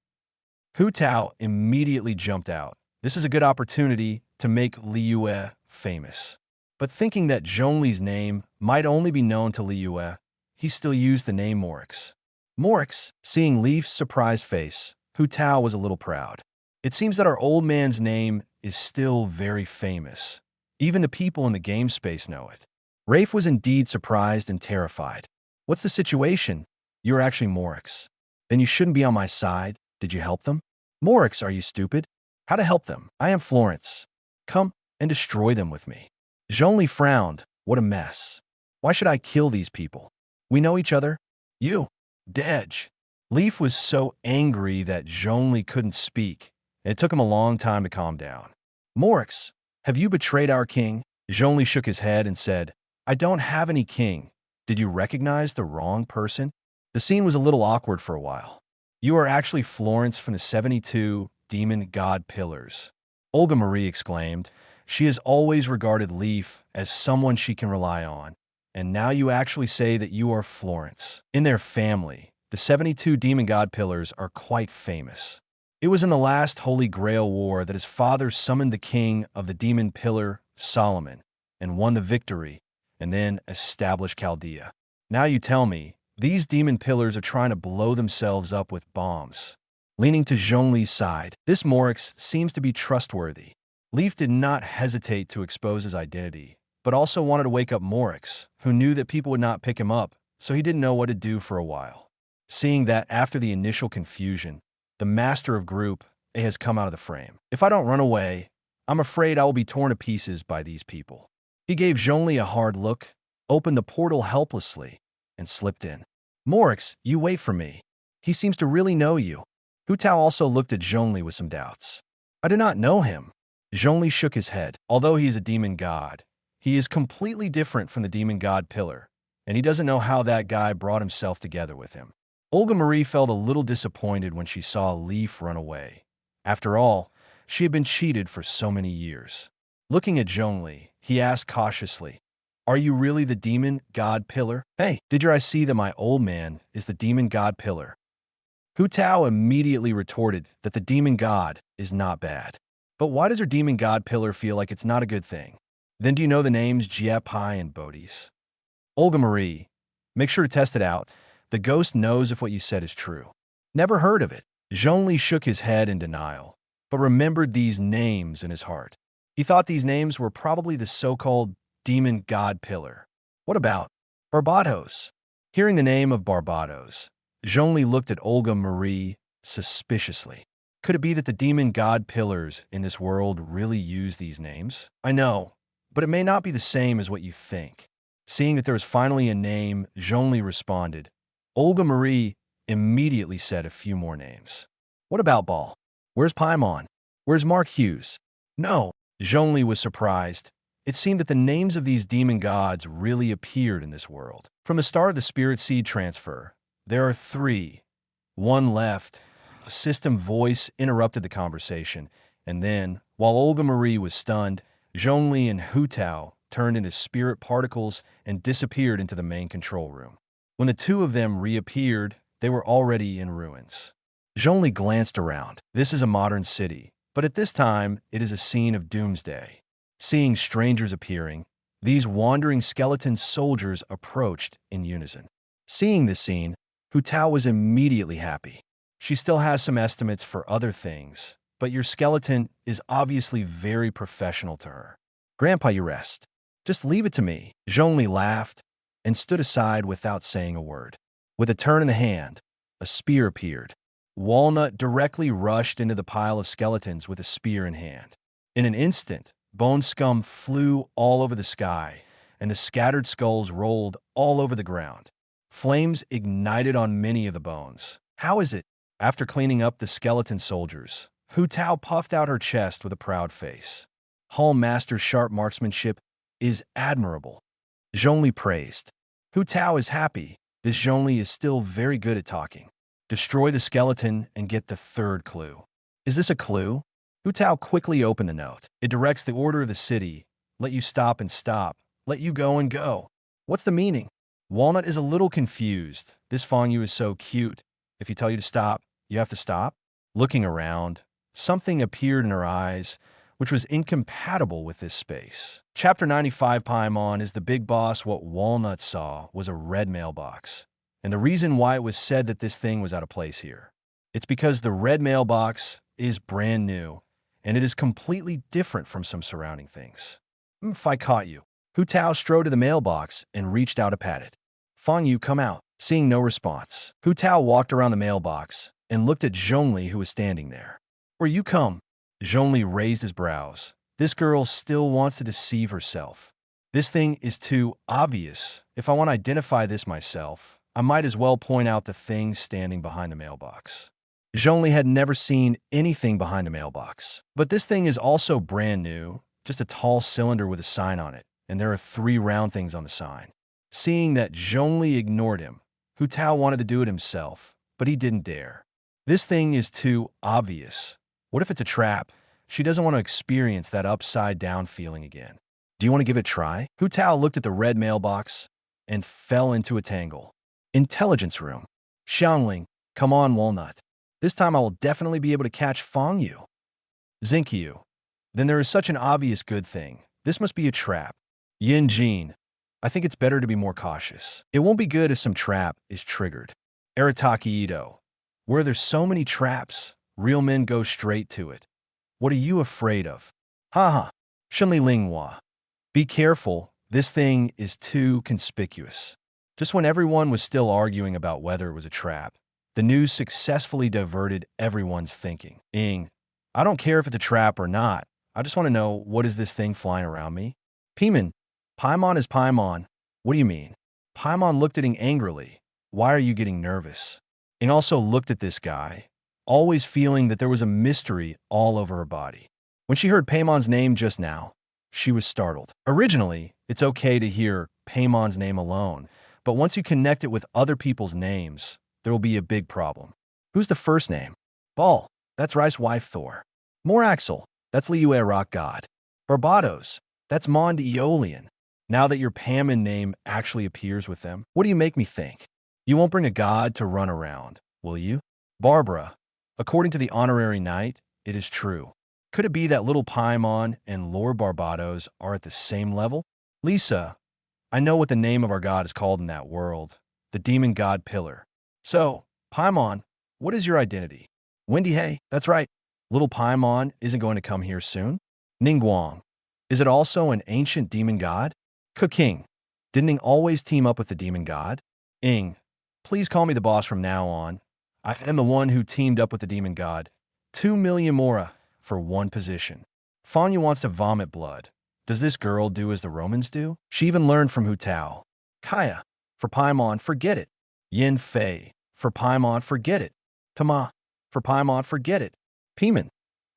S2: Hu Tao immediately jumped out. This is a good opportunity to make Lei Yue famous. But thinking that Zhongli's name might only be known to Lei Yue, he still used the name Morix. Morix, seeing Leaf's surprised face, Hu Tao was a little proud. It seems that our old man's name is still very famous. Even the people in the game space know it. Rafe was indeed surprised and terrified. What's the situation? You're actually Morix. Then you shouldn't be on my side. Did you help them? Morix, are you stupid? How to help them? I am Florence. Come and destroy them with me. Zhongli frowned. What a mess. Why should I kill these people? We know each other. You. Dej. Leaf was so angry that Zhongli couldn't speak, and it took him a long time to calm down. Morix, have you betrayed our king? Zhongli shook his head and said, I don't have any king. Did you recognize the wrong person? The scene was a little awkward for a while. You are actually Florence from the 72 Demon God Pillars. Olga Marie exclaimed. She has always regarded Leaf as someone she can rely on. And now you actually say that you are Florence. In their family, the 72 Demon God Pillars are quite famous. It was in the last Holy Grail War that his father summoned the king of the Demon Pillar, Solomon, and won the victory, and then established Chaldea. Now you tell me, these Demon Pillars are trying to blow themselves up with bombs. Leaning to Zhongli's side, this Morix seems to be trustworthy. Leaf did not hesitate to expose his identity, but also wanted to wake up Morix, who knew that people would not pick him up, so he didn't know what to do for a while. Seeing that after the initial confusion, the master of Group A has come out of the frame. If I don't run away, I'm afraid I will be torn to pieces by these people. He gave Zhongli a hard look, opened the portal helplessly, and slipped in. Morix, you wait for me. He seems to really know you. Hu Tao also looked at Zhongli with some doubts. I do not know him. Zhongli shook his head. Although he is a demon god, he is completely different from the demon god pillar, and he doesn't know how that guy brought himself together with him. Olga Marie felt a little disappointed when she saw Leaf run away. After all, she had been cheated for so many years. Looking at Zhongli, he asked cautiously, Are you really the demon god pillar? Hey, did your eyes see that my old man is the demon god pillar? Hu Tao immediately retorted that the demon god is not bad. But why does her demon god pillar feel like it's not a good thing? Then do you know the names Jie Pai and Bodis? Olga Marie. Make sure to test it out. The ghost knows if what you said is true. Never heard of it. Zhongli shook his head in denial, but remembered these names in his heart. He thought these names were probably the so-called demon god pillar. What about Barbados? Hearing the name of Barbados, Zhongli looked at Olga Marie suspiciously. Could it be that the demon god pillars in this world really use these names? I know, but it may not be the same as what you think. Seeing that there was finally a name, Zhongli responded. Olga Marie immediately said a few more names. What about Ball? Where's Paimon? Where's Mark Hughes? No. Zhongli was surprised. It seemed that the names of these demon gods really appeared in this world. From the start of the spirit seed transfer, there are 3. 1 left. A system voice interrupted the conversation, and then, while Olga Marie was stunned, Zhongli and Hu Tao turned into spirit particles and disappeared into the main control room. When the 2 of them reappeared, they were already in ruins. Zhongli glanced around. This is a modern city, but at this time, it is a scene of doomsday. Seeing strangers appearing, these wandering skeleton soldiers approached in unison. Seeing this scene, Hu Tao was immediately happy. She still has some estimates for other things, but your skeleton is obviously very professional to her. Grandpa, you rest. Just leave it to me. Zhongli laughed and stood aside without saying a word. With a turn in the hand, a spear appeared. Walnut directly rushed into the pile of skeletons with a spear in hand. In an instant, bone scum flew all over the sky, and the scattered skulls rolled all over the ground. Flames ignited on many of the bones. How is it? After cleaning up the skeleton soldiers, Hu Tao puffed out her chest with a proud face. Hall Master's sharp marksmanship is admirable. Zhongli praised. Hu Tao is happy. This Zhongli is still very good at talking. Destroy the skeleton and get the 3rd clue. Is this a clue? Hu Tao quickly opened the note. It directs the order of the city. Let you stop and stop. Let you go and go. What's the meaning? Walnut is a little confused. This Fang Yue is so cute. If you tell you to stop, you have to stop. Looking around, something appeared in her eyes, which was incompatible with this space. Chapter 95 Paimon is the big boss. What Walnut saw was a red mailbox. And the reason why it was said that this thing was out of place here, it's because the red mailbox is brand new, and it is completely different from some surrounding things. If I caught you. Hu Tao strode to the mailbox and reached out to pat it. Fang Yue, come out. Seeing no response, Hu Tao walked around the mailbox and looked at Zhongli, who was standing there. Where you come? Zhongli raised his brows. This girl still wants to deceive herself. This thing is too obvious. If I want to identify this myself, I might as well point out the thing standing behind the mailbox. Zhongli had never seen anything behind a mailbox. But this thing is also brand new, just a tall cylinder with a sign on it, and there are 3 round things on the sign. Seeing that Zhongli ignored him, Hu Tao wanted to do it himself, but he didn't dare. This thing is too obvious. What if it's a trap? She doesn't want to experience that upside-down feeling again. Do you want to give it a try? Hu Tao looked at the red mailbox and fell into a tangle. Intelligence room. Xiangling, come on, Walnut. This time I will definitely be able to catch Fang Yue. Zinkyu. Then there is such an obvious good thing. This must be a trap. Yin Jin. I think it's better to be more cautious. It won't be good if some trap is triggered. Arataki Ito. Where there's so many traps, real men go straight to it. What are you afraid of? Haha. Shenli Linghua. Be careful. This thing is too conspicuous. Just when everyone was still arguing about whether it was a trap, the news successfully diverted everyone's thinking. I don't care if it's a trap or not. I just want to know, what is this thing flying around me? Paimon. Paimon is Paimon. What do you mean? Paimon looked at Ing angrily. Why are you getting nervous? Ing also looked at this guy, always feeling that there was a mystery all over her body. When she heard Paimon's name just now, she was startled. Originally, it's okay to hear Paimon's name alone, but once you connect it with other people's names, there will be a big problem. Who's the first name? Ball. That's Rice wife Thor. Moraxel. That's Liyue rock god. Barbados. That's Mond Eolian. Now that your Paimon name actually appears with them, what do you make me think? You won't bring a god to run around, will you? Barbara. According to the honorary knight, it is true. Could it be that little Paimon and Lord Barbados are at the same level? Lisa, I know what the name of our god is called in that world, the demon god pillar. So, Paimon, what is your identity? Wendy, hey, that's right. Little Paimon isn't going to come here soon. Ning Guang, is it also an ancient demon god? Qing, didn't Ning always team up with the demon god? Ing, please call me the boss from now on. I am the one who teamed up with the demon god. 2 million mora for one position. Fang Yue wants to vomit blood. Does this girl do as the Romans do? She even learned from Hu Tao. Kaya, for Paimon, forget it. Yin Fei, for Paimon, forget it. Tama, for Paimon, forget it. Pieman,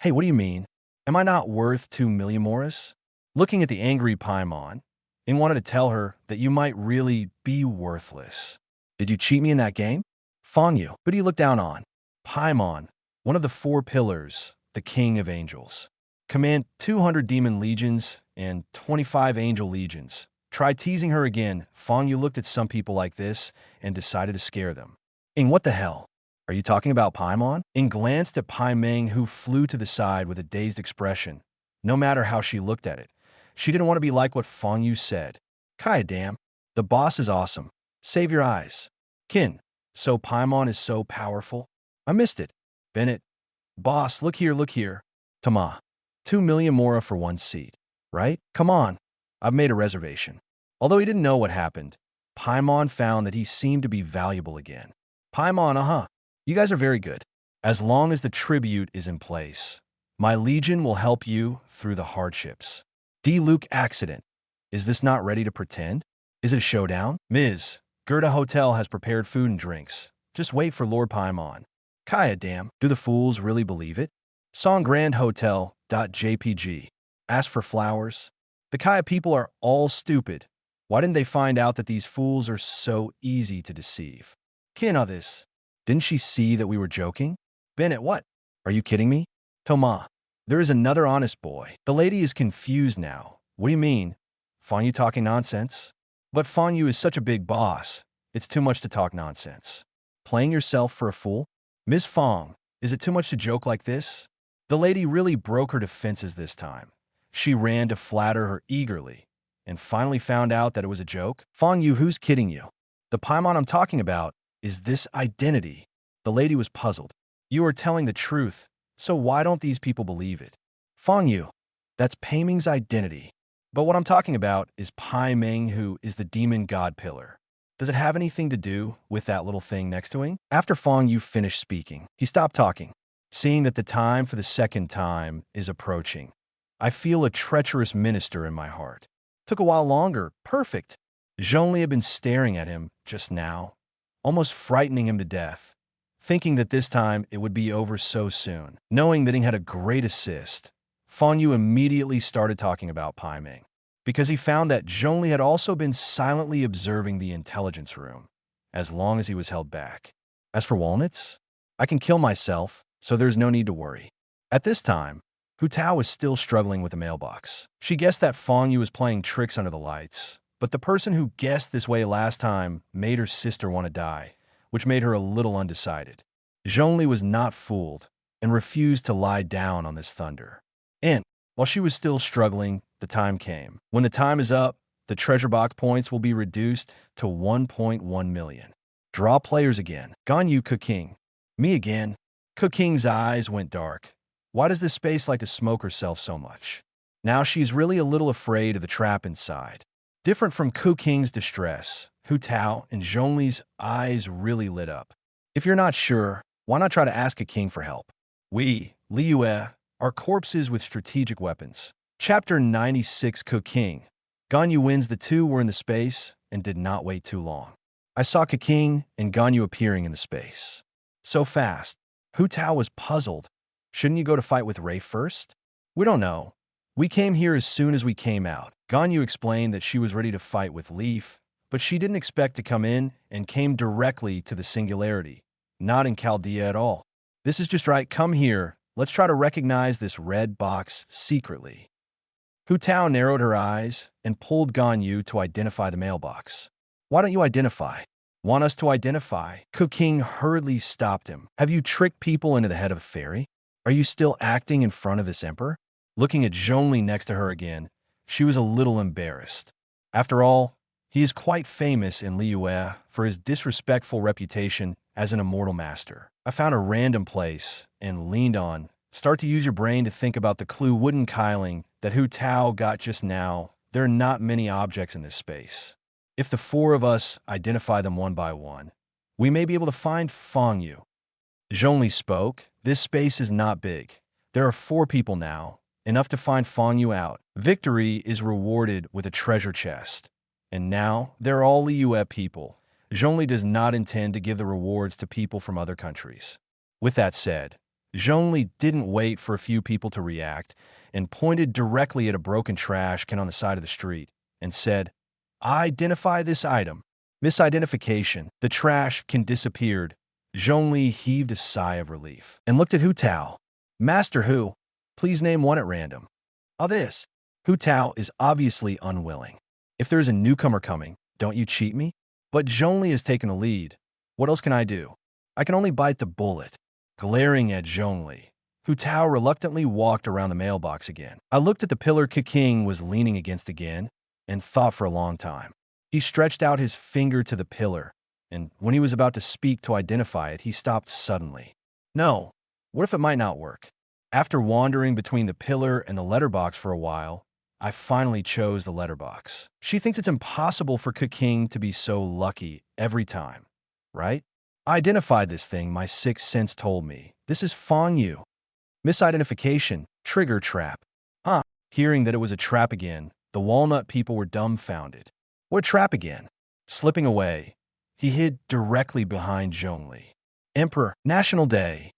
S2: hey, what do you mean? Am I not worth 2 million moras? Looking at the angry Paimon, Ing wanted to tell her that you might really be worthless. Did you cheat me in that game? Fang Yue, who do you look down on? Paimon, one of the 4 pillars, the king of angels. Command 200 demon legions and 25 angel legions. Try teasing her again. Fang Yue looked at some people like this and decided to scare them. Ing, what the hell? Are you talking about Paimon? Ing glanced at Pai Meng, who flew to the side with a dazed expression. No matter how she looked at it, she didn't want to be like what Fang Yue said. Kaya, damn. The boss is awesome. Save your eyes. Kin, so Paimon is so powerful? I missed it. Bennett. Boss, look here, look here. Tama. 2 million mora for one seat. Right? Come on. I've made a reservation. Although he didn't know what happened, Paimon found that he seemed to be valuable again. Paimon, you guys are very good. As long as the tribute is in place, my legion will help you through the hardships. D. Luke accident. Is this not ready to pretend? Is it a showdown? Ms. Gerda Hotel has prepared food and drinks. Just wait for Lord Paimon. Kaya, damn. Do the fools really believe it? Song Grand Hotel.jpg. Ask for flowers. The Kaya people are all stupid. Why didn't they find out that these fools are so easy to deceive? Kin of this. Didn't she see that we were joking? Bennett, what? Are you kidding me? Toma, there is another honest boy. The lady is confused now. What do you mean? Fang Yue talking nonsense? But Fang Yue is such a big boss. It's too much to talk nonsense. Playing yourself for a fool? Miss Fang, is it too much to joke like this? The lady really broke her defenses this time. She ran to flatter her eagerly, and finally found out that it was a joke. Fang Yue, who's kidding you? The Paimon I'm talking about is this identity. The lady was puzzled. You are telling the truth, so why don't these people believe it? Fang Yue, that's Pai Ming's identity. But what I'm talking about is Pai Ming, who is the demon god pillar. Does it have anything to do with that little thing next to him? After Fang Yue finished speaking, he stopped talking, seeing that the time for the second time is approaching. I feel a treacherous minister in my heart. Took a while longer. Perfect. Zhongli had been staring at him just now, almost frightening him to death, thinking that this time it would be over so soon. Knowing that he had a great assist, Fang Yue immediately started talking about Pai Ming, because he found that Zhongli had also been silently observing the intelligence room, as long as he was held back. As for walnuts, I can kill myself, so there's no need to worry. At this time, Hu Tao was still struggling with the mailbox. She guessed that Fang Yue was playing tricks under the lights, but the person who guessed this way last time made her sister want to die, which made her a little undecided. Zhongli was not fooled and refused to lie down on this thunder. And while she was still struggling, the time came. When the time is up, the treasure box points will be reduced to 1.1 million. Draw players again. Ganyu Qing. Me again. Qing's eyes went dark. Why does this space like to smoke herself so much? Now she's really a little afraid of the trap inside. Different from Qing's distress, Hu Tao and Zhongli's eyes really lit up. If you're not sure, why not try to ask a king for help? We, Lei Yue, are corpses with strategic weapons. Chapter 96 Qing. Ganyu wins. The two were in the space and did not wait too long. I saw Qing and Ganyu appearing in the space. So fast. Hu Tao was puzzled. Shouldn't you go to fight with Ray first? We don't know. We came here as soon as we came out. Ganyu explained that she was ready to fight with Leaf, but she didn't expect to come in and came directly to the singularity, not in Chaldea at all. This is just right. Come here. Let's try to recognize this red box secretly. Hu Tao narrowed her eyes and pulled Ganyu to identify the mailbox. Why don't you identify? Want us to identify? Qing hurriedly stopped him. Have you tricked people into the head of a fairy? Are you still acting in front of this emperor? Looking at Zhongli next to her again, she was a little embarrassed. After all, he is quite famous in Lei Movie for his disrespectful reputation as an immortal master. I found a random place and leaned on. Start to use your brain to think about the clue wooden Kyling that Hu Tao got just now. There are not many objects in this space. If the four of us identify them one by one, we may be able to find Fang Yue. Zhongli spoke. This space is not big. There are 4 people now, enough to find Fang Yue out. Victory is rewarded with a treasure chest. And now, they're all Lei Movie people. Zhongli does not intend to give the rewards to people from other countries. With that said, Zhongli didn't wait for a few people to react and pointed directly at a broken trash can on the side of the street and said, "Identify this item." Misidentification. The trash can disappeared. Zhongli heaved a sigh of relief and looked at Hu Tao. "Master Hu, please name one at random." This. Hu Tao is obviously unwilling. If there is a newcomer coming, don't you cheat me? But Zhongli has taken the lead. What else can I do? I can only bite the bullet. Glaring at Zhongli, Hu Tao reluctantly walked around the mailbox again. I looked at the pillar Qing was leaning against again and thought for a long time. He stretched out his finger to the pillar, and when he was about to speak to identify it, he stopped suddenly. No, what if it might not work? After wandering between the pillar and the letterbox for a while, I finally chose the letterbox. She thinks it's impossible for Qing to be so lucky every time, right? I identified this thing my sixth sense told me. This is Fang Yue. Misidentification, trigger trap. Hearing that it was a trap again, the walnut people were dumbfounded. What trap again? Slipping away, he hid directly behind Zhongli. Emperor, National Day.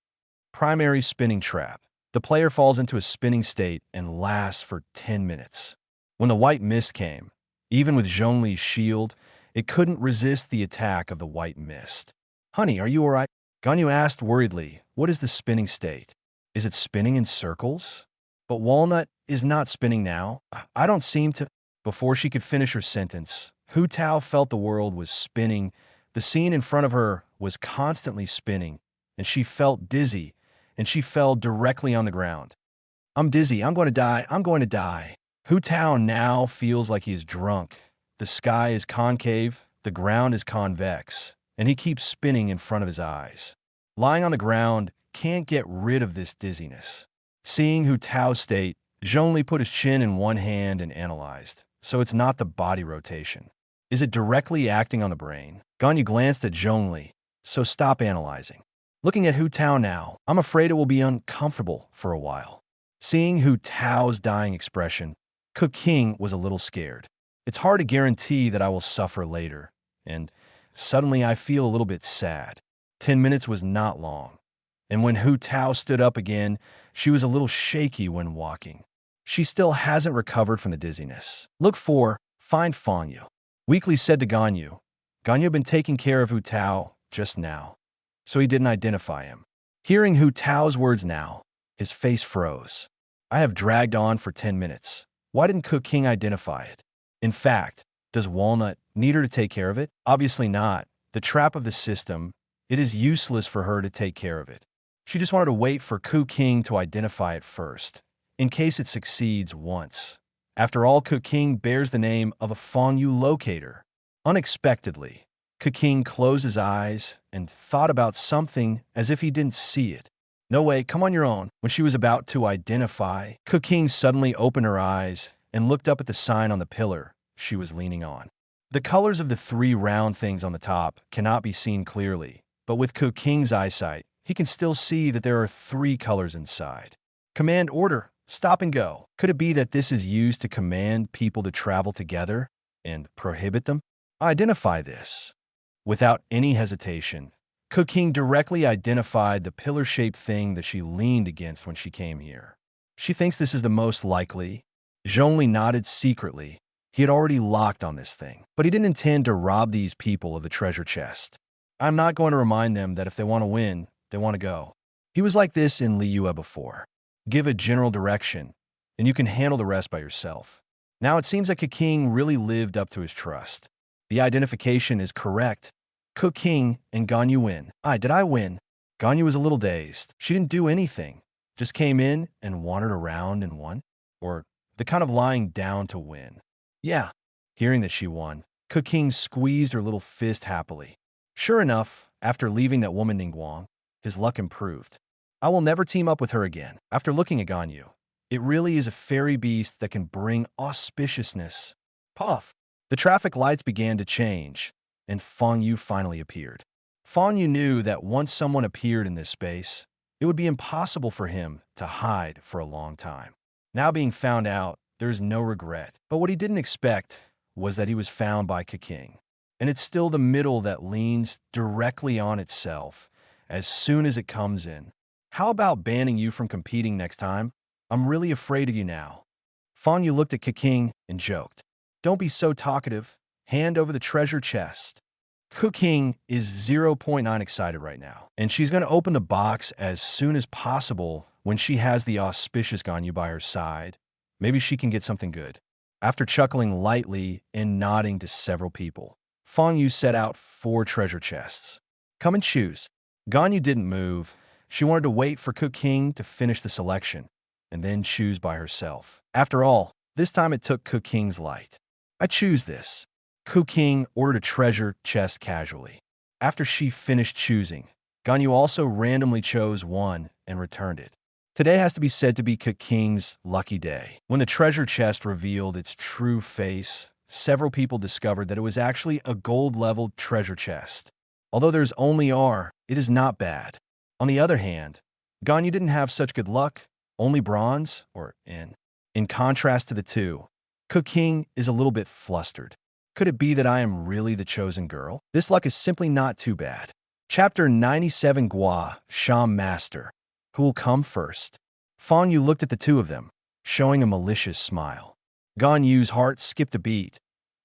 S2: Primary spinning trap. The player falls into a spinning state and lasts for 10 minutes. When the white mist came, even with Zhongli's shield, it couldn't resist the attack of the white mist. "Honey, are you all right?" Ganyu asked worriedly. "What is the spinning state? Is it spinning in circles?" But Walnut is not spinning now. I don't seem to. Before she could finish her sentence, Hu Tao felt the world was spinning. The scene in front of her was constantly spinning, and she felt dizzy, and she fell directly on the ground. "I'm dizzy. I'm going to die. I'm going to die." Hu Tao now feels like he is drunk. The sky is concave, the ground is convex, and he keeps spinning in front of his eyes. Lying on the ground can't get rid of this dizziness. Seeing Hu Tao's state, Zhongli put his chin in one hand and analyzed. So it's not the body rotation. Is it directly acting on the brain? Ganyu glanced at Zhongli. So stop analyzing. Looking at Hu Tao now, I'm afraid it will be uncomfortable for a while. Seeing Hu Tao's dying expression, Qing was a little scared. It's hard to guarantee that I will suffer later, and suddenly I feel a little bit sad. 10 minutes was not long. And when Hu Tao stood up again, she was a little shaky when walking. She still hasn't recovered from the dizziness. Find Fang Yue. Weekly said to Ganyu. Ganyu had been taking care of Hu Tao just now, so he didn't identify him. Hearing Hu Tao's words now, his face froze. I have dragged on for 10 minutes. Why didn't Qing identify it? In fact, does Walnut need her to take care of it? Obviously not. The trap of the system, it is useless for her to take care of it. She just wanted to wait for Qing to identify it first, in case it succeeds once. After all, Qing bears the name of a Fang Yue locator. Unexpectedly, Qing closed his eyes and thought about something as if he didn't see it. "No way, come on your own." When she was about to identify, Qing suddenly opened her eyes and looked up at the sign on the pillar she was leaning on. The colors of the 3 round things on the top cannot be seen clearly, but with Qing's eyesight, he can still see that there are 3 colors inside. Command order, stop and go. Could it be that this is used to command people to travel together and prohibit them? Identify this. Without any hesitation, Qing directly identified the pillar-shaped thing that she leaned against when she came here. She thinks this is the most likely. Zhongli nodded secretly. He had already locked on this thing, but he didn't intend to rob these people of the treasure chest. I'm not going to remind them that if they want to win, they want to go. He was like this in Lei Movie before. Give a general direction, and you can handle the rest by yourself. Now it seems that Qing really lived up to his trust. The identification is correct. Qing and Ganyu win. Did I win? Ganyu was a little dazed. She didn't do anything. Just came in and wandered around and won? Or the kind of lying down to win? Yeah. Hearing that she won, Qing squeezed her little fist happily. Sure enough, after leaving that woman Ning Guang, his luck improved. I will never team up with her again. After looking at Ganyu, it really is a fairy beast that can bring auspiciousness. Puff! The traffic lights began to change, and Fang Yue finally appeared. Fang Yue knew that once someone appeared in this space, it would be impossible for him to hide for a long time. Now being found out, there is no regret. But what he didn't expect was that he was found by Qing. And it's still the middle that leans directly on itself as soon as it comes in. How about banning you from competing next time? I'm really afraid of you now. Fang Yue looked at Qing and joked. Don't be so talkative. Hand over the treasure chest. Qing is 0.9 excited right now, and she's going to open the box as soon as possible when she has the auspicious Ganyu by her side. Maybe she can get something good. After chuckling lightly and nodding to several people, Fang Yue set out 4 treasure chests. Come and choose. Ganyu didn't move. She wanted to wait for Qing to finish the selection, and then choose by herself. After all, this time it took Qing's light. I choose this. Qing ordered a treasure chest casually. After she finished choosing, Ganyu also randomly chose one and returned it. Today has to be said to be Qing's lucky day. When the treasure chest revealed its true face, several people discovered that it was actually a gold-leveled treasure chest. Although there's only R, it is not bad. On the other hand, Ganyu didn't have such good luck, only bronze, or N. In contrast to the two, Qing is a little bit flustered. Could it be that I am really the chosen girl? This luck is simply not too bad. Chapter 97 Gua, Sham Master. Who will come first? Fang Yue looked at the two of them, showing a malicious smile. Ganyu's heart skipped a beat,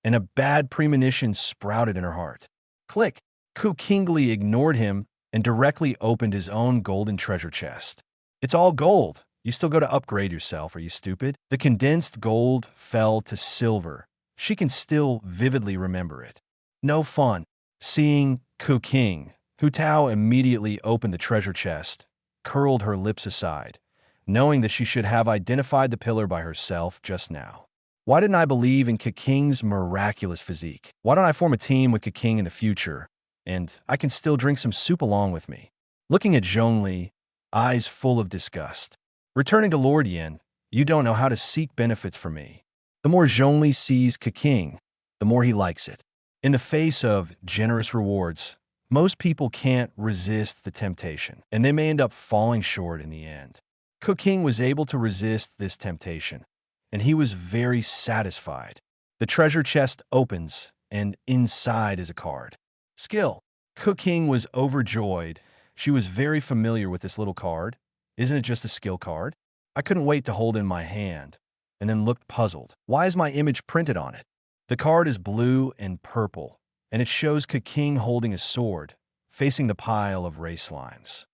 S2: and a bad premonition sprouted in her heart. Click! Qing ignored him and directly opened his own golden treasure chest. It's all gold. You still go to upgrade yourself, are you stupid? The condensed gold fell to silver. She can still vividly remember it. No fun. Seeing Qing, Hu Tao immediately opened the treasure chest, curled her lips aside, knowing that she should have identified the pillar by herself just now. Why didn't I believe in Qing's miraculous physique? Why don't I form a team with Qing in the future, and I can still drink some soup along with me? Looking at Zhongli, eyes full of disgust. Returning to Lord Yin, you don't know how to seek benefits from me. The more Zhongli sees Qing, the more he likes it. In the face of generous rewards, most people can't resist the temptation, and they may end up falling short in the end. Qing was able to resist this temptation, and he was very satisfied. The treasure chest opens, and inside is a card. Skill. Qing was overjoyed. She was very familiar with this little card. Isn't it just a skill card? I couldn't wait to hold it in my hand, and then looked puzzled. Why is my image printed on it? The card is blue and purple, and it shows Qing holding a sword, facing the pile of race slimes.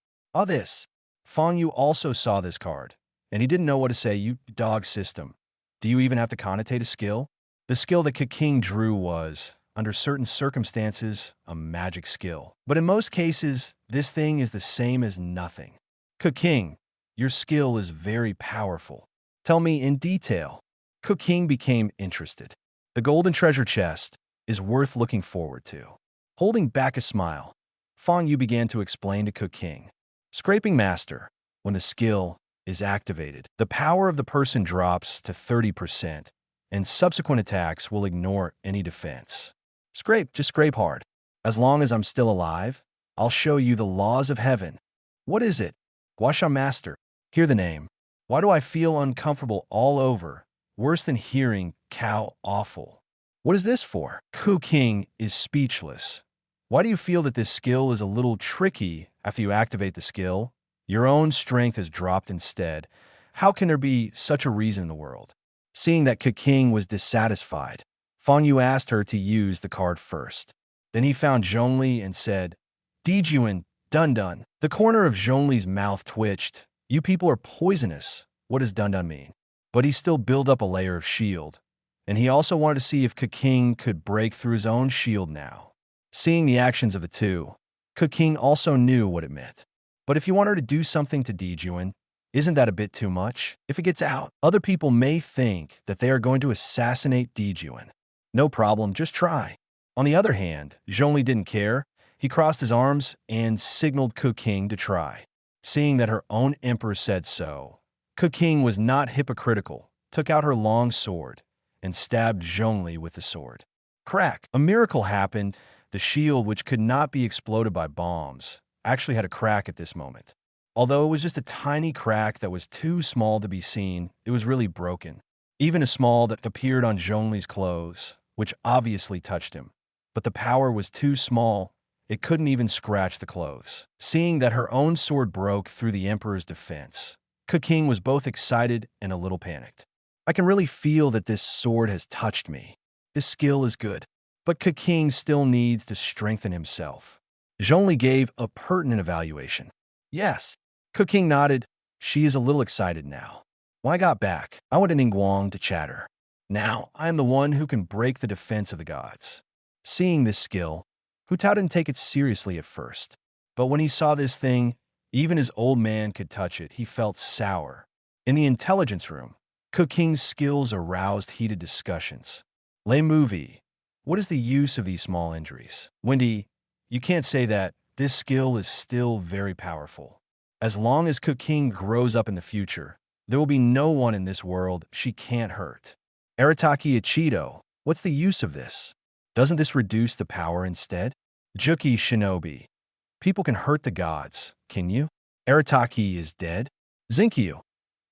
S2: This. Fang Yue also saw this card, and he didn't know what to say. You dog system. Do you even have to connotate a skill? The skill that Qing drew was, under certain circumstances, a magic skill. But in most cases, this thing is the same as nothing. Qing, your skill is very powerful. Tell me in detail. Qing became interested. The golden treasure chest is worth looking forward to. Holding back a smile, Fang Yue began to explain to Qing. Scraping Master, when the skill is activated, the power of the person drops to 30%, and subsequent attacks will ignore any defense. Scrape, just scrape hard. As long as I'm still alive, I'll show you the laws of heaven. What is it? Guasha Master. Hear the name. Why do I feel uncomfortable all over? Worse than hearing cow awful. What is this for? Qing is speechless. Why do you feel that this skill is a little tricky after you activate the skill? Your own strength has dropped instead. How can there be such a reason in the world? Seeing that Qing was dissatisfied, Fang Yue asked her to use the card first. Then he found Zhongli and said, Dijuan, Dun. The corner of Zhongli's mouth twitched. You people are poisonous. What does Dun mean? But he still built up a layer of shield, and he also wanted to see if Qing could break through his own shield now. Seeing the actions of the two, Qing also knew what it meant. But if you want her to do something to Dijuan, Isn't that a bit too much? If it gets out, other people may think that they are going to assassinate Dijuan. No problem, just try. On the other hand, Zhongli didn't care. He crossed his arms and signaled Qing to try. Seeing that her own emperor said so, Qing was not hypocritical, took out her long sword, and stabbed Zhongli with the sword. Crack! A miracle happened. The shield, which could not be exploded by bombs, actually had a crack at this moment. Although it was just a tiny crack that was too small to be seen, it was really broken. Even a small that appeared on Zhongli's clothes, which obviously touched him. But the power was too small, it couldn't even scratch the clothes. Seeing that her own sword broke through the Emperor's defense, Qing was both excited and a little panicked. I can really feel that this sword has touched me. This skill is good, but Qing still needs to strengthen himself. Zhongli gave a pertinent evaluation. Yes. Qing nodded. She is a little excited now. When I got back, I went to Ning Guang to chatter. Now, I am the one who can break the defense of the gods. Seeing this skill, Hu Tao didn't take it seriously at first. But when he saw this thing, even his old man could touch it. He felt sour. In the intelligence room, Qing's skills aroused heated discussions. Lei Movie. What is the use of these small injuries? Wendy, you can't say that. This skill is still very powerful. As long as Qing grows up in the future, there will be no one in this world she can't hurt. Arataki Ichido, what's the use of this? Doesn't this reduce the power instead? Juki Shinobi, people can hurt the gods, can you? Arataki is dead? Zinkyu,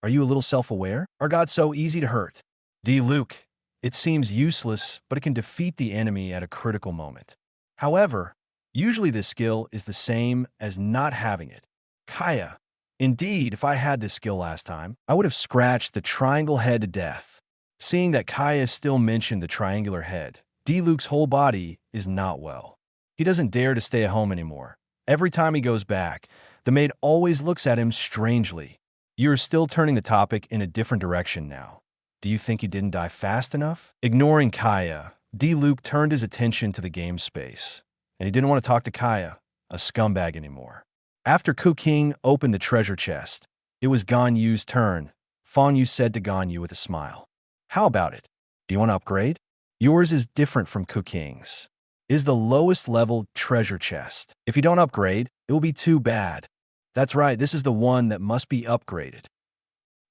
S2: are you a little self-aware? Are gods so easy to hurt? D. Luke, it seems useless, but it can defeat the enemy at a critical moment. However, usually this skill is the same as not having it. Kaya, indeed, if I had this skill last time, I would have scratched the triangle head to death. Seeing that Kaya still mentioned the triangular head, D. Luke's whole body is not well. He doesn't dare to stay at home anymore. Every time he goes back, the maid always looks at him strangely. You are still turning the topic in a different direction now. Do you think he didn't die fast enough? Ignoring Kaya, D. Luke turned his attention to the game space, and he didn't want to talk to Kaya, a scumbag, anymore. After Qing opened the treasure chest, it was Gan Yu's turn. Fang Yue said to Gan Yu with a smile. How about it? Do you want to upgrade? Yours is different from Qing's. Is the lowest level treasure chest. If you don't upgrade, it will be too bad. That's right, this is the one that must be upgraded.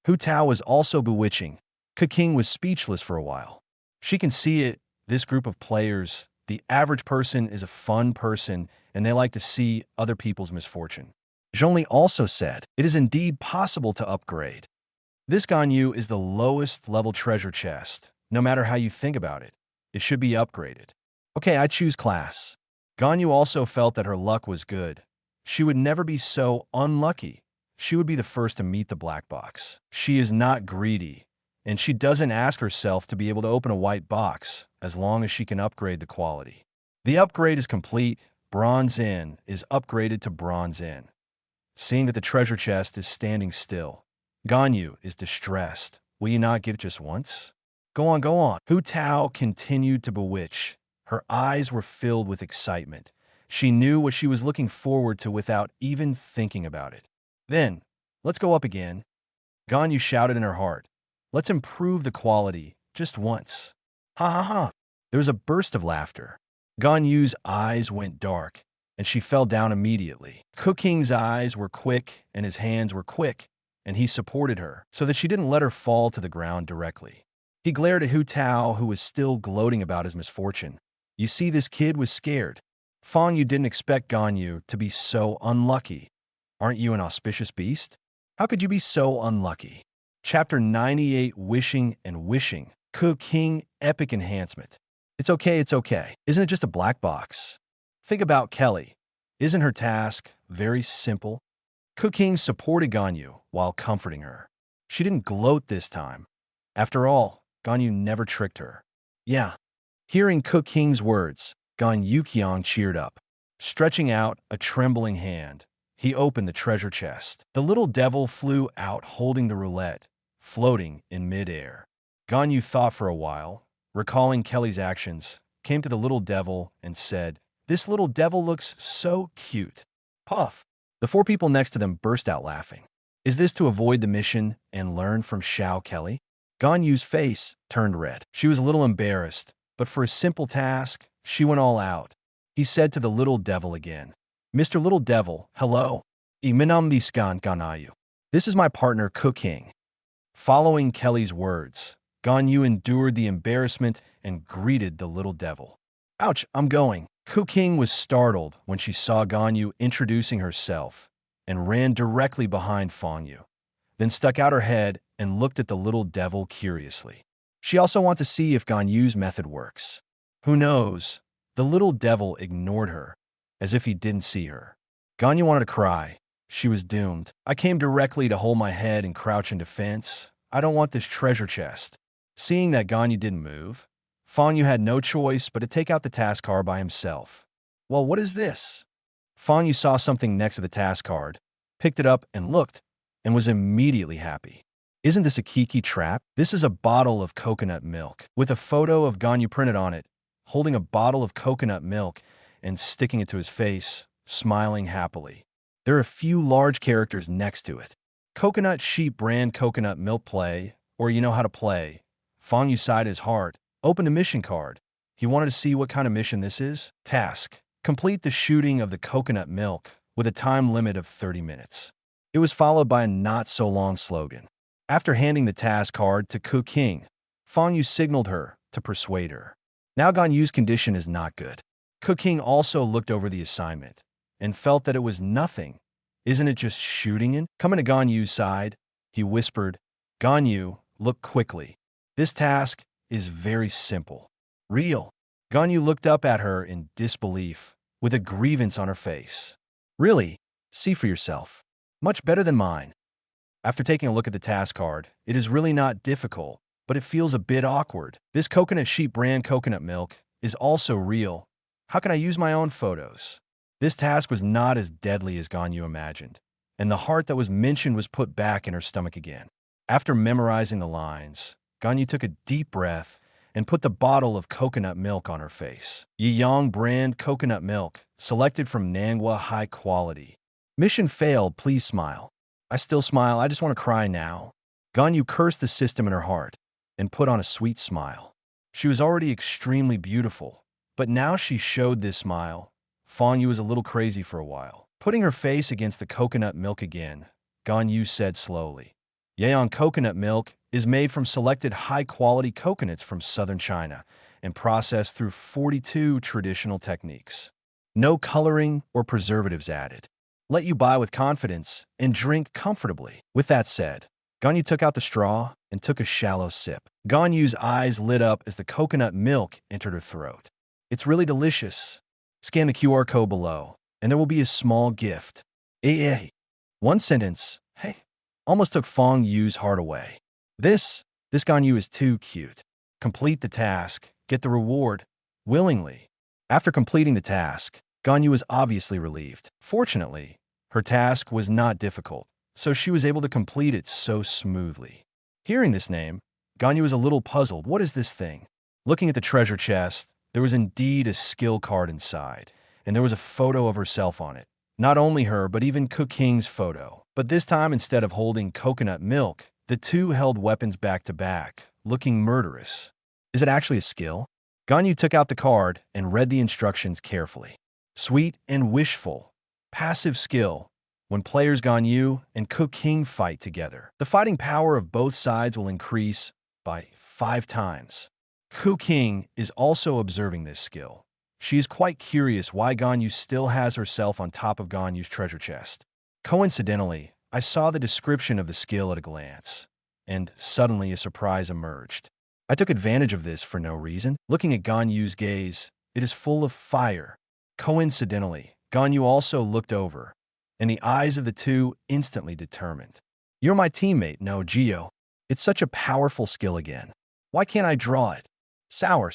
S2: Hu Tao was also bewitching. Qing was speechless for a while. She can see it, this group of players. The average person is a fun person, and they like to see other people's misfortune. Zhongli also said, it is indeed possible to upgrade. This Gan Yu is the lowest level treasure chest. No matter how you think about it, it should be upgraded. Okay, I choose class. Gan Yu also felt that her luck was good. She would never be so unlucky. She would be the first to meet the black box. She is not greedy, and she doesn't ask herself to be able to open a white box as long as she can upgrade the quality. The upgrade is complete. Bronze N is upgraded to Bronze N. Seeing that the treasure chest is standing still, Gan Yu is distressed. Will you not give it just once? Go on, go on. Hu Tao continued to bewitch. Her eyes were filled with excitement. She knew what she was looking forward to without even thinking about it. Then, let's go up again. Gan Yu shouted in her heart. Let's improve the quality, just once. Ha ha ha. There was a burst of laughter. Gan Yu's eyes went dark, and she fell down immediately. Qing's eyes were quick, and his hands were quick, and he supported her, so that she didn't let her fall to the ground directly. He glared at Hu Tao, who was still gloating about his misfortune. You see, this kid was scared. Fang Yue didn't expect Gan Yu to be so unlucky. Aren't you an auspicious beast? How could you be so unlucky? Chapter 98, Wishing and Wishing. Qing Epic Enhancement. It's okay, it's okay. Isn't it just a black box? Think about Kelly. Isn't her task very simple? Qing supported Gan Yu while comforting her. She didn't gloat this time. After all, Gan Yu never tricked her. Yeah. Hearing Qing's words, Gan Yuqiang cheered up. Stretching out a trembling hand, he opened the treasure chest. The little devil flew out holding the roulette, floating in midair. Gan Yu thought for a while, recalling Kelly's actions, came to the little devil and said, "This little devil looks so cute." Puff! The four people next to them burst out laughing. Is this to avoid the mission and learn from Xiao Kelly? Gan Yu's face turned red. She was a little embarrassed, but for a simple task, she went all out. He said to the little devil again, Mr. Little Devil, hello. Iminam diskan ganayu. This is my partner Qing. Following Kelly's words, Gan Yu endured the embarrassment and greeted the little devil. Ouch, I'm going. Qing was startled when she saw Gan Yu introducing herself and ran directly behind Fang Yue, then stuck out her head and looked at the little devil curiously. She also wanted to see if Gan Yu's method works. Who knows? The little devil ignored her, as if he didn't see her. Gan Yu wanted to cry. She was doomed. I came directly to hold my head and crouch in defense. I don't want this treasure chest. Seeing that Gan Yu didn't move, Fang Yue had no choice but to take out the task card by himself. Well, what is this? Fang Yue saw something next to the task card, picked it up and looked, and was immediately happy. Isn't this a Kiki trap? This is a bottle of coconut milk, with a photo of Gan Yu printed on it, holding a bottle of coconut milk and sticking it to his face, smiling happily. There are a few large characters next to it. Coconut Sheep brand coconut milk play, or you know how to play. Fang Yue sighed his heart, opened the mission card. He wanted to see what kind of mission this is. Task: complete the shooting of the coconut milk with a time limit of 30 minutes. It was followed by a not-so-long slogan. After handing the task card to Qing, Fang Yue signaled her to persuade her. Now Gan Yu's condition is not good. Qing also looked over the assignment and felt that it was nothing. Isn't it just shooting in? Coming to Gan Yu's side, he whispered, Gan Yu, look quickly. This task is very simple. Real. Gan Yu looked up at her in disbelief, with a grievance on her face. Really? See for yourself. Much better than mine. After taking a look at the task card, it is really not difficult, but it feels a bit awkward. This Coconut Sheep brand coconut milk is also real. How can I use my own photos? This task was not as deadly as Gan Yu imagined, and the heart that was mentioned was put back in her stomach again. After memorizing the lines, Gan Yu took a deep breath and put the bottle of coconut milk on her face. Yiyang brand coconut milk, selected from Nangwa high quality. Mission failed, please smile. I still smile, I just want to cry now. Gan Yu cursed the system in her heart and put on a sweet smile. She was already extremely beautiful, but now she showed this smile. Fang Yue was a little crazy for a while. Putting her face against the coconut milk again, Gan Yu said slowly, Yiyang coconut milk is made from selected high-quality coconuts from southern China and processed through 42 traditional techniques. No coloring or preservatives added. Let you buy with confidence and drink comfortably. With that said, Gan Yu took out the straw and took a shallow sip. Gan Yu's eyes lit up as the coconut milk entered her throat. It's really delicious. Scan the QR code below, and there will be a small gift. Hey. One sentence, hey, almost took Fang Yu's heart away. This Gan Yu is too cute. Complete the task, get the reward, willingly. After completing the task, Gan Yu was obviously relieved. Fortunately, her task was not difficult, so she was able to complete it so smoothly. Hearing this name, Gan Yu was a little puzzled. What is this thing? Looking at the treasure chest, there was indeed a skill card inside, and there was a photo of herself on it. Not only her, but even Qing's photo. But this time, instead of holding coconut milk, the two held weapons back to back, looking murderous. Is it actually a skill? Gan Yu took out the card and read the instructions carefully. Sweet and wishful. Passive skill. When players Gan Yu and Qing fight together, the fighting power of both sides will increase by 5 times. Qing is also observing this skill. She is quite curious why Gan Yu still has herself on top of Gan Yu's treasure chest. Coincidentally, I saw the description of the skill at a glance, and suddenly a surprise emerged. I took advantage of this for no reason. Looking at Gan Yu's gaze, it is full of fire. Coincidentally, Gan Yu also looked over, and the eyes of the two instantly determined. You're my teammate, no Geo. It's such a powerful skill again. Why can't I draw it? Sour.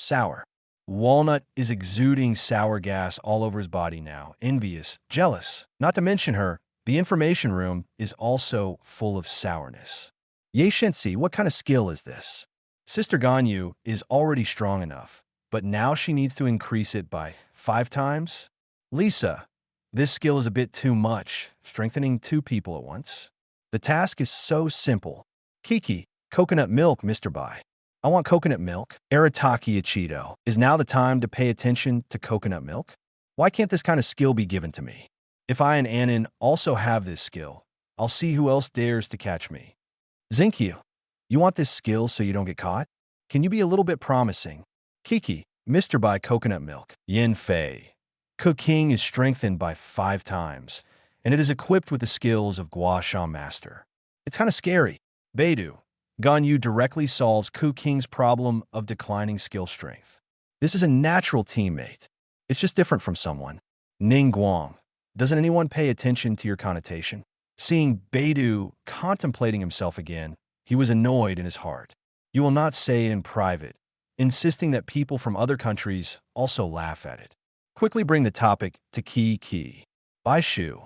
S2: Walnut is exuding sour gas all over his body now, envious, jealous. Not to mention her, the information room is also full of sourness. Ye Shensi, what kind of skill is this? Sister Gan Yu is already strong enough, but now she needs to increase it by 5 times? Lisa, this skill is a bit too much, strengthening 2 people at once. The task is so simple. Kiki, coconut milk, Mr. Bai. I want coconut milk. Arataki Ichido. Is now the time to pay attention to coconut milk? Why can't this kind of skill be given to me? If I and Anin also have this skill, I'll see who else dares to catch me. Zinkyu, you want this skill so you don't get caught? Can you be a little bit promising? Kiki, Mr. Bai coconut milk. Yin Fei. Qing is strengthened by 5 times, and it is equipped with the skills of Gua Sha Master. It's kind of scary. Beidou. Ganyu directly solves Qing's problem of declining skill strength. This is a natural teammate. It's just different from someone. Ning Guang. Doesn't anyone pay attention to your connotation? Seeing Beidou contemplating himself again, he was annoyed in his heart. You will not say it in private, insisting that people from other countries also laugh at it. Quickly bring the topic to Ki. Buy shoe.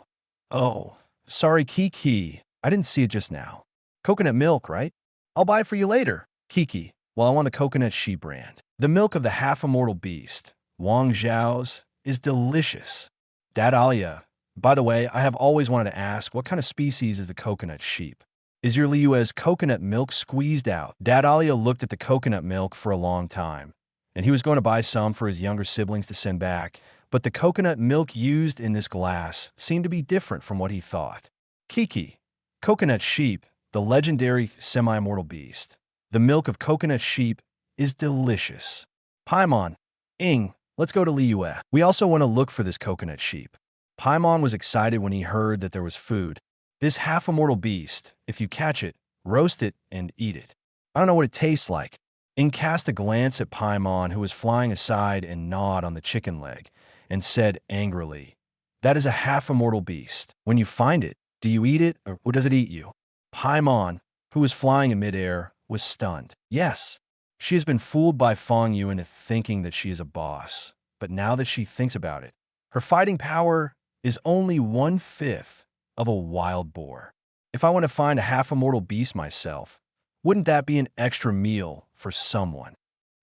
S2: Oh, sorry Ki. I didn't see it just now. Coconut milk, right? I'll buy it for you later. Kiki, well, I want the coconut sheep brand. The milk of the half-immortal beast, Wang Zhao's, is delicious. Dad Alia, by the way, I have always wanted to ask, what kind of species is the coconut sheep? Is your Liu's coconut milk squeezed out? Dad Alia looked at the coconut milk for a long time, and he was going to buy some for his younger siblings to send back, but the coconut milk used in this glass seemed to be different from what he thought. Kiki, coconut sheep, the legendary semi-immortal beast. The milk of coconut sheep is delicious. Paimon, Ing, let's go to Liyue. We also want to look for this coconut sheep. Paimon was excited when he heard that there was food. This half-immortal beast, if you catch it, roast it and eat it. I don't know what it tastes like. Ing cast a glance at Paimon, who was flying aside and gnawed on the chicken leg, and said angrily, "That is a half-immortal beast. When you find it, do you eat it or does it eat you?" Paimon, who was flying in midair, was stunned. Yes, she has been fooled by Fang Yue into thinking that she is a boss, but now that she thinks about it, her fighting power is only 1/5 of a wild boar. If I want to find a half-immortal beast myself, wouldn't that be an extra meal for someone?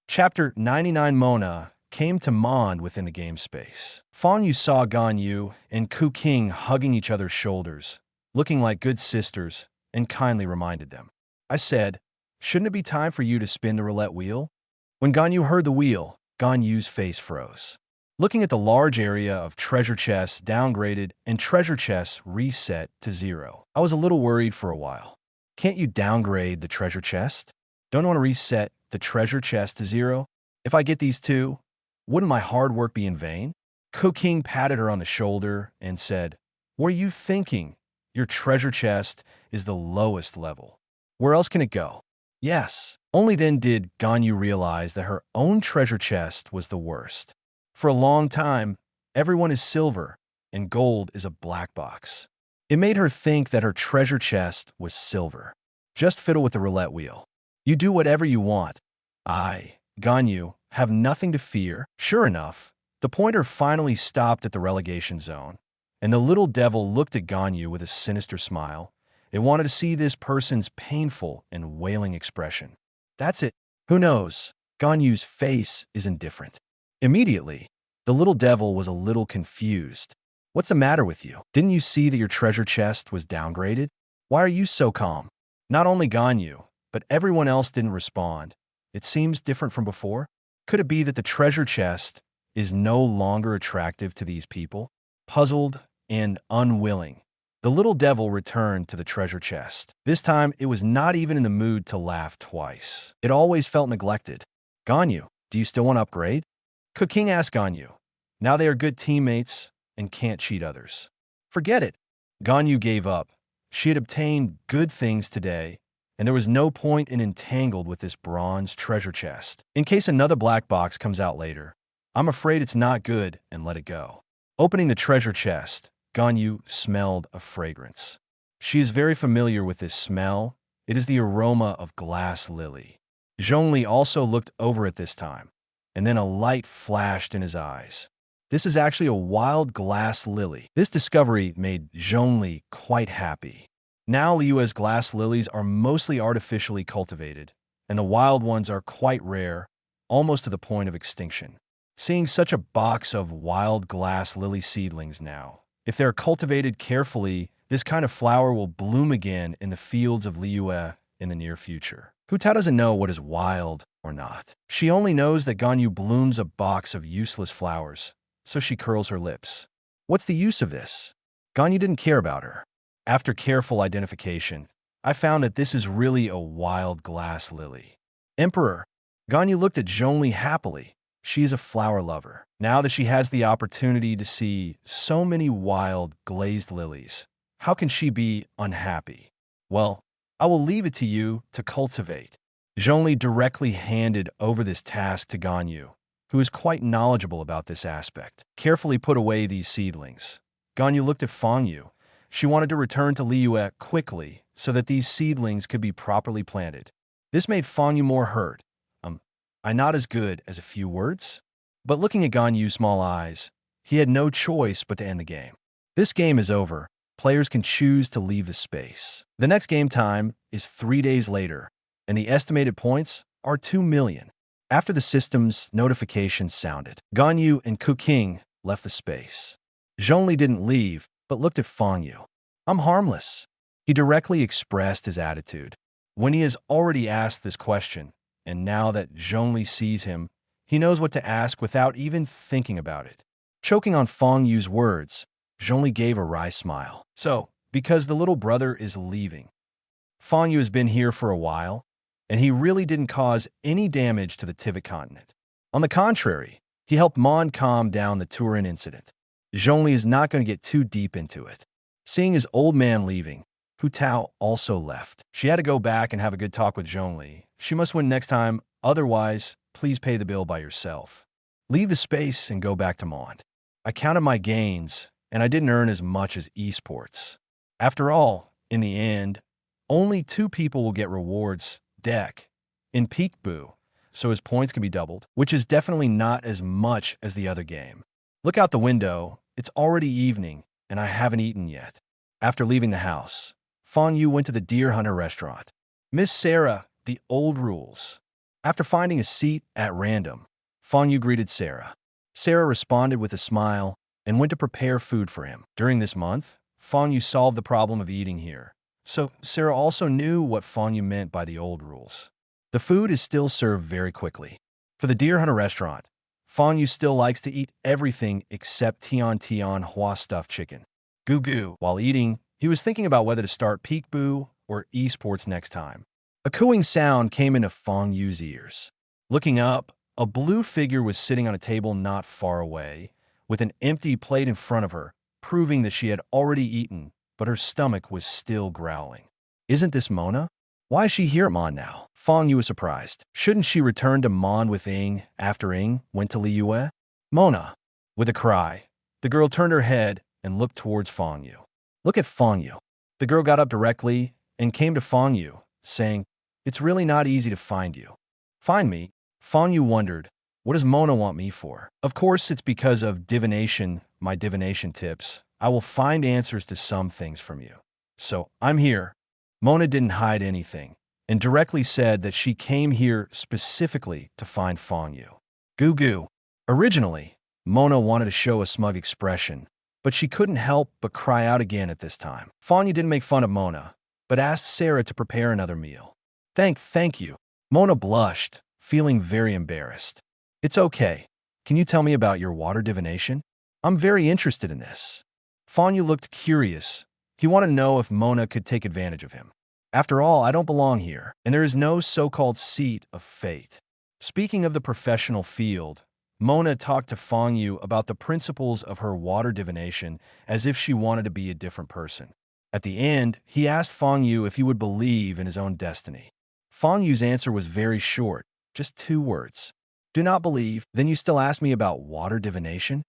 S2: Chapter 99 Mona came to Mond within the game space. Fang Yue saw Ganyu and Qing hugging each other's shoulders, looking like good sisters, and kindly reminded them. I said, shouldn't it be time for you to spin the roulette wheel? When Ganyu heard the wheel, Ganyu's face froze. Looking at the large area of treasure chests downgraded and treasure chests reset to 0, I was a little worried for a while. Can't you downgrade the treasure chest? Don't want to reset the treasure chest to 0? If I get these two, wouldn't my hard work be in vain? Qing patted her on the shoulder and said, what are you thinking? Your treasure chest is the lowest level. Where else can it go? Yes. Only then did Ganyu realize that her own treasure chest was the worst. For a long time, everyone is silver, and gold is a black box. It made her think that her treasure chest was silver. Just fiddle with the roulette wheel. You do whatever you want. I, Ganyu, have nothing to fear. Sure enough, the pointer finally stopped at the relegation zone, and the little devil looked at Ganyu with a sinister smile. It wanted to see this person's painful and wailing expression. That's it. Who knows? Ganyu's face is indifferent. Immediately, the little devil was a little confused. What's the matter with you? Didn't you see that your treasure chest was downgraded? Why are you so calm? Not only Ganyu, but everyone else didn't respond. It seems different from before. Could it be that the treasure chest is no longer attractive to these people? Puzzled and unwilling, the little devil returned to the treasure chest. This time, it was not even in the mood to laugh twice. It always felt neglected. Ganyu, do you still want to upgrade? Qing asked Ganyu. Now they are good teammates and can't cheat others. Forget it. Ganyu gave up. She had obtained good things today, and there was no point in entangled with this bronze treasure chest. In case another black box comes out later, I'm afraid it's not good and let it go. Opening the treasure chest, Ganyu smelled a fragrance. She is very familiar with this smell. It is the aroma of glass lily. Zhongli also looked over at this time, and then a light flashed in his eyes. This is actually a wild glass lily. This discovery made Zhongli quite happy. Now Liyue's glass lilies are mostly artificially cultivated, and the wild ones are quite rare, almost to the point of extinction. Seeing such a box of wild glass lily seedlings now, if they're cultivated carefully, This kind of flower will bloom again in the fields of Lei in the near future. Hu Tao doesn't know what is wild or not. She only knows that Gan Yu blooms a box of useless flowers, so she curls her lips. What's the use of this? Gan Yu didn't care about her. After careful identification, I found that this is really a wild glass lily. Emperor, Gan Yu looked at Zhongli happily. She is a flower lover. Now that she has the opportunity to see so many wild glazed lilies, how can she be unhappy? Well, I will leave it to you to cultivate. Zhongli directly handed over this task to Gan Yu, who is quite knowledgeable about this aspect. Carefully put away these seedlings. Gan Yu looked at Fang Yue. She wanted to return to Lei quickly so that these seedlings could be properly planted. This made Fang Yue more hurt. I'm not as good as a few words? But looking at Gan Yu's small eyes, he had no choice but to end the game. This game is over. Players can choose to leave the space. The next game time is 3 days later, and the estimated points are 2 million. After the system's notification sounded, Gan Yu and Qing left the space. Zhongli didn't leave, but looked at Fang Yue. I'm harmless. He directly expressed his attitude. When he has already asked this question, and now that Zhongli sees him, he knows what to ask without even thinking about it. Choking on Fang Yue's words, Zhongli gave a wry smile. So, because the little brother is leaving, Fang Yue has been here for a while, and he really didn't cause any damage to the Tivat continent. On the contrary, he helped Mon calm down the Turin incident. Zhongli is not going to get too deep into it. Seeing his old man leaving, Hu Tao also left. She had to go back and have a good talk with Zhongli. She must win next time, otherwise, please pay the bill by yourself. Leave the space and go back to Mond. I counted my gains, and I didn't earn as much as esports. After all, in the end, only 2 people will get rewards deck in Peekaboo, so his points can be doubled, which is definitely not as much as the other game. Look out the window, it's already evening, and I haven't eaten yet. After leaving the house, Fang Yue went to the Deer Hunter restaurant. Miss Sarah, the old rules. After finding a seat at random, Fang Yue greeted Sarah. Sarah responded with a smile and went to prepare food for him. During this month, Fang Yue solved the problem of eating here. So Sarah also knew what Fang Yue meant by the old rules. The food is still served very quickly. For the Deer Hunter restaurant, Fang Yue still likes to eat everything except Tian Hua stuffed chicken. Goo goo. While eating, he was thinking about whether to start Peekaboo or esports next time. A cooing sound came into Fang Yue's ears. Looking up, a blue figure was sitting on a table not far away, with an empty plate in front of her, proving that she had already eaten, but her stomach was still growling. Isn't this Mona? Why is she here at Mon now? Fang Yue was surprised. Shouldn't she return to Mon with Ying after Ying went to Lei? Mona! With a cry, the girl turned her head and looked towards Fang Yue. Look at Fang Yue. The girl got up directly and came to Fang Yue, saying, it's really not easy to find you. Find me? Fang Yue wondered, what does Mona want me for? Of course, it's because of divination, my divination tips. I will find answers to some things from you. So, I'm here. Mona didn't hide anything, and directly said that she came here specifically to find Fang Yue. Goo goo. Originally, Mona wanted to show a smug expression, but she couldn't help but cry out again at this time. Fang Yue didn't make fun of Mona, but asked Sarah to prepare another meal. Thank you. Mona blushed, feeling very embarrassed. It's okay. Can you tell me about your water divination? I'm very interested in this. Fang Yue looked curious. He wanted to know if Mona could take advantage of him. After all, I don't belong here, and there is no so-called seat of fate. Speaking of the professional field, Mona talked to Fang Yue about the principles of her water divination as if she wanted to be a different person. At the end, he asked Fang Yue if he would believe in his own destiny. Fang Yue's answer was very short, just 2 words. Do not believe, then you still ask me about water divination?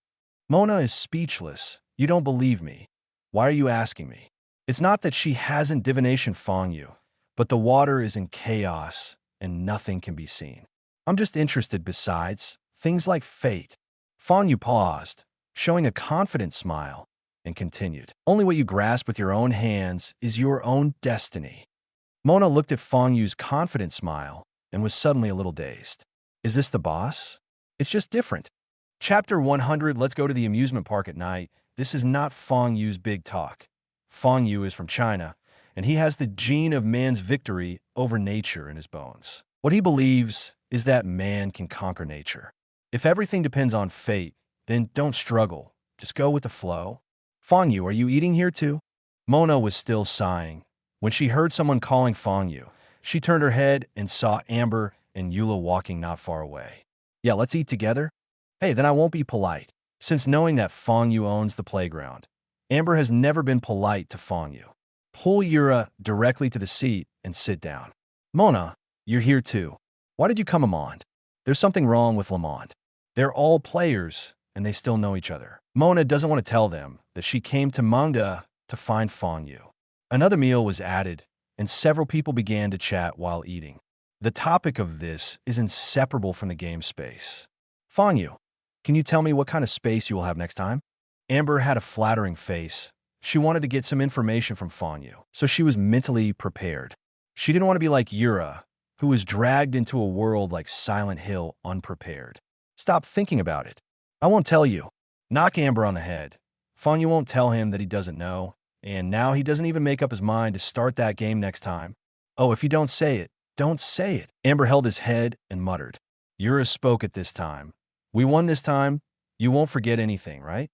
S2: Mona is speechless. You don't believe me. Why are you asking me? It's not that she hasn't divination Fang Yue, but the water is in chaos and nothing can be seen. I'm just interested besides, things like fate. Fang Yue paused, showing a confident smile, and continued. Only what you grasp with your own hands is your own destiny. Mona looked at Fang Yue's confident smile and was suddenly a little dazed. Is this the boss? It's just different. Chapter 100, let's go to the amusement park at night. This is not Fang Yue's big talk. Fang Yue is from China, and he has the gene of man's victory over nature in his bones. What he believes is that man can conquer nature. If everything depends on fate, then don't struggle. Just go with the flow. Fang Yue, are you eating here too? Mona was still sighing. When she heard someone calling Fang Yue, she turned her head and saw Amber and Eula walking not far away. Yeah, let's eat together? Hey, then I won't be polite. Since knowing that Fang Yue owns the playground, Amber has never been polite to Fang Yue. Pull Yura directly to the seat and sit down. Mona, you're here too. Why did you come, Lamont? There's something wrong with Lamont. They're all players, and they still know each other. Mona doesn't want to tell them that she came to Manga to find Fang Yue. Another meal was added, and several people began to chat while eating. The topic of this is inseparable from the game space. Fang Yue, can you tell me what kind of space you will have next time? Amber had a flattering face. She wanted to get some information from Fang Yue, so she was mentally prepared. She didn't want to be like Yura, who was dragged into a world like Silent Hill unprepared. Stop thinking about it. I won't tell you. Knock Amber on the head. Fang Yue won't tell him that he doesn't know, and now he doesn't even make up his mind to start that game next time. Oh, if you don't say it, don't say it. Amber held his head and muttered. Yura spoke at this time. We won this time. You won't forget anything, right?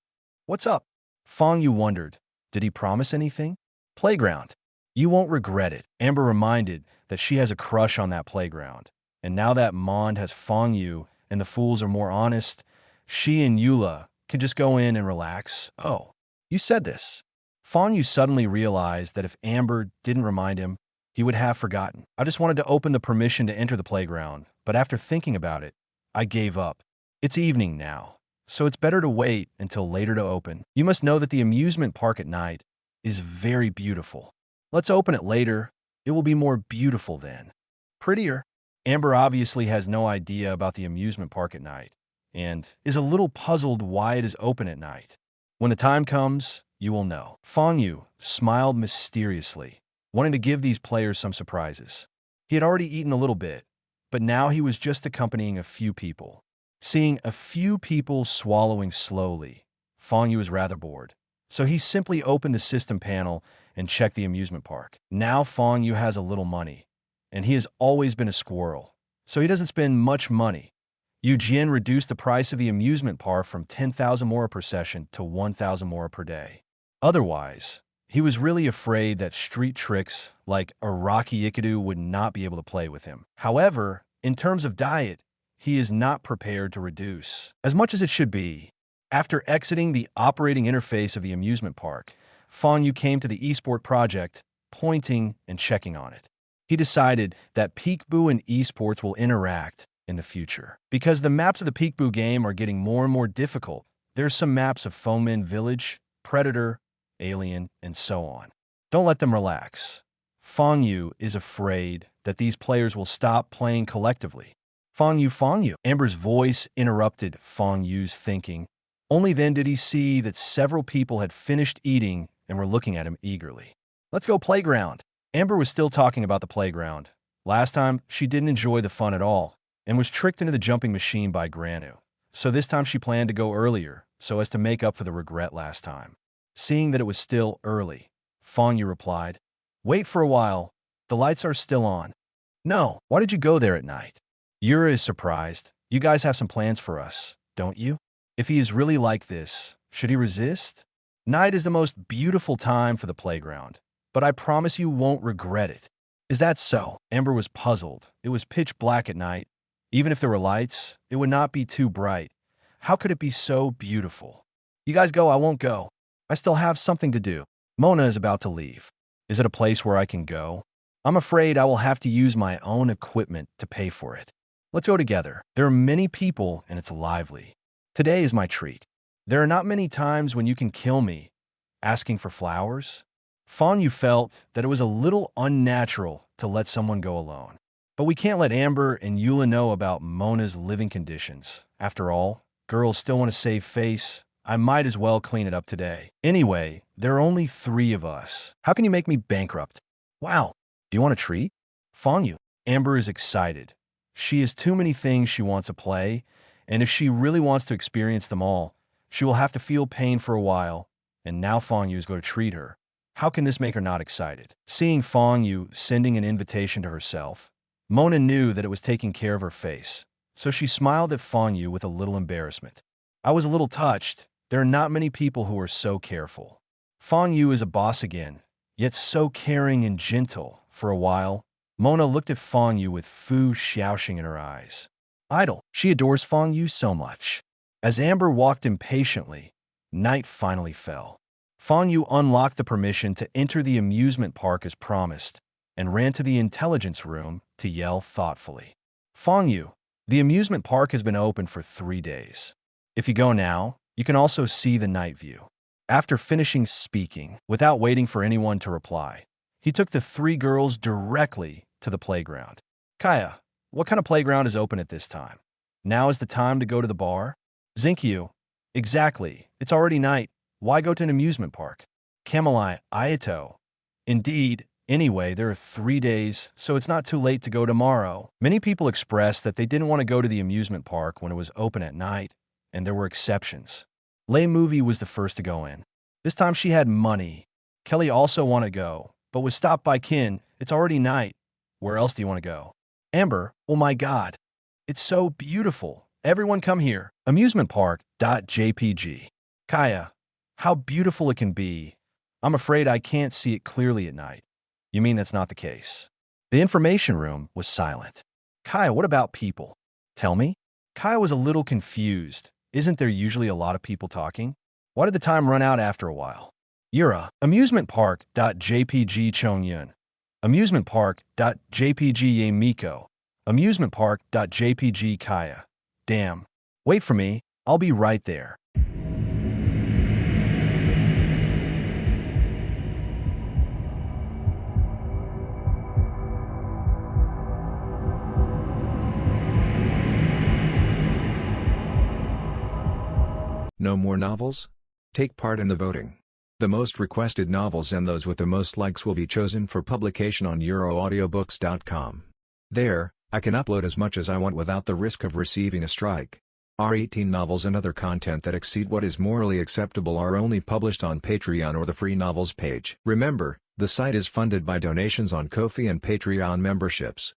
S2: What's up? Fang Yue wondered. Did he promise anything? Playground. You won't regret it. Amber reminded that she has a crush on that playground. And now that Mond has Fang Yue and the fools are more honest, she and Eula can just go in and relax. Oh, you said this. Fang Yue suddenly realized that if Amber didn't remind him, he would have forgotten. I just wanted to open the permission to enter the playground, but after thinking about it, I gave up. It's evening now, so it's better to wait until later to open. You must know that the amusement park at night is very beautiful. Let's open it later. It will be more beautiful then. Prettier. Amber obviously has no idea about the amusement park at night and is a little puzzled why it is open at night. When the time comes, you will know. Fang Yue smiled mysteriously, wanting to give these players some surprises. He had already eaten a little bit, but now he was just accompanying a few people. Seeing a few people swallowing slowly, Fang Yue was rather bored. So he simply opened the system panel and checked the amusement park. Now Fang Yue has a little money, and he has always been a squirrel, so he doesn't spend much money. Yu Jian reduced the price of the amusement park from 10,000 mora per session to 1,000 mora per day. Otherwise, he was really afraid that street tricks like Araki Ikadu would not be able to play with him. However, in terms of diet, he is not prepared to reduce as much as it should be. After exiting the operating interface of the amusement park, Fang Yue came to the esport project, pointing and checking on it. He decided that Peekaboo and esports will interact in the future. Because the maps of the Peekaboo game are getting more and more difficult, there's some maps of Foeman Village, Predator, Alien, and so on. Don't let them relax. Fang Yue is afraid that these players will stop playing collectively. Fang Yue. Amber's voice interrupted Fang Yue's thinking. Only then did he see that several people had finished eating and were looking at him eagerly. Let's go playground. Amber was still talking about the playground. Last time, she didn't enjoy the fun at all and was tricked into the jumping machine by Granu. So this time she planned to go earlier so as to make up for the regret last time. Seeing that it was still early, Fang Yue replied, Wait for a while. The lights are still on. No, why did you go there at night? Yura is surprised. You guys have some plans for us, don't you? If he is really like this, should he resist? Night is the most beautiful time for the playground, but I promise you won't regret it. Is that so? Amber was puzzled. It was pitch black at night. Even if there were lights, it would not be too bright. How could it be so beautiful? You guys go, I won't go. I still have something to do. Mona is about to leave. Is it a place where I can go? I'm afraid I will have to use my own equipment to pay for it. Let's go together. There are many people and it's lively. Today is my treat. There are not many times when you can kill me. Asking for flowers? Fang Yue felt that it was a little unnatural to let someone go alone. But we can't let Amber and Eula know about Mona's living conditions. After all, girls still want to save face. I might as well clean it up today. Anyway, there are only 3 of us. How can you make me bankrupt? Wow, do you want a treat? Fang Yue. Amber is excited. She has too many things she wants to play, and if she really wants to experience them all, she will have to feel pain for a while, and now Fang Yue is going to treat her. How can this make her not excited? Seeing Fang Yue sending an invitation to herself, Mona knew that it was taking care of her face, so she smiled at Fang Yue with a little embarrassment. I was a little touched. There are not many people who are so careful. Fang Yue is a boss again, yet so caring and gentle. For a while, Mona looked at Fang Yue with Fu Xiaoxing in her eyes. Idle. She adores Fang Yue so much. As Amber walked impatiently, night finally fell. Fang Yue unlocked the permission to enter the amusement park as promised and ran to the intelligence room to yell thoughtfully. Fang Yue, the amusement park has been open for 3 days. If you go now, you can also see the night view. After finishing speaking, without waiting for anyone to reply, he took the 3 girls directly to the playground. Kaya, what kind of playground is open at this time? Now is the time to go to the bar? Zinkyu, exactly. It's already night. Why go to an amusement park? Camelai, Ayato. Indeed, anyway, there are 3 days, so it's not too late to go tomorrow. Many people expressed that they didn't want to go to the amusement park when it was open at night, and there were exceptions. Lei Movie was the first to go in. This time she had money. Kelly also wanted to go, but was stopped by Qin. It's already night. Where else do you want to go? Amber, oh my god. It's so beautiful. Everyone come here. Amusement park.jpg. Kaya, how beautiful it can be. I'm afraid I can't see it clearly at night. You mean that's not the case? The information room was silent. Kaya, what about people? Tell me. Kaya was a little confused. Isn't there usually a lot of people talking? Why did the time run out after a while? Yura, amusement park.jpg Chongyun. Amusement park.jpg Ye Miko. Amusement park.jpg Kaya. Damn. Wait for me. I'll be right there.
S1: No more novels? Take part in the voting. The most requested novels and those with the most likes will be chosen for publication on euroaudiobooks.com. There, I can upload as much as I want without the risk of receiving a strike. Our 18 novels and other content that exceed what is morally acceptable are only published on Patreon or the free novels page. Remember, the site is funded by donations on Ko-fi and Patreon memberships.